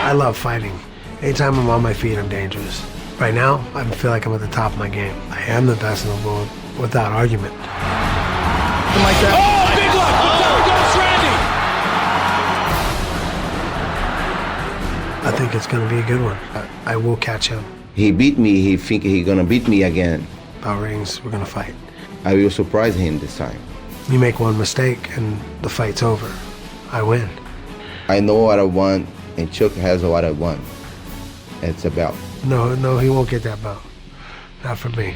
I love fighting. Anytime I'm on my feet, I'm dangerous. Right now, I feel like I'm at the top of my game. I am the best in the world, without argument. Like that. Oh, big look! There goes Randy! I think it's going to be a good one. I will catch him. He beat me, he think he's gonna beat me again. About rings, we're going to fight. I will surprise him this time. You make one mistake and the fight's over. I win. I know what I want, and Chuck has what I want. It's a belt. No, he won't get that belt. Not from me.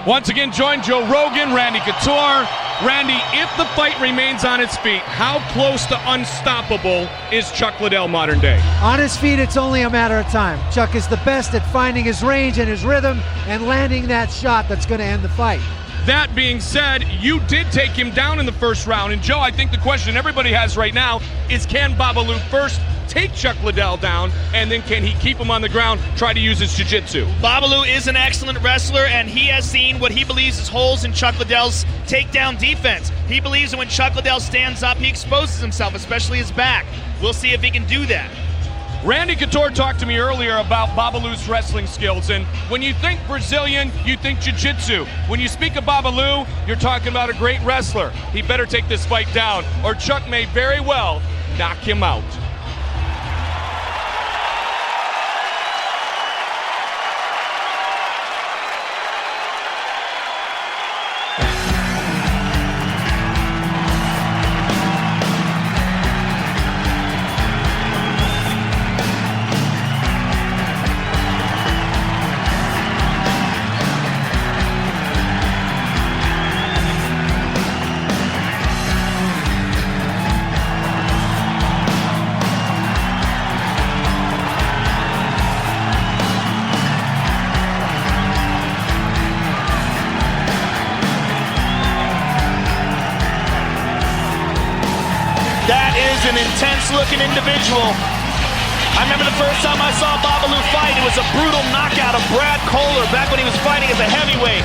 Once again, join Joe Rogan, Randy Couture. Randy, if the fight remains on its feet, how close to unstoppable is Chuck Liddell modern day? On his feet, it's only a matter of time. Chuck is the best at finding his range and his rhythm and landing that shot that's going to end the fight. That being said, you did take him down in the first round. And Joe, I think the question everybody has right now is, can Babalu first take Chuck Liddell down, and then can he keep him on the ground, try to use his jiu-jitsu? Babalu is an excellent wrestler, and he has seen what he believes is holes in Chuck Liddell's takedown defense. He believes that when Chuck Liddell stands up, he exposes himself, especially his back. We'll see if he can do that. Randy Couture talked to me earlier about Babalu's wrestling skills, and when you think Brazilian, you think jiu-jitsu. When you speak of Babalu, you're talking about a great wrestler. He better take this fight down, or Chuck may very well knock him out. intense-looking individual. I remember the first time I saw Babalu fight, it was a brutal knockout of Brad Kohler back when he was fighting as a heavyweight.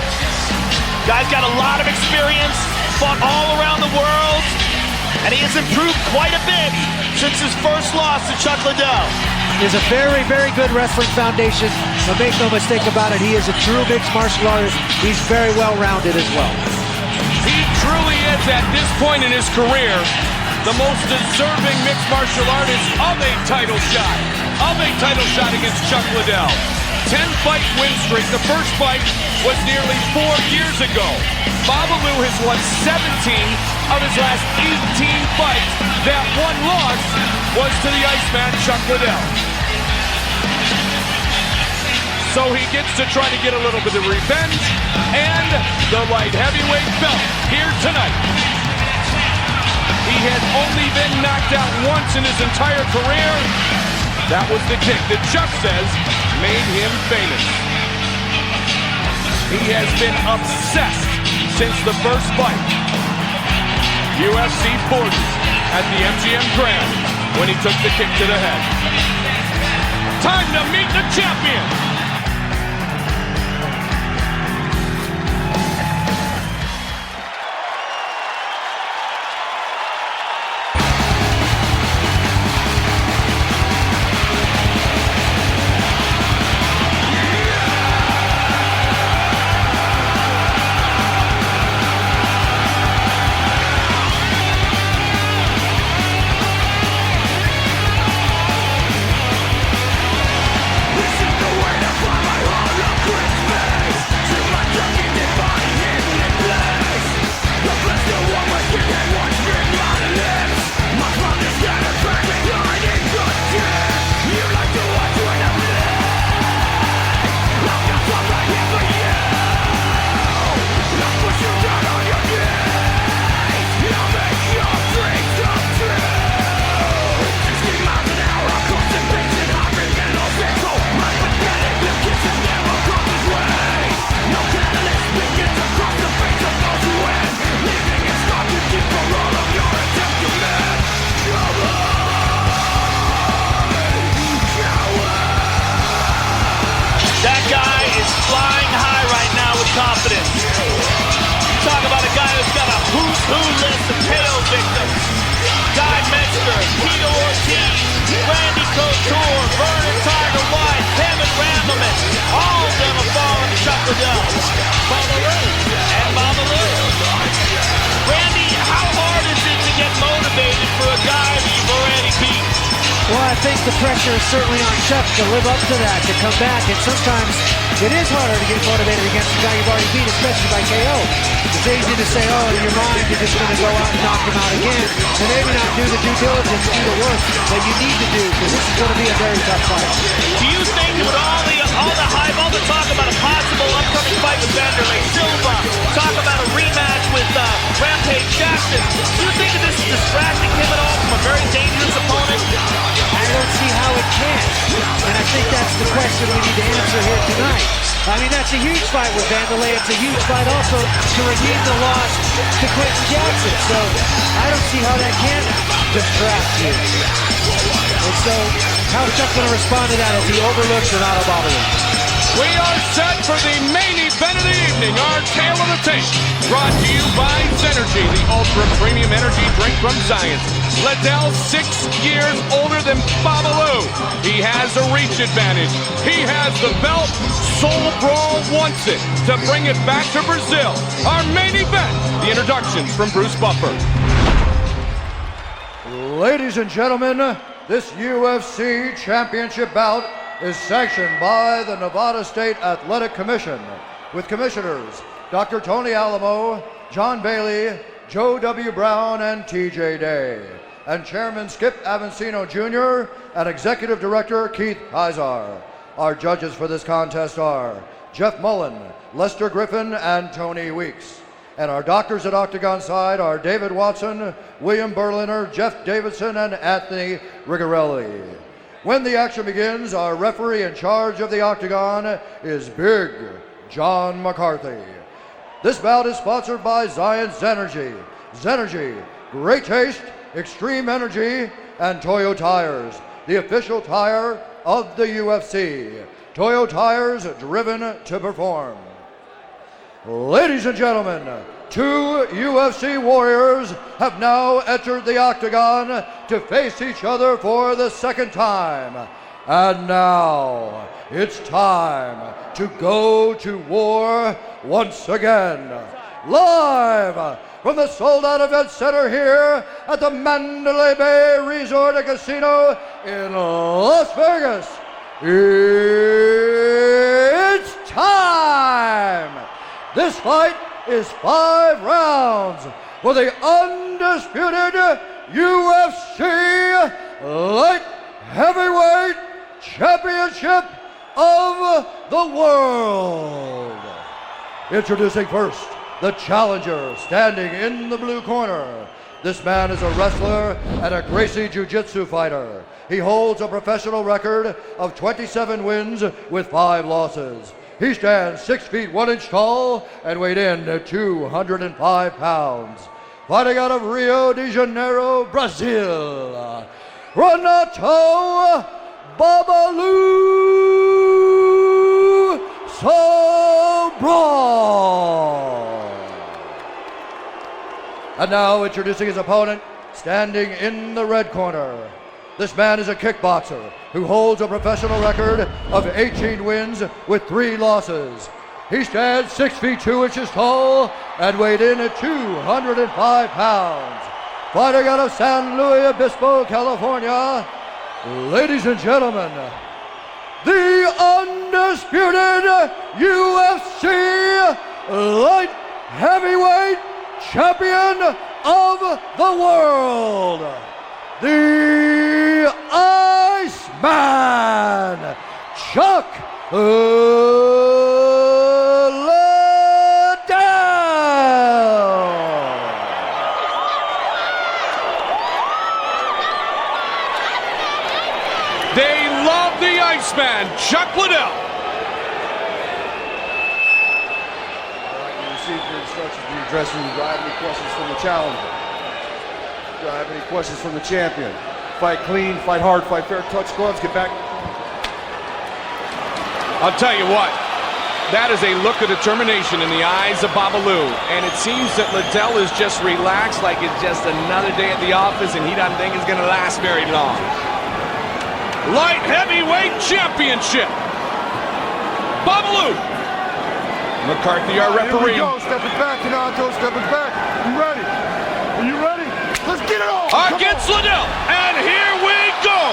Guy's got a lot of experience, fought all around the world, and he has improved quite a bit since his first loss to Chuck Liddell. He has a very, very good wrestling foundation, but make no mistake about it, he is a true mixed martial artist. He's very well-rounded as well. He truly is, at this point in his career, the most deserving mixed martial artist of a title shot against Chuck Liddell. 10-fight win streak. The first fight was nearly 4 years ago. Babalu has won 17 of his last 18 fights. That one loss was to the Iceman, Chuck Liddell. So he gets to try to get a little bit of revenge and the light heavyweight belt here tonight. He has only been knocked out once in his entire career. That was the kick that Chuck says made him famous. He has been obsessed since the first fight. UFC 40 at the MGM Grand when he took the kick to the head. Time to meet the champion. Confidence. You talk about a guy who's got a who's who list of KO victims. Guy Metzger, Tito Ortiz, Randy Couture, Vernon Tiger White, Kevin Randleman. All of them have fallen to Chuck Liddell. Babalu. Randy, how hard is it to get motivated for a guy that you've already beat? Well, I think the pressure is certainly on Chuck to live up to that, to come back, and sometimes it is harder to get motivated against a guy you've already beat, especially by KO. It's easy to say, oh, in your mind, you're just going to go out and knock him out again, and maybe not do the due diligence, do the work that you need to do, because this is going to be a very tough fight. Do you think with all the hype, all the talk about a possible upcoming fight with Mandalay Silva, talk about a rematch with Rampage Jackson, do you think that this is distracting him at all from a very dangerous opponent? I don't see how it can, and I think that's the question we need to answer here tonight. I mean, that's a huge fight with Mandalay. It's a huge fight also to redeem the loss to Quentin Jackson. So I don't see how that can distract you. And so how's Chuck going to respond to that as he overlooks Renato Babalu? We are set for the main event of the evening, our tale of the tape, brought to you by Zenergy, the ultra premium energy drink from Science. Liddell, 6 years older than Babalu. He has a reach advantage. He has the belt. Sobral wants it to bring it back to Brazil. Our main event, the introductions from Bruce Buffer. Ladies and gentlemen, this UFC championship bout is sanctioned by the Nevada State Athletic Commission with commissioners Dr. Tony Alamo, John Bailey, Joe W. Brown, and TJ Day, and Chairman Skip Avancino Jr. and Executive Director Keith Kaiser. Our judges for this contest are Jeff Mullen, Lester Griffin, and Tony Weeks. And our doctors at Octagon side are David Watson, William Berliner, Jeff Davidson, and Anthony Rigarelli. When the action begins, our referee in charge of the Octagon is Big John McCarthy. This bout is sponsored by Zions Zenergy. Zenergy, great taste, Extreme Energy, and Toyo Tires, the official tire of the UFC. Toyo Tires, driven to perform. Ladies and gentlemen, 2 UFC warriors have now entered the octagon to face each other for the second time. And now, it's time to go to war once again. Live from the sold-out event center here at the Mandalay Bay Resort and Casino in Las Vegas. It's time! This fight is 5 rounds for the undisputed UFC Light Heavyweight Championship of the World. Introducing first, the challenger standing in the blue corner. This man is a wrestler and a Gracie Jiu-Jitsu fighter. He holds a professional record of 27 wins with 5 losses. He stands 6 feet 1 inch tall and weighed in at 205 pounds. Fighting out of Rio de Janeiro, Brazil, Renato Babalu Sobral. And now introducing his opponent, standing in the red corner. This man is a kickboxer who holds a professional record of 18 wins with 3 losses. He stands 6 feet 2 inches tall and weighed in at 205 pounds. Fighting out of San Luis Obispo, California, ladies and gentlemen, the undisputed UFC Light Heavyweight Champion of the World, the Iceman, Chuck Liddell. They love the Iceman, Chuck Liddell. You received your instructions from your dressing room. Do I have any questions from the challenger? Do I have any questions from the champion? Fight clean, fight hard, fight fair, touch gloves, get back. I'll tell you what, that is a look of determination in the eyes of Babalu. And it seems that Liddell is just relaxed like it's just another day at the office and he doesn't think it's going to last very long. Light Heavyweight Championship. Babalu. McCarthy, our referee. Here we go, stepping back, Renato, stepping back. You ready? Are you ready? Let's get it on! Against Liddell, and here we go!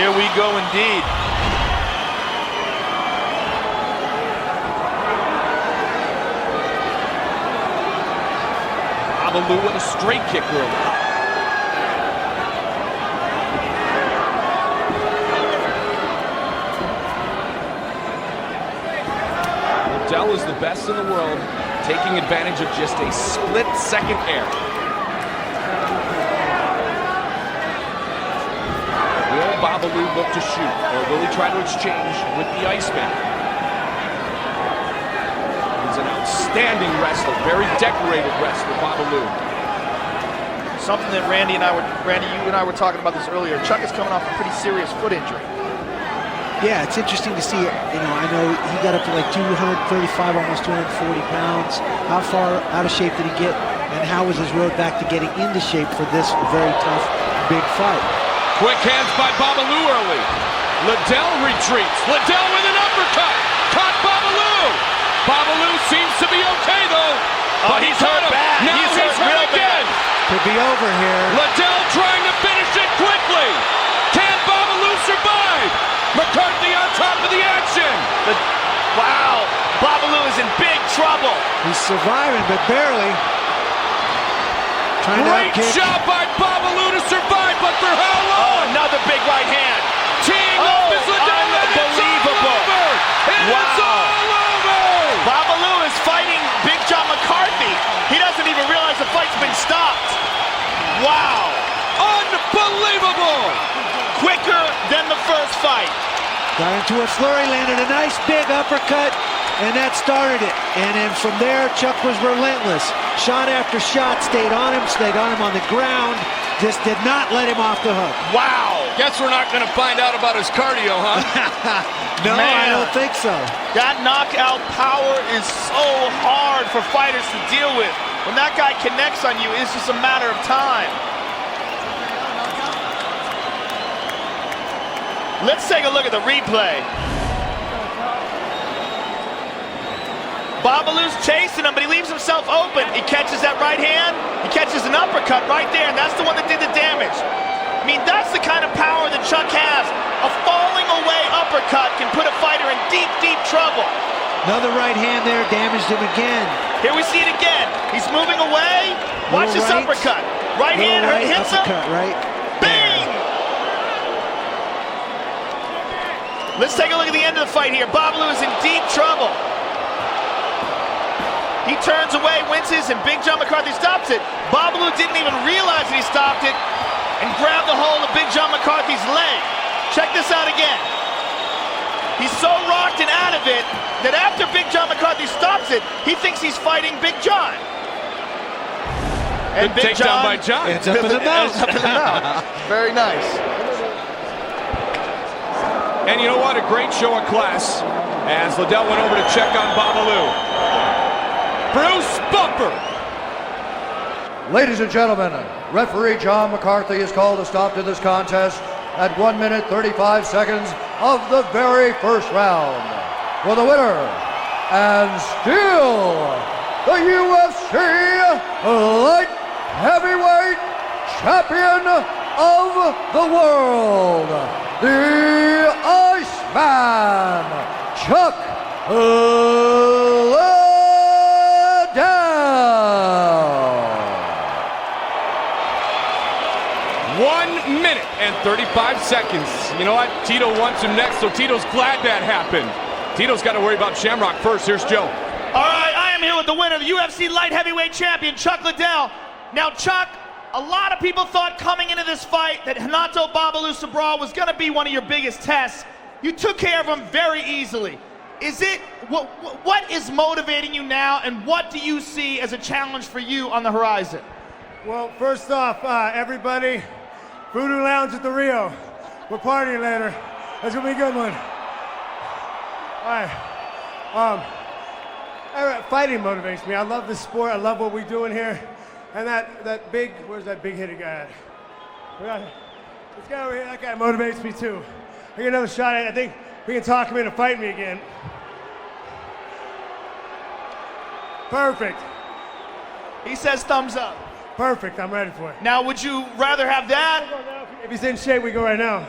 Here we go indeed. Babalu with a straight kick early. Liddell is the best in the world, taking advantage of just a split-second error. Will Babalu look to shoot, or will he try to exchange with the Iceman? He's an outstanding wrestler, very decorated wrestler, Babalu. Something that Randy, you and I were talking about this earlier. Chuck is coming off a pretty serious foot injury. Yeah, it's interesting to see it. You know, I know he got up to like 235, almost 240 pounds. How far out of shape did he get? And how was his road back to getting into shape for this very tough, big fight? Quick hands by Babalu early. Liddell retreats. Liddell with an uppercut. Caught Babalu. Babalu seems to be okay though. But he's hurt bad. Now he's hurt again. Could be over here. Liddell trying to finish it quickly. Can Babalu survive? McCarthy on top of the action. Wow, Babalu is in big trouble. He's surviving, but barely. Great job by Babalu to survive, but for how long? Oh, another big right hand. Teeing up is Liddell. Unbelievable. It's all over. Babalu is fighting Big John McCarthy. He doesn't even realize the fight's been stopped. Wow. Unbelievable. Quicker than the first fight. Got into a flurry, landed a nice big uppercut, and that started it. And then from there, Chuck was relentless. Shot after shot, stayed on him on the ground. just did not let him off the hook. Wow. Guess we're not going to find out about his cardio, huh? No, Man, I don't think so. That knockout power is so hard for fighters to deal with. When that guy connects on you, it's just a matter of time. Let's take a look at the replay. Babalu's chasing him, but he leaves himself open. He catches that right hand. He catches an uppercut right there, and that's the one that did the damage. I mean, that's the kind of power that Chuck has. A falling away uppercut can put a fighter in deep, deep trouble. Another right hand there, damaged him again. Here we see it again. He's moving away. Watch this right. uppercut. Right hand hits uppercut, him. Right. Bang! Let's take a look at the end of the fight here. Babalu is in deep trouble. He turns away, winces, and Big John McCarthy stops it. Babalu didn't even realize that he stopped it and grabbed the hold of Big John McCarthy's leg. Check this out again. He's so rocked and out of it that after Big John McCarthy stops it, he thinks he's fighting Big John. And Big Takedown by John. It's up in the mouth. Up in the mouth. Very nice. And you know what? A great show of class as Liddell went over to check on Babalu. Bruce Bumper. Ladies and gentlemen, referee John McCarthy is called to stop to this contest at 1 minute 35 seconds of the very first round. For the winner, and still the UFC Light Heavyweight Champion of the world, the Iceman, Chuck Liddell. 1 minute and 35 seconds. You know what? Tito wants him next, so Tito's glad that happened. Tito's got to worry about Shamrock first. Here's Joe. All right, I am here with the winner, the UFC Light Heavyweight Champion, Chuck Liddell. Now, Chuck, a lot of people thought coming into this fight that Renato Babalu Sobral was going to be one of your biggest tests. You took care of him very easily. What is motivating you now, and what do you see as a challenge for you on the horizon? Well, first off, everybody, Voodoo Lounge at the Rio. We're partying later. That's gonna be a good one. All right. Fighting motivates me. I love this sport. I love what we're doing here. And where's that big hitter guy at? This guy over here, that guy motivates me too. I get another shot at it. I think we can talk him into fighting me again. Perfect. He says thumbs up. Perfect, I'm ready for it. Now, would you rather have that? If he's in shape, we go right now.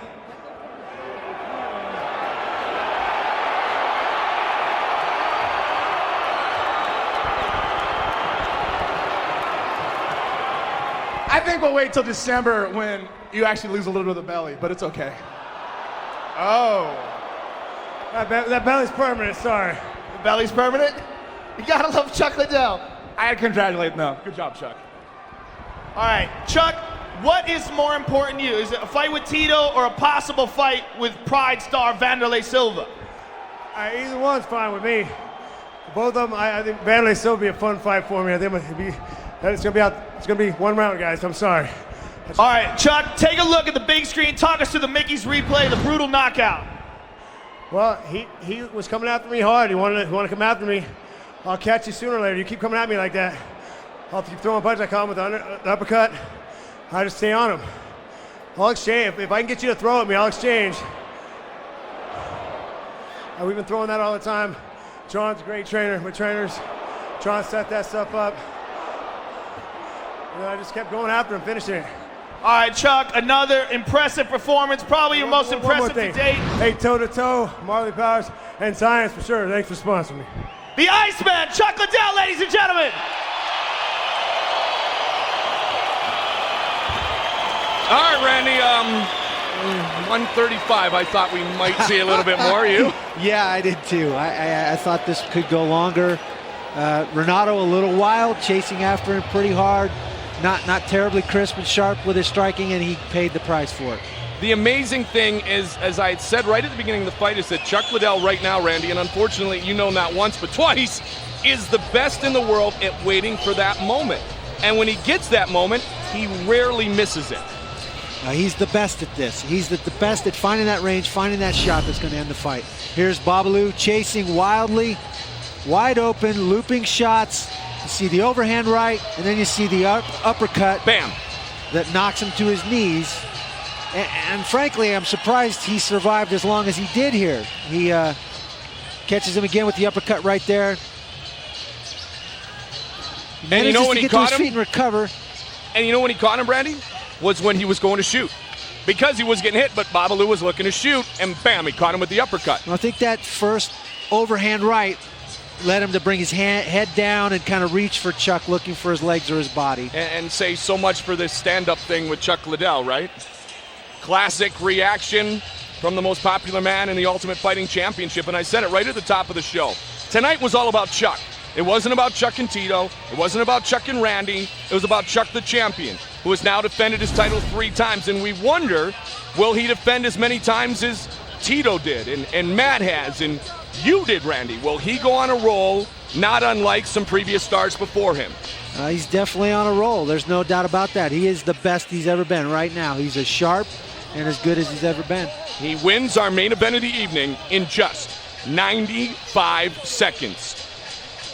I think we'll wait till December when you actually lose a little bit of the belly, but it's okay. Oh. That belly's permanent, sorry. The belly's permanent? You gotta love Chuck Liddell. I had to congratulate him, though. Good job, Chuck. All right, Chuck, what is more important to you? Is it a fight with Tito or a possible fight with Pride star Wanderlei Silva? Either one's fine with me. Both of them, I think Wanderlei Silva will be a fun fight for me. I think it's gonna be one round, guys. I'm sorry. All right, Chuck, take a look at the big screen. Talk us through the Mickey's replay, the brutal knockout. Well, he was coming after me hard. He wanted to come after me. I'll catch you sooner or later. You keep coming at me like that, I'll keep throwing punches. I caught him with the uppercut. I just stay on him. I'll exchange. If I can get you to throw at me, I'll exchange. We've been throwing that all the time. John's a great trainer. We're trainers. John set that stuff up. I just kept going after him, finishing it. All right, Chuck, another impressive performance, probably your most impressive to date. Hey, toe-to-toe, Marley Powers, and Science for sure. Thanks for sponsoring me. The Iceman, Chuck Liddell, ladies and gentlemen. All right, Randy, 135, I thought we might see a little bit more. You? Yeah, I did too. I thought this could go longer. Renato a little wild, chasing after him pretty hard. Not terribly crisp and sharp with his striking, and he paid the price for it. The amazing thing is, as I had said right at the beginning of the fight, is that Chuck Liddell right now, Randy, and unfortunately you know not once but twice, is the best in the world at waiting for that moment. And when he gets that moment, he rarely misses it. He's the best at this. He's the best at finding that range, finding that shot that's going to end the fight. Here's Babalu chasing wildly, wide open, looping shots. You see the overhand right, and then you see the uppercut. Bam! That knocks him to his knees. And frankly, I'm surprised he survived as long as he did here. He catches him again with the uppercut right there. And you know when he caught him? Feet and recover. And you know when he caught him, Brandy? Was when he was going to shoot. Because he was getting hit, but Babalu was looking to shoot, and bam, he caught him with the uppercut. I think that first overhand right led him to bring his head down and kind of reach for Chuck, looking for his legs or his body. And say so much for this stand-up thing with Chuck Liddell, right? Classic reaction from the most popular man in the Ultimate Fighting Championship, and I said it right at the top of the show. Tonight was all about Chuck. It wasn't about Chuck and Tito. It wasn't about Chuck and Randy. It was about Chuck the champion, who has now defended his title 3 times. And we wonder, will he defend as many times as Tito did and Matt has and you did, Randy? Will he go on a roll, not unlike some previous stars before him? He's definitely on a roll. There's no doubt about that. He is the best he's ever been right now. He's as sharp and as good as he's ever been. He wins our main event of the evening in just 95 seconds.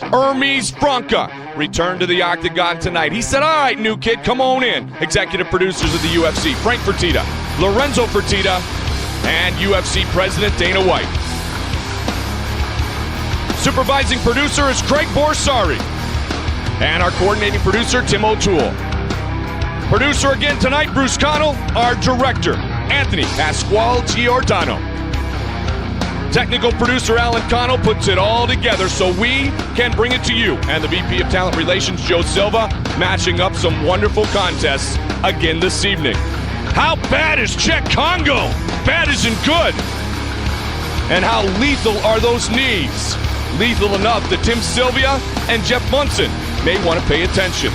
Hermes Franca returned to the octagon tonight. He said, all right, new kid, come on in. Executive producers of the UFC, Frank Fertitta, Lorenzo Fertitta, and UFC President Dana White. Supervising producer is Craig Borsari. And our coordinating producer, Tim O'Toole. Producer again tonight, Bruce Connell. Our director, Anthony Pasquale Giordano. Technical producer Alan Connell puts it all together so we can bring it to you. And the VP of Talent Relations, Joe Silva, matching up some wonderful contests again this evening. How bad is Czech Congo? Bad isn't good. And how lethal are those knees? Lethal enough that Tim Sylvia and Jeff Munson may want to pay attention.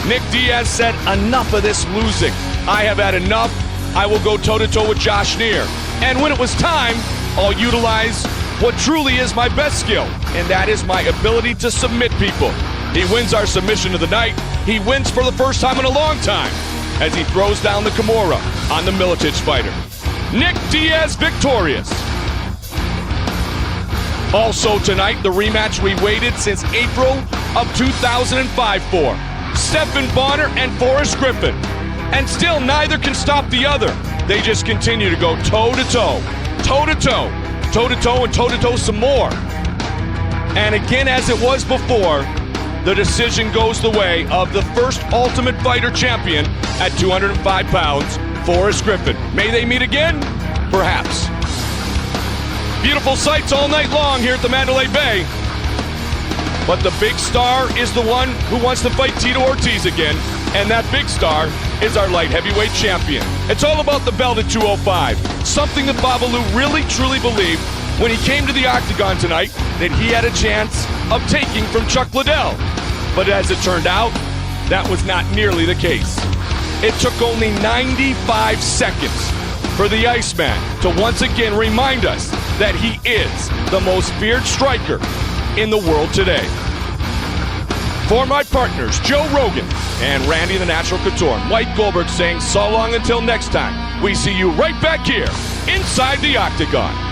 Nick Diaz said, enough of this losing. I have had enough. I will go toe-to-toe with Josh Neer. And when it was time, I'll utilize what truly is my best skill, and that is my ability to submit people. He wins our submission of the night. He wins for the first time in a long time as he throws down the Kimura on the Miletich fighter. Nick Diaz victorious. Also tonight, the rematch we waited since April of 2005 for. Stephan Bonner and Forrest Griffin. And still neither can stop the other. They just continue to go toe-to-toe. Toe-to-toe, toe-to-toe, and toe-to-toe some more. And again, as it was before, the decision goes the way of the first Ultimate Fighter champion at 205 pounds, Forrest Griffin. May they meet again? Perhaps. Beautiful sights all night long here at the Mandalay Bay. But the big star is the one who wants to fight Tito Ortiz again, and that big star is our light heavyweight champion. It's all about the belt at 205, something that Babalu really truly believed when he came to the octagon tonight that he had a chance of taking from Chuck Liddell. But as it turned out, that was not nearly the case. It took only 95 seconds for the Iceman to once again remind us that he is the most feared striker in the world today. For my partners, Joe Rogan and Randy the Natural Couture, Mike Goldberg saying so long until next time. We see you right back here inside the octagon.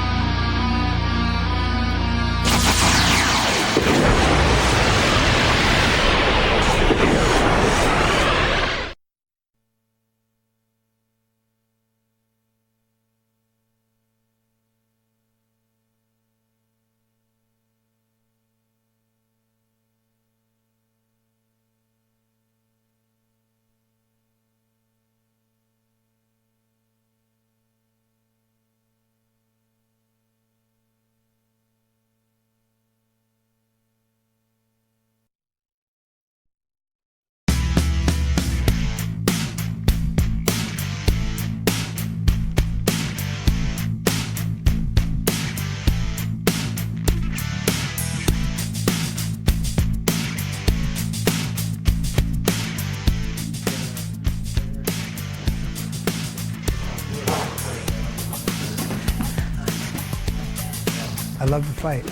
I love to fight.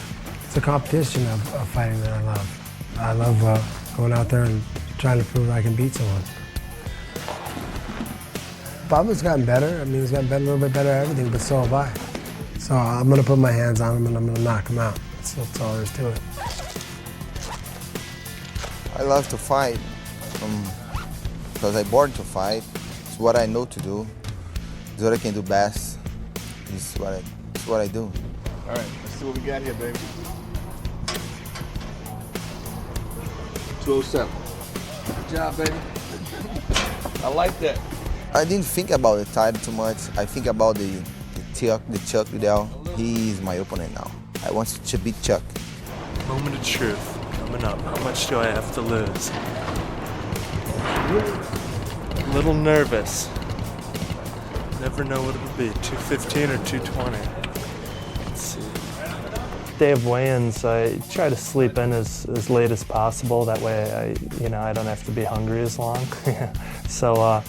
It's a competition of fighting that I love. I love going out there and trying to prove I can beat someone. Bubba's gotten better. I mean, he's gotten better, a little bit better at everything, but so have I. So I'm gonna put my hands on him and I'm gonna knock him out. That's all there is to it. I love to fight because I'm born to fight. It's what I know to do. It's what I can do best. It's what I do. All right, let's see what we got here, baby. 207. Good job, baby. I like that. I didn't think about the title too much. I think about the Chuck Liddell. He is my opponent now. I want to beat Chuck. Moment of truth coming up. How much do I have to lose? A little nervous. Never know what it'll be. 215 or 220. Let's see. Day of weigh-ins, I try to sleep in as late as possible. That way, I don't have to be hungry as long. So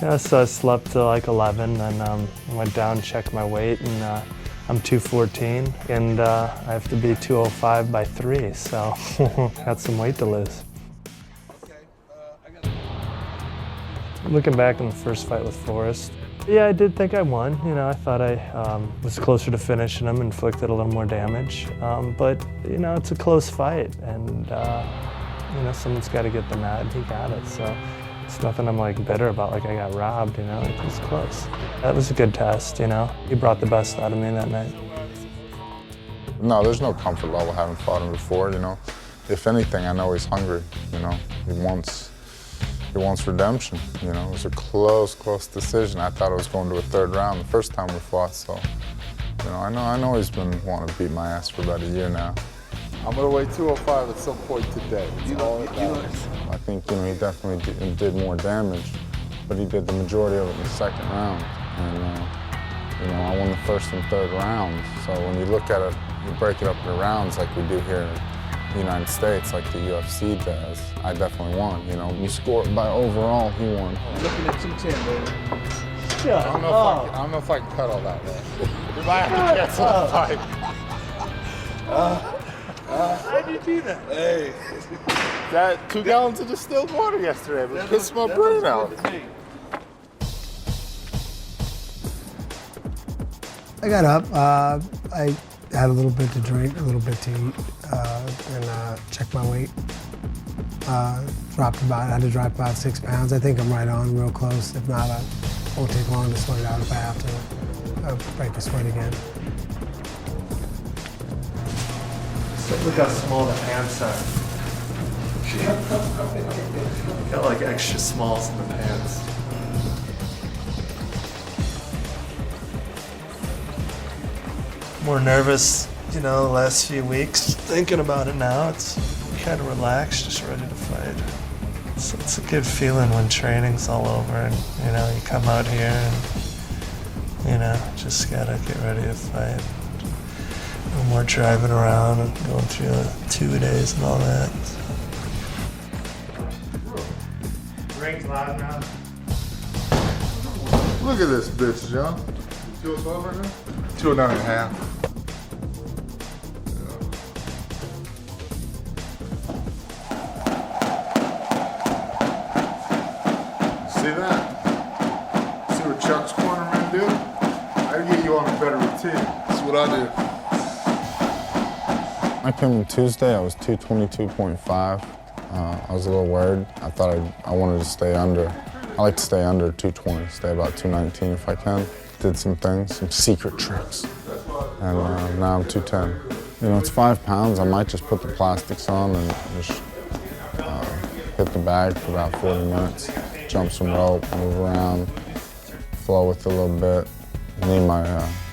I slept till like 11, and went down, checked my weight, and I'm 214, and I have to be 205 by 3. So got some weight to lose. Looking back on the first fight with Forrest, yeah, I did think I won. I thought I was closer to finishing him, inflicted a little more damage. But, it's a close fight, and, someone's got to get the nod. He got it, so it's nothing I'm, bitter about, like I got robbed, It was close. That was a good test, He brought the best out of me that night. No, there's no comfort level having fought him before, If anything, I know he's hungry, He wants redemption, It was a close decision. I thought it was going to a third round the first time we fought, so, I know he's been wanting to beat my ass for about a year now. I'm gonna weigh 205 at some point today. I think, he definitely did more damage, but he did the majority of it in the second round. And, I won the first and third rounds. So when you look at it, you break it up into rounds like we do here in the United States, like the UFC does. I definitely won. You score by overall, he won. Looking at 210, baby. I don't know if I can cut all that, man. We might have to cancel the fight. How'd you do that? Hey, that 2 gallons of distilled water yesterday, but it pissed my brain out. I got up. I had a little bit to drink, a little bit to eat, and checked my weight. I had to drop about 6 pounds. I think I'm right on, real close. If not, it won't take long to sweat it out if I have to break the sweat again. Look how small the pants are. Got extra smalls in the pants. More nervous, the last few weeks. Thinking about it now, it's kind of relaxed, just ready to fight. So it's a good feeling when training's all over and, you come out here and, just gotta get ready to fight. No more driving around and going through 2 days and all that. Ring's live now. Look at this bitch, John. 205 right now? 209.5. See that? See what Chuck's cornerman do? I get you on a better routine. That's what I do. I came in Tuesday, I was 222.5. I was a little worried. I thought I wanted to stay under. I like to stay under 220, stay about 219 if I can. Did some things, some secret tricks. And now I'm 210. It's 5 pounds. I might just put the plastics on and just hit the bag for about 40 minutes. Jump some rope, move around, flow with it a little bit.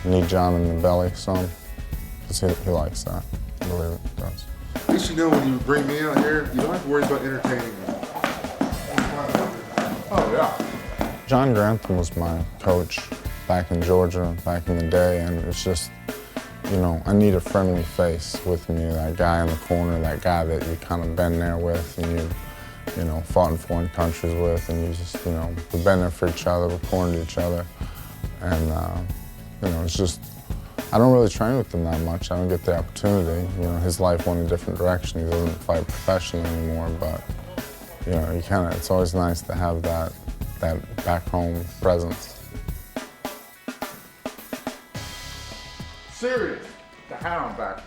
Need John in the belly some, because he likes that. I believe it does. At least you know when you bring me out here, you don't have to worry about entertaining me. Oh, yeah. John Grantham was my coach back in Georgia, back in the day, and it's just, I need a friendly face with me, that guy in the corner, that guy that you kind of been there with and you fought in foreign countries with, and you just, we've been there for each other, we're pouring to each other. And, it's just, I don't really train with him that much. I don't get the opportunity. His life went a different direction. He doesn't fight professionally anymore, but, it's always nice to have that that back home presence. Serious. The hound back.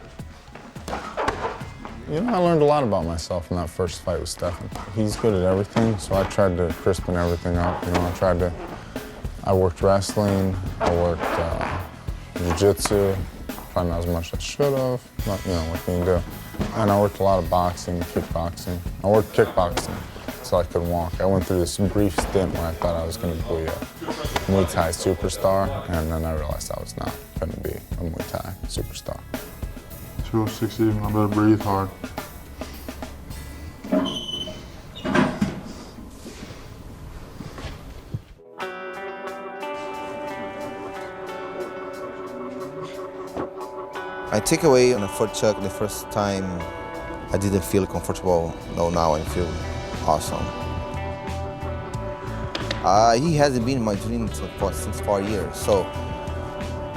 You know, I learned a lot about myself in that first fight with Stefan. He's good at everything, so I tried to crispen everything up. You know, I worked wrestling, I worked jiu-jitsu, probably not as much as I should have, but you know, what can you do? And I worked a lot of boxing, kickboxing. I worked kickboxing so I could walk. I went through this brief stint where I thought I was going to be a Muay Thai superstar, and then I realized I was not going to be a Muay Thai superstar. 206 even, I better breathe hard. My takeaway on the foot chuck the first time, I didn't feel comfortable. No, now I feel awesome. He hasn't been in my dream since 4 years, so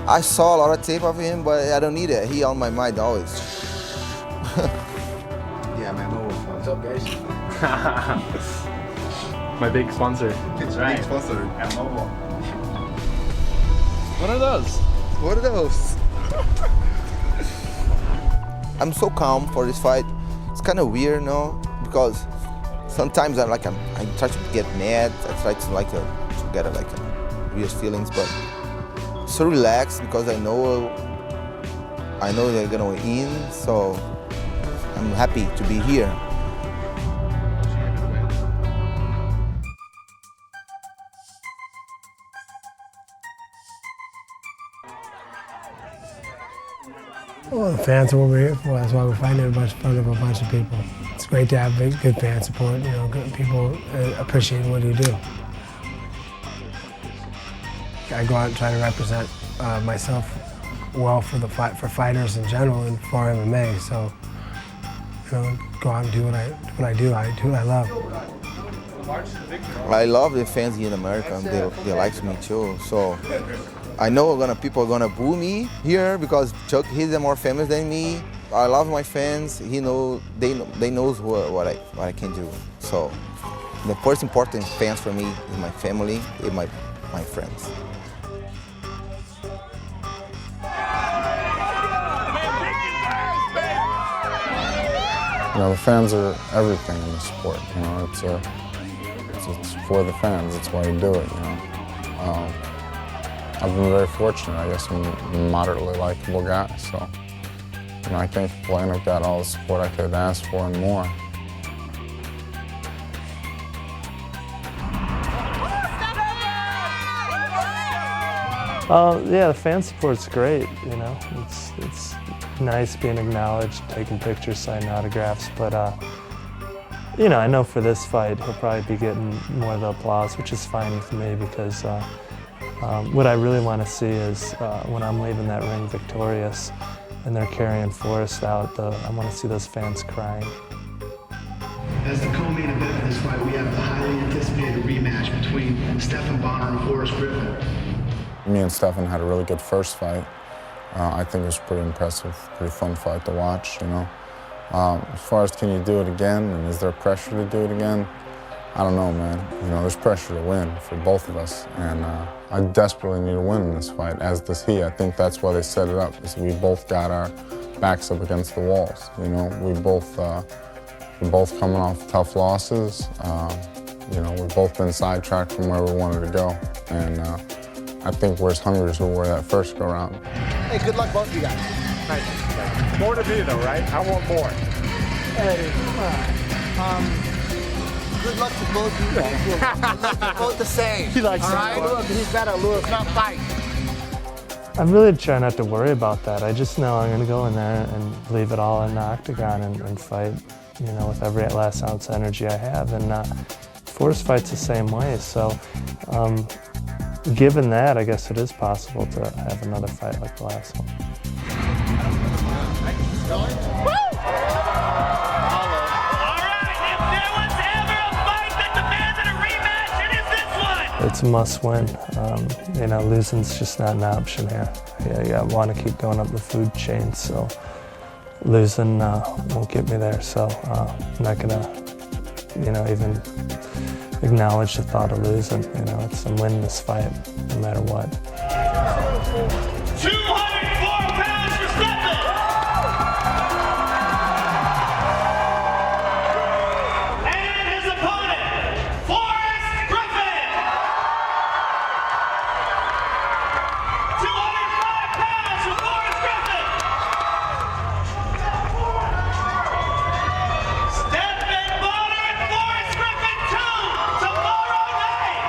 I saw a lot of tape of him, but I don't need it. He on my mind always. Yeah, man, what's up, guys? My big sponsor. That's right. Big sponsor. At Mobile. What are those? What are those? I'm so calm for this fight. It's kind of weird, no? Because sometimes I try to get mad. I try to get weird feelings, but so relaxed because I know they're gonna win. So I'm happy to be here. Well, the fans are what we're here for. That's why we're fighting in front of a bunch of people. It's great to have good fan support. You know, good people appreciate what you do. I go out and try to represent myself well for fighters in general and for MMA. So, you know, go out and do what I do. I do what I love. I love the fans here in America. They like me too. So I know people are gonna boo me here because Chuck, he's more famous than me. I love my fans. They knows what I can do. So the most important fans for me is my family and my friends. You know, the fans are everything in the sport. You know, it's for the fans. That's why you do it. You know, I've been very fortunate. I guess I'm a moderately likable guy. So, you know, I think playing like that, all the support I could ask for and more. Yeah, the fan support's great. You know, it's nice being acknowledged, taking pictures, signing autographs. But you know, I know for this fight he'll probably be getting more of the applause, which is fine with me because what I really want to see is when I'm leaving that ring victorious and they're carrying Forrest out, I want to see those fans crying. As the co-main event of this fight, we have the highly anticipated rematch between Stephan Bonnar and Forrest Griffin. Me and Stefan had a really good first fight. I think it was pretty impressive, pretty fun fight to watch, you know. As far as can you do it again, and is there pressure to do it again? I don't know, man. You know, there's pressure to win for both of us, and I desperately need to win in this fight, as does he. I think that's why they set it up, is we both got our backs up against the walls. You know, we're both coming off tough losses. You know, we've both been sidetracked from where we wanted to go, and I think we're as hungry as we were that first go round. Hey, good luck both of you guys. Nice. More to me though, right? I want more. Hey, good luck to both of you guys. We're both the same. He likes all right? Look, he's better. Look, not fight. I'm really trying not to worry about that. I just know I'm going to go in there and leave it all in the octagon and fight, you know, with every last ounce of energy I have. And Forrest fights the same way. So given that, I guess it is possible to have another fight like the last one. It's a must-win. You know, losing's just not an option here. I want to keep going up the food chain, so losing won't get me there. So I'm not gonna, you know, even acknowledge the thought of losing. You know, I'm winning this fight no matter what. 204 pounds for Stephen. And his opponent, Forrest Griffin. 205 pounds for Forrest Griffin. Stephen Bonner and Forrest Griffin 2 tomorrow night.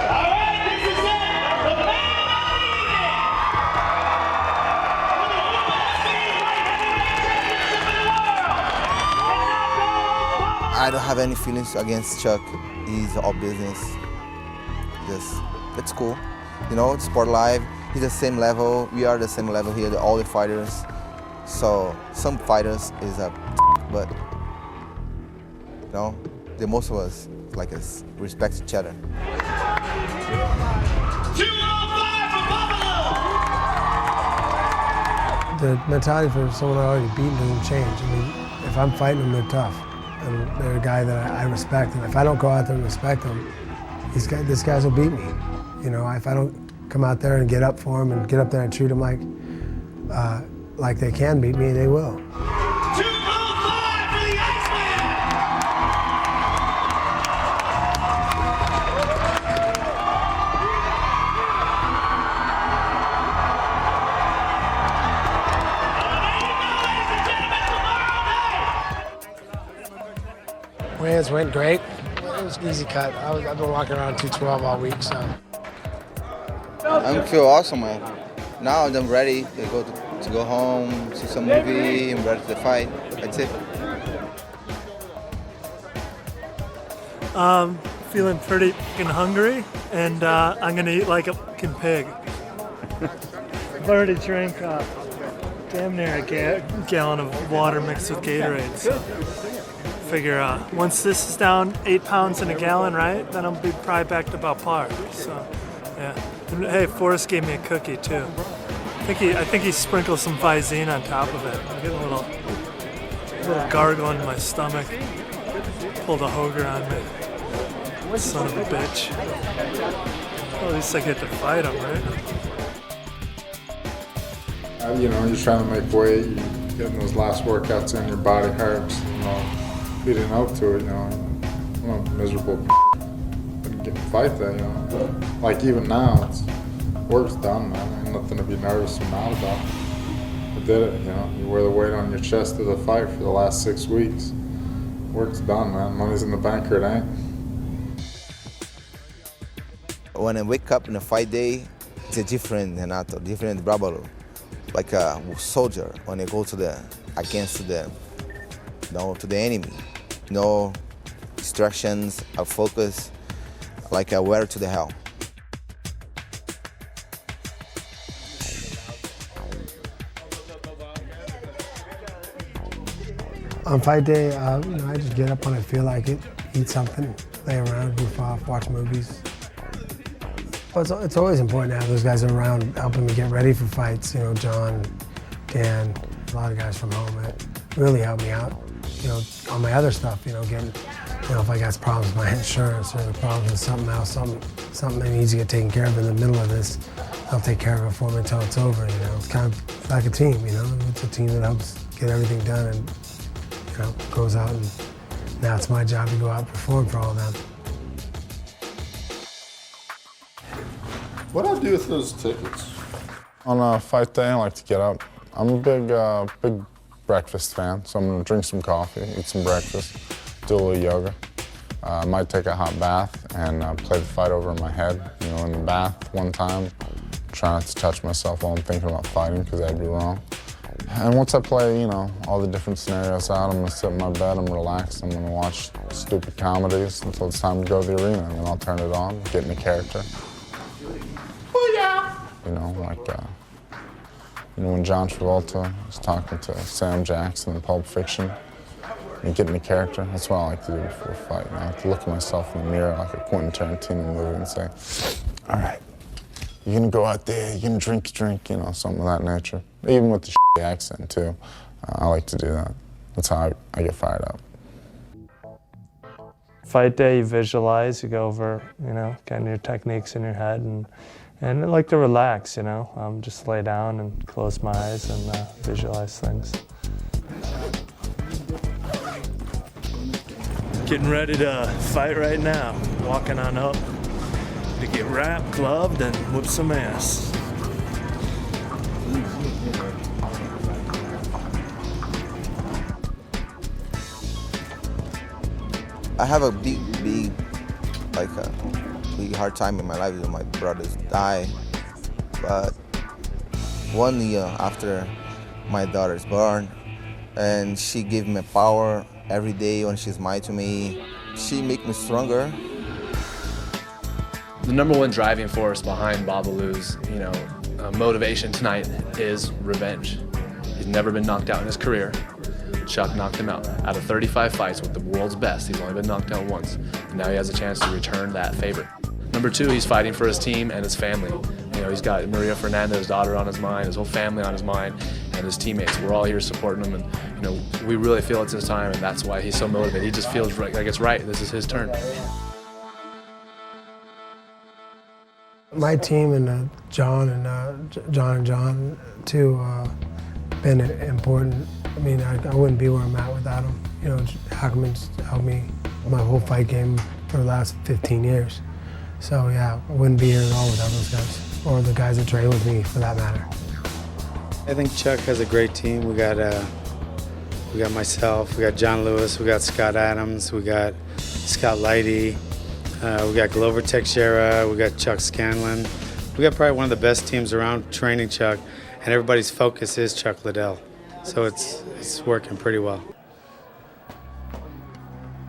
All right, this is it. The main event. For the UFC Light Heavyweight Championship of the world. I don't have any feelings against Chuck. He's all business. It's cool. You know, it's sport live. He's the same level. We are the same level here, all the fighters. So some fighters is a but you know, the most of us like us respect each other. 205 for Buffalo. The mentality for someone I already beaten doesn't change. I mean, if I'm fighting them, they're tough. And they're a guy that I respect. And if I don't go out there and respect them, these guys will beat me. You know, if I don't come out there and get up for them and get up there and treat them like they can beat me, they will. 205 for the Iceman. Weigh-ins went great. It was an easy cut. I've been walking around 212 all week, so. I feel awesome, man. Now I'm ready to go home, see some movie, and ready to fight. That's it. Feeling pretty fucking hungry, and I'm gonna eat like a fucking pig. I've already drank damn near a gallon of water mixed with Gatorade. So figure once this is down 8 pounds in a gallon, right? Then I'll be probably back to about par. So yeah. And, hey, Forrest gave me a cookie too. I think he sprinkled some Visine on top of it. I'm getting a little gargle in my stomach. Pulled a Hoger on me. Son of a bitch. Well, at least I get to fight him, right? You know, you're trying to make weight, you're getting those last workouts in, your body hurts, you know, leading up to it, you know, I'm a miserable didn't get to fight that, you know. Like even now, work's done, man. Ain't nothing to be nervous or mad about. I did it, you know. You wear the weight on your chest to the fight for the last 6 weeks. Work's done, man. Money's in the bank or it ain't. When I wake up in a fight day, it's a different Renato, different Brabalo. Like a soldier when I go to the enemy. No distractions, I focus like I wear to the hell. On fight day, you know, I just get up when I feel like it, eat something, lay around, goof off, watch movies. Well, it's always important to have those guys around helping me get ready for fights. You know, John, Dan, a lot of guys from home that really help me out. You know, on my other stuff, you know, getting, you know, if I got problems with my insurance or problems with something else, something that needs to get taken care of in the middle of this, they'll take care of it for me until it's over. You know, it's kind of like a team. You know, it's a team that helps get everything done and, you know, goes out and now it's my job to go out and perform for all of them. What do I do with those tickets? On a fight day, I like to get up. I'm a big breakfast fan, so I'm gonna drink some coffee, eat some breakfast, do a little yoga. I might take a hot bath and play the fight over in my head. You know, in the bath one time, try not to touch myself while I'm thinking about fighting because that'd be wrong. And once I play, you know, all the different scenarios out, I'm gonna sit in my bed, I'm relaxed, I'm gonna watch stupid comedies until it's time to go to the arena, and then I'll turn it on, get in the character. You know, like, you know, when John Travolta was talking to Sam Jackson in Pulp Fiction, and get in the character, that's what I like to do before a fight. You know, I like to look at myself in the mirror like a Quentin Tarantino movie and say, all right, you're gonna go out there, you're gonna drink, you know, something of that nature. Even with the accent, too. I like to do that. That's how I get fired up. Fight day, you visualize, you go over, kind of your techniques in your head, and I like to relax, just lay down and close my eyes and visualize things. Getting ready to fight right now, walking on up to get wrapped, gloved, and whip some ass. I have a big hard time in my life when my brothers die. But 1 year after my daughter's born, and she gave me power every day when she smiled to me. She make me stronger. The number one driving force behind Babalu's, motivation tonight is revenge. He's never been knocked out in his career. Chuck knocked him out. Out of 35 fights with the world's best, he's only been knocked out once. And now he has a chance to return that favor. Number two, he's fighting for his team and his family. He's got Maria Fernanda, his daughter, on his mind, his whole family on his mind, and his teammates. We're all here supporting him, and we really feel it's his time, and that's why he's so motivated. He just feels like it's right. This is his turn. My team and John too been important. I mean, I wouldn't be where I'm at without them. Ackerman's helped me my whole fight game for the last 15 years. So yeah, I wouldn't be here at all without those guys, or the guys that train with me for that matter. I think Chuck has a great team. We got myself, we got John Lewis, we got Scott Adams, we got Scott Lighty, we got Glover Teixeira, we got Chuck Scanlon. We got probably one of the best teams around training Chuck, and everybody's focus is Chuck Liddell. So it's working pretty well.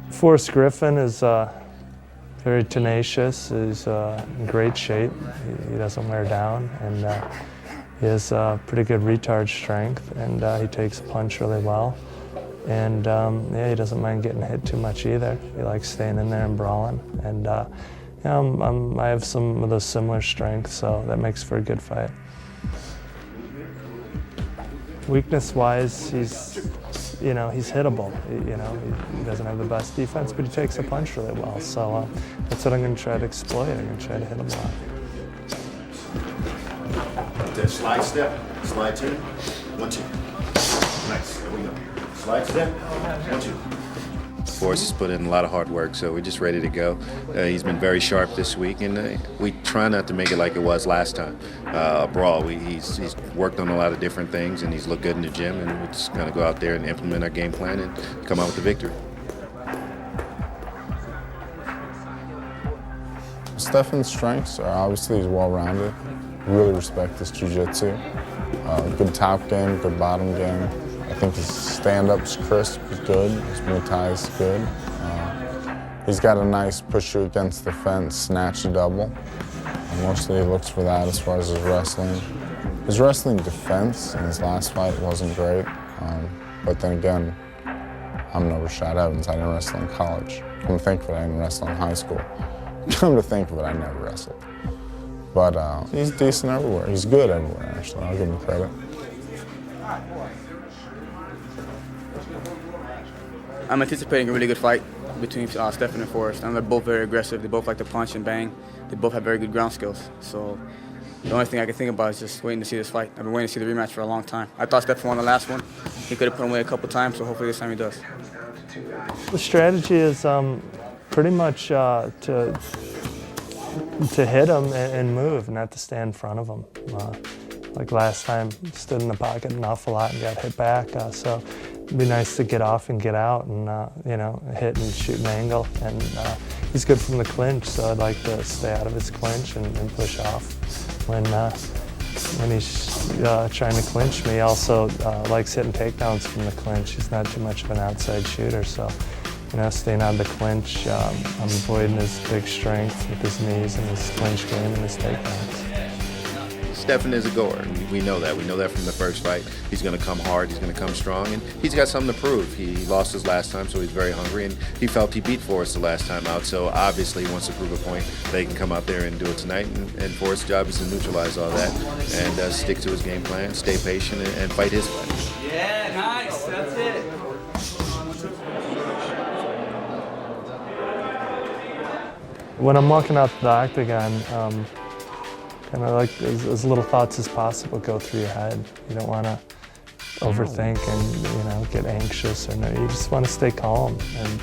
Forrest Griffin is very tenacious. He's in great shape. He doesn't wear down, and he has pretty good retard strength, and he takes a punch really well. And he doesn't mind getting hit too much either. He likes staying in there and brawling. And I have some of those similar strengths, so that makes for a good fight. Weakness-wise, he's hittable. He doesn't have the best defense, but he takes a punch really well. So that's what I'm going to try to exploit. I'm going to try to hit him a lot. That slide step, slide turn, 1, 2. Nice, there we go. Slide step, 1, 2. Forrest has put in a lot of hard work, so we're just ready to go. He's been very sharp this week, and we try not to make it like it was last time, a brawl. He's worked on a lot of different things, and he's looked good in the gym, and we're just going to go out there and implement our game plan and come out with the victory. Stefan's strengths are obviously he's well-rounded. Really respect his jiu-jitsu. Good top game, good bottom game. I think his stand-up's crisp is good, his Muay Thai is good. He's got a nice push you against the fence, snatch double. And mostly he looks for that as far as his wrestling. His wrestling defense in his last fight wasn't great. But then again, I'm no Rashad Evans, I didn't wrestle in college. Come to think of it, I didn't wrestle in high school. Come to think of it, I never wrestled. But he's decent everywhere. He's good everywhere, actually. I'll give him credit. I'm anticipating a really good fight between Stefan and Forrest. And they're both very aggressive. They both like to punch and bang. They both have very good ground skills. So the only thing I can think about is just waiting to see this fight. I've been waiting to see the rematch for a long time. I thought Stefan won the last one. He could have put him away a couple times, so hopefully this time he does. The strategy is pretty much to hit him and move, not to stand in front of him. Like last time, stood in the pocket an awful lot and got hit back. So it'd be nice to get off and get out and hit and shoot an angle. And he's good from the clinch, so I'd like to stay out of his clinch and push off. When he's trying to clinch me, he also likes hitting takedowns from the clinch. He's not too much of an outside shooter, so staying out of the clinch, I'm avoiding his big strength with his knees and his clinch game and his takedowns. Stefan is a goer. We know that. We know that from the first fight. He's going to come hard. He's going to come strong, and he's got something to prove. He lost his last time, so he's very hungry, and he felt he beat Forrest the last time out, so obviously he wants to prove a point. They can come out there and do it tonight, and Forrest's job is to neutralize all that and stick to his game plan, stay patient, and fight his fight. Yeah, nice. That's it. When I'm walking out the octagon, kind of like as little thoughts as possible go through your head. You don't want to overthink and get anxious, or no, you just want to stay calm, and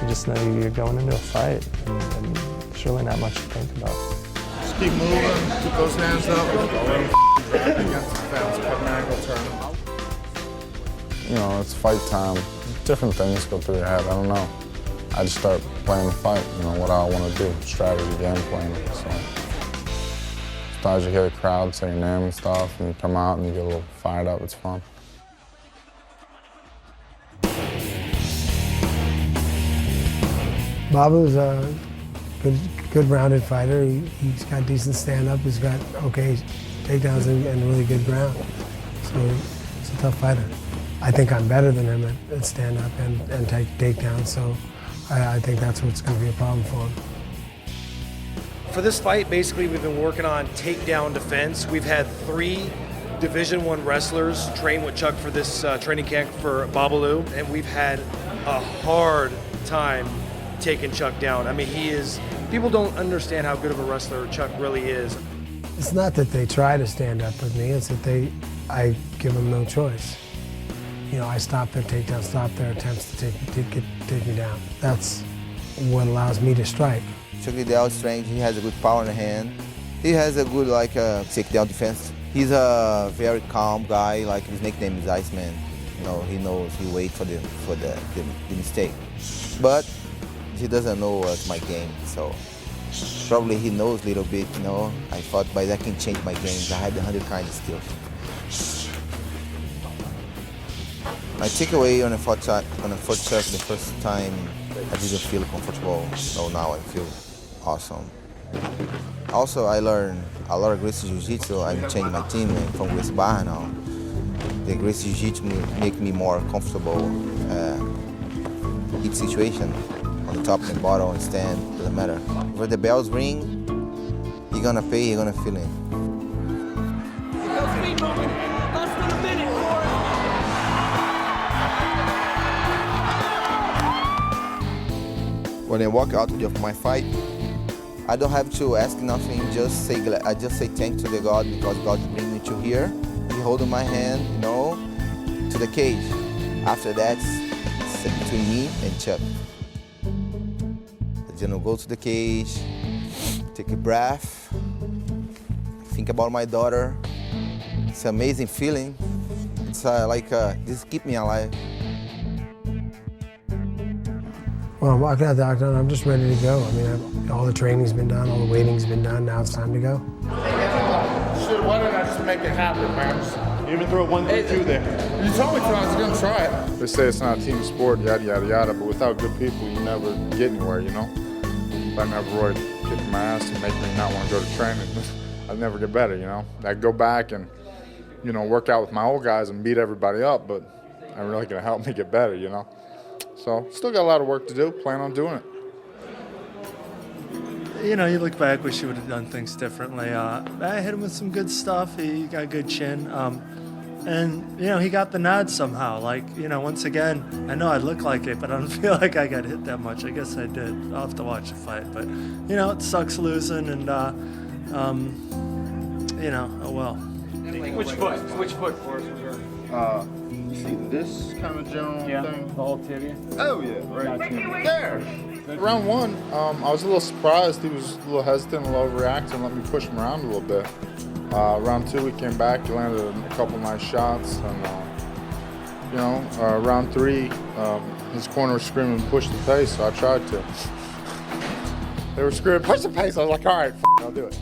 you just know you're going into a fight, and there's really not much to think about. Just keep moving, keep those hands up, drag against the fence, cut an angle, turn them. It's fight time. Different things go through your head, I don't know. I just start playing the fight, what I want to do, strategy, game plan. So sometimes you hear the crowd say your name and stuff, and you come out and you get a little fired up, it's fun. Baba's a good rounded fighter. He's got decent stand-up. He's got okay takedowns and really good ground. So he's a tough fighter. I think I'm better than him at stand-up and takedowns. So I think that's what's going to be a problem for him. For this fight, basically, we've been working on takedown defense. We've had 3 Division I wrestlers train with Chuck for this training camp for Babalu, and we've had a hard time taking Chuck down. I mean, people don't understand how good of a wrestler Chuck really is. It's not that they try to stand up with me, it's that I give them no choice. I stop their takedowns, stop their attempts to take me down. That's what allows me to strike. Chuck Liddell is strange. He has a good power in the hand. He has a good takedown defense. He's a very calm guy. His nickname is Iceman. He knows. He waits for the mistake. But he doesn't know my game. So probably he knows a little bit. I thought by that can change my games. I had 100 kinds of skills. My takeaway on a foot check the first time, I didn't feel comfortable. So now I feel awesome. Also, I learned a lot of Gracie Jiu-Jitsu. I'm changing my team from Gracie Barra now. The Gracie Jiu-Jitsu make me more comfortable. Each situation, on the top and bottom and stand, doesn't matter. Where the bells ring, you're gonna pay, you're gonna feel it. When I walk out of my fight, I don't have to ask nothing. I just say thanks to the God because God bring me to here. He holding my hand, to the cage. After that, it's between me and Chuck. Then I'll go to the cage, take a breath, think about my daughter. It's an amazing feeling. It's this keep me alive. Well, I'm walking out the octagon, I'm just ready to go. I mean, all the training's been done, all the waiting's been done, now it's time to go. Shit, why didn't I just make it happen, man? You even threw 1, 2 there. You told me to, I was gonna try it. They say it's not a team sport, yada, yada, yada, but without good people, you never get anywhere, If I didn't have Roy kicking my ass and make me not want to go to training, I'd never get better, I'd go back and, work out with my old guys and beat everybody up, but I'm really gonna help me get better, So, still got a lot of work to do, plan on doing it. You look back, wish you would have done things differently. I hit him with some good stuff. He got a good chin. And, he got the nod somehow. Once again, I know I look like it, but I don't feel like I got hit that much. I guess I did. I'll have to watch the fight. But, it sucks losing, and, oh well. Which foot for us? You see this kind of general thing? The whole tibia? Oh, yeah, right there. Round 1, I was a little surprised. He was a little hesitant, a little overreacting, and let me push him around a little bit. Round 2, we came back, he landed a couple nice shots, and round 3, his corner was screaming, push the pace, so I tried to. They were screaming, push the pace. I was like, all right, I'll do it.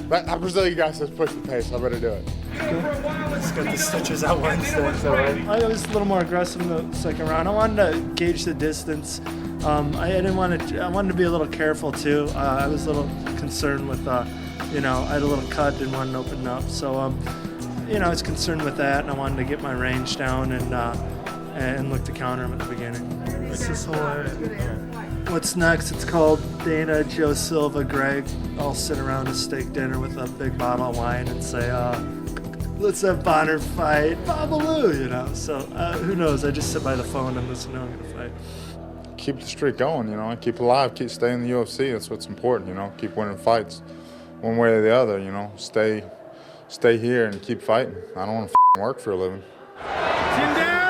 But that Brazilian guy says push the pace, I better do it. Just got the stitches out Wednesday, so I was a little more aggressive in the second round. I wanted to gauge the distance. I wanted to be a little careful too. I was a little concerned with, I had a little cut, didn't want to open up. So, I was concerned with that, and I wanted to get my range down and look to counter him at the beginning. This is hilarious. What's next? It's called Dana, Joe Silva, Greg all sit around a steak dinner with a big bottle of wine and say, let's have Bonner fight Babalu, you know. So who knows? I just sit by the phone and listen to him gonna fight. Keep the streak going, you know, keep alive, keep staying in the UFC. That's what's important, you know. Keep winning fights, one way or the other, you know. Stay here and keep fighting. I don't want to work for a living. Chin down.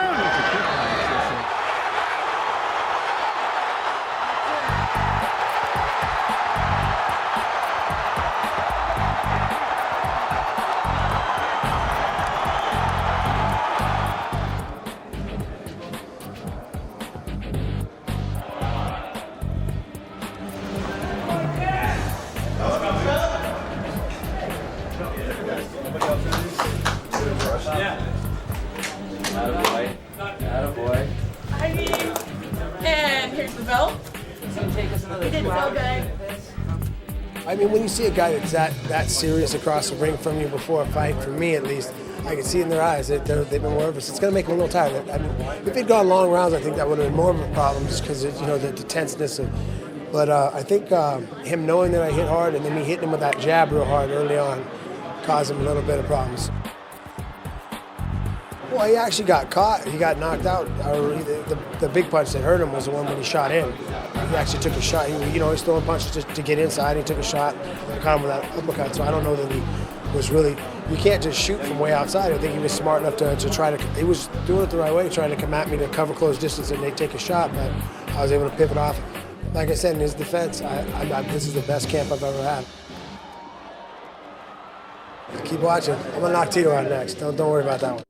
Attaboy. And here's the belt. It's gonna take us another 2 hours. I mean, when you see a guy that's that serious across the ring from you before a fight, for me at least, I can see in their eyes that they've been nervous. It's going to make them a little tired. I mean, if they'd gone long rounds, I think that would have been more of a problem just because, you know, the tenseness of. But I think him knowing that I hit hard and then me hitting him with that jab real hard early on caused him a little bit of problems. Well, he actually got caught. He got knocked out. The big punch that hurt him was the one when he shot in. He actually took a shot. He's throwing punches to get inside. He took a shot and caught him with that uppercut. So I don't know that he was really. You can't just shoot from way outside. I think he was smart enough to try to. He was doing it the right way, trying to come at me to cover close distance and they take a shot. But I was able to pivot off. Like I said, in his defense, this is the best camp I've ever had. Keep watching. I'm gonna knock Tito out next. Don't worry about that one.